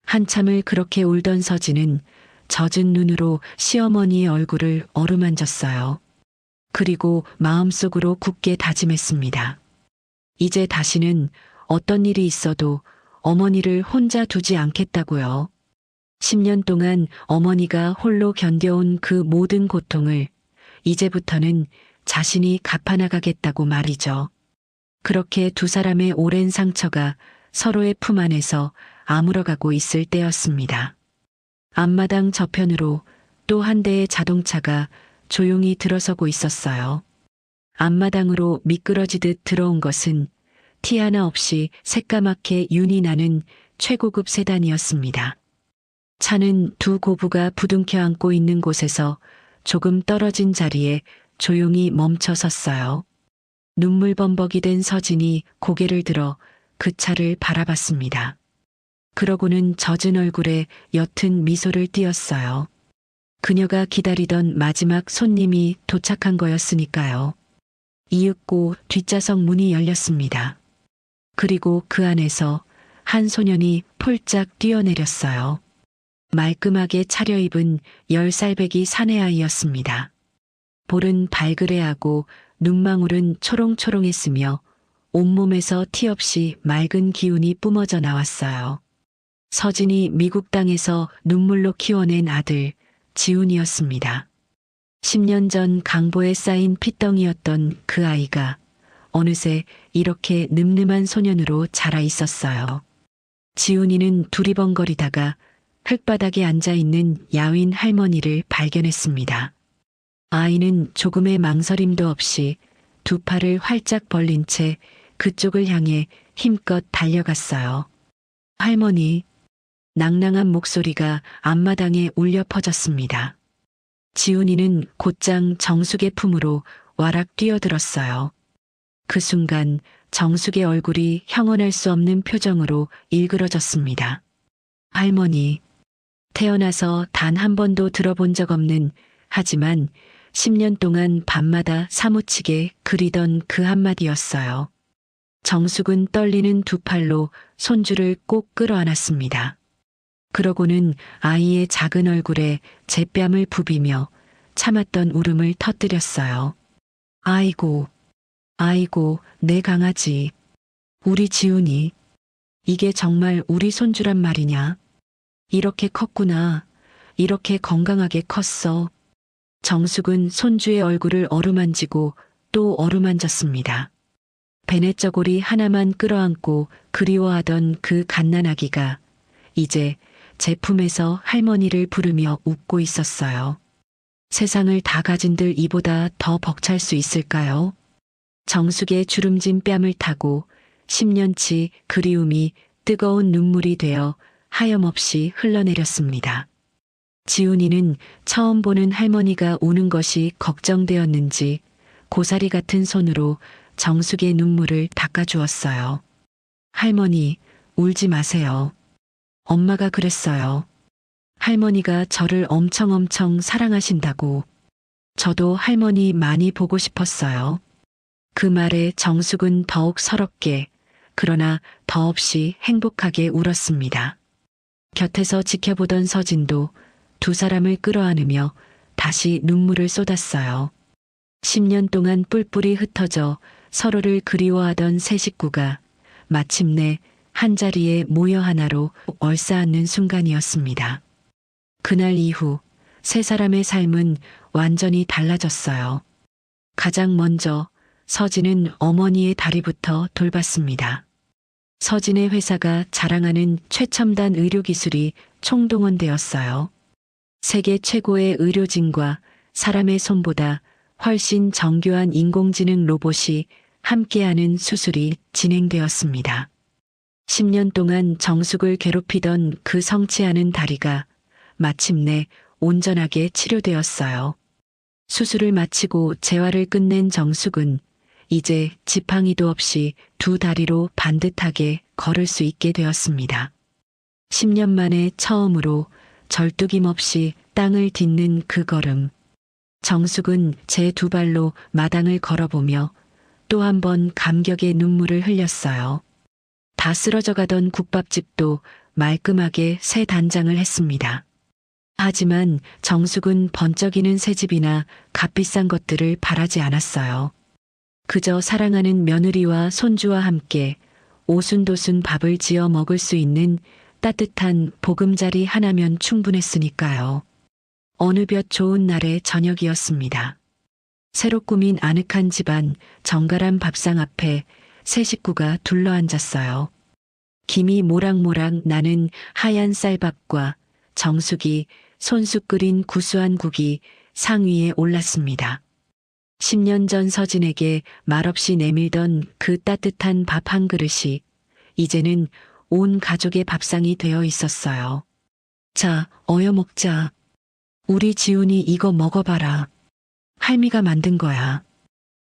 한참을 그렇게 울던 서진은 젖은 눈으로 시어머니의 얼굴을 어루만졌어요. 그리고 마음속으로 굳게 다짐했습니다. 이제 다시는 어떤 일이 있어도 어머니를 혼자 두지 않겠다고요. 10년 동안 어머니가 홀로 견뎌온 그 모든 고통을 이제부터는 자신이 갚아나가겠다고 말이죠. 그렇게 두 사람의 오랜 상처가 서로의 품 안에서 아물어가고 있을 때였습니다. 앞마당 저편으로 또 한 대의 자동차가 조용히 들어서고 있었어요. 앞마당으로 미끄러지듯 들어온 것은 티 하나 없이 새까맣게 윤이 나는 최고급 세단이었습니다. 차는 두 고부가 부둥켜 안고 있는 곳에서 조금 떨어진 자리에 조용히 멈춰 섰어요. 눈물범벅이 된 서진이 고개를 들어 그 차를 바라봤습니다. 그러고는 젖은 얼굴에 옅은 미소를 띄었어요. 그녀가 기다리던 마지막 손님이 도착한 거였으니까요. 이윽고 뒷좌석 문이 열렸습니다. 그리고 그 안에서 한 소년이 폴짝 뛰어내렸어요. 말끔하게 차려입은 10살배기 사내아이였습니다. 볼은 발그레하고 눈망울은 초롱초롱했으며 온몸에서 티 없이 맑은 기운이 뿜어져 나왔어요. 서진이 미국 땅에서 눈물로 키워낸 아들 지훈이었습니다. 10년 전 강보에 쌓인 핏덩이였던 그 아이가 어느새 이렇게 늠름한 소년으로 자라 있었어요. 지훈이는 두리번거리다가 흙바닥에 앉아있는 야윈 할머니를 발견했습니다. 아이는 조금의 망설임도 없이 두 팔을 활짝 벌린 채 그쪽을 향해 힘껏 달려갔어요. 할머니, 낭낭한 목소리가 앞마당에 울려 퍼졌습니다. 지훈이는 곧장 정숙의 품으로 와락 뛰어들었어요. 그 순간 정숙의 얼굴이 형언할 수 없는 표정으로 일그러졌습니다. 할머니, 태어나서 단 한 번도 들어본 적 없는, 하지만 10년 동안 밤마다 사무치게 그리던 그 한마디였어요. 정숙은 떨리는 두 팔로 손주를 꼭 끌어안았습니다. 그러고는 아이의 작은 얼굴에 잿뺨을 부비며 참았던 울음을 터뜨렸어요. 아이고, 아이고, 내 강아지. 우리 지훈이. 이게 정말 우리 손주란 말이냐? 이렇게 컸구나. 이렇게 건강하게 컸어. 정숙은 손주의 얼굴을 어루만지고 또 어루만졌습니다. 베네저고리 하나만 끌어안고 그리워하던 그 갓난아기가 이제 제품에서 할머니를 부르며 웃고 있었어요. 세상을 다 가진들 이보다 더 벅찰 수 있을까요? 정숙의 주름진 뺨을 타고 10년치 그리움이 뜨거운 눈물이 되어 하염없이 흘러내렸습니다. 지훈이는 처음 보는 할머니가 우는 것이 걱정되었는지 고사리 같은 손으로 정숙의 눈물을 닦아주었어요. 할머니, 울지 마세요. 엄마가 그랬어요. 할머니가 저를 엄청 사랑하신다고. 저도 할머니 많이 보고 싶었어요. 그 말에 정숙은 더욱 서럽게, 그러나 더없이 행복하게 울었습니다. 곁에서 지켜보던 서진도 두 사람을 끌어안으며 다시 눈물을 쏟았어요. 10년 동안 뿔뿔이 흩어져 서로를 그리워하던 세 식구가 마침내 한자리에 모여 하나로 얼싸안는 순간이었습니다. 그날 이후 세 사람의 삶은 완전히 달라졌어요. 가장 먼저 서진은 어머니의 다리부터 돌봤습니다. 서진의 회사가 자랑하는 최첨단 의료기술이 총동원되었어요. 세계 최고의 의료진과 사람의 손보다 훨씬 정교한 인공지능 로봇이 함께하는 수술이 진행되었습니다. 10년 동안 정숙을 괴롭히던 그 성치 않은 다리가 마침내 온전하게 치료되었어요. 수술을 마치고 재활을 끝낸 정숙은 이제 지팡이도 없이 두 다리로 반듯하게 걸을 수 있게 되었습니다. 10년 만에 처음으로 절뚝임 없이 땅을 딛는 그 걸음. 정숙은 제 두 발로 마당을 걸어보며 또 한 번 감격의 눈물을 흘렸어요. 다 쓰러져 가던 국밥집도 말끔하게 새 단장을 했습니다. 하지만 정숙은 번쩍이는 새집이나 값비싼 것들을 바라지 않았어요. 그저 사랑하는 며느리와 손주와 함께 오순도순 밥을 지어 먹을 수 있는 따뜻한 보금자리 하나면 충분했으니까요. 어느 볕 좋은 날의 저녁이었습니다. 새로 꾸민 아늑한 집안 정갈한 밥상 앞에 세 식구가 둘러앉았어요. 김이 모락모락 나는 하얀 쌀밥과 정숙이 손수 끓인 구수한 국이 상위에 올랐습니다. 10년 전 서진에게 말없이 내밀던 그 따뜻한 밥 한 그릇이 이제는 온 가족의 밥상이 되어 있었어요. 자, 어여 먹자. 우리 지훈이 이거 먹어봐라. 할미가 만든 거야.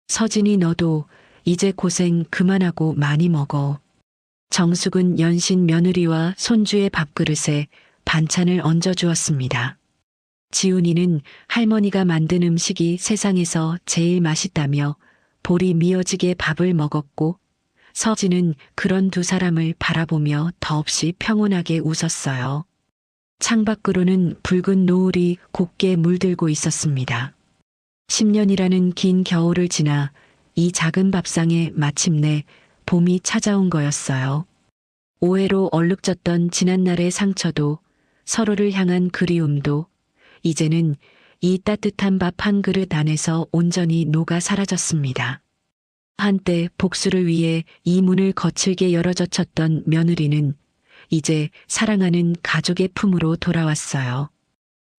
서진이 너도 이제 고생 그만하고 많이 먹어. 정숙은 연신 며느리와 손주의 밥그릇에 반찬을 얹어주었습니다. 지훈이는 할머니가 만든 음식이 세상에서 제일 맛있다며 볼이 미어지게 밥을 먹었고 서진은 그런 두 사람을 바라보며 더없이 평온하게 웃었어요. 창밖으로는 붉은 노을이 곱게 물들고 있었습니다. 10년이라는 긴 겨울을 지나 이 작은 밥상에 마침내 봄이 찾아온 거였어요. 오해로 얼룩졌던 지난날의 상처도 서로를 향한 그리움도 이제는 이 따뜻한 밥 한 그릇 안에서 온전히 녹아 사라졌습니다. 한때 복수를 위해 이 문을 거칠게 열어젖혔던 며느리는 이제 사랑하는 가족의 품으로 돌아왔어요.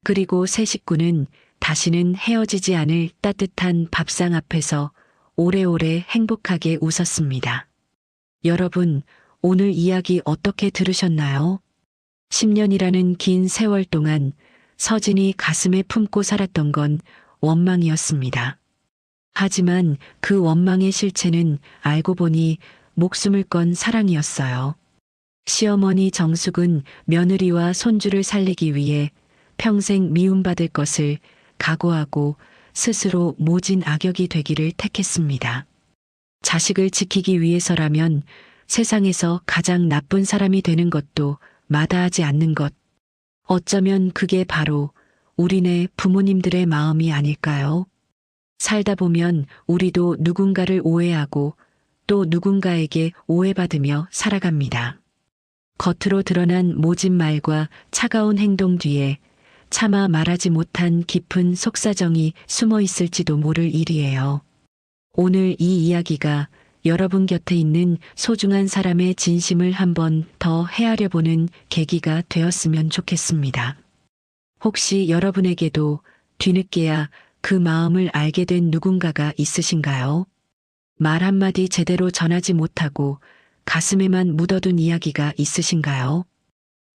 그리고 새 식구는 다시는 헤어지지 않을 따뜻한 밥상 앞에서 오래오래 행복하게 웃었습니다. 여러분, 오늘 이야기 어떻게 들으셨나요? 10년이라는 긴 세월 동안 서진이 가슴에 품고 살았던 건 원망이었습니다. 하지만 그 원망의 실체는 알고 보니 목숨을 건 사랑이었어요. 시어머니 정숙은 며느리와 손주를 살리기 위해 평생 미움받을 것을 각오하고 스스로 모진 악역이 되기를 택했습니다. 자식을 지키기 위해서라면 세상에서 가장 나쁜 사람이 되는 것도 마다하지 않는 것. 어쩌면 그게 바로 우리네 부모님들의 마음이 아닐까요? 살다 보면 우리도 누군가를 오해하고 또 누군가에게 오해받으며 살아갑니다. 겉으로 드러난 모진 말과 차가운 행동 뒤에 차마 말하지 못한 깊은 속사정이 숨어 있을지도 모를 일이에요. 오늘 이 이야기가 여러분 곁에 있는 소중한 사람의 진심을 한번 더 헤아려 보는 계기가 되었으면 좋겠습니다. 혹시 여러분에게도 뒤늦게야 그 마음을 알게 된 누군가가 있으신가요? 말 한마디 제대로 전하지 못하고 가슴에만 묻어둔 이야기가 있으신가요?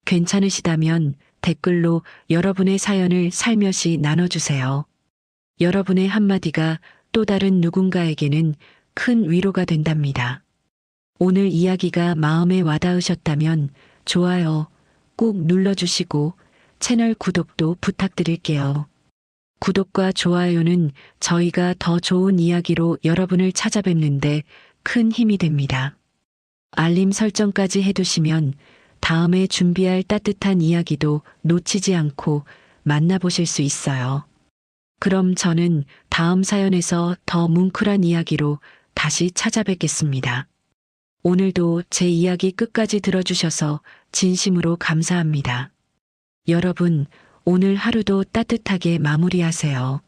괜찮으시다면 댓글로 여러분의 사연을 살며시 나눠주세요. 여러분의 한마디가 또 다른 누군가에게는 큰 위로가 된답니다. 오늘 이야기가 마음에 와닿으셨다면 좋아요 꼭 눌러주시고 채널 구독도 부탁드릴게요. 구독과 좋아요는 저희가 더 좋은 이야기로 여러분을 찾아뵙는데 큰 힘이 됩니다. 알림 설정까지 해두시면 다음에 준비할 따뜻한 이야기도 놓치지 않고 만나보실 수 있어요. 그럼 저는 다음 사연에서 더 뭉클한 이야기로 다시 찾아뵙겠습니다. 오늘도 제 이야기 끝까지 들어주셔서 진심으로 감사합니다. 여러분, 오늘 하루도 따뜻하게 마무리하세요.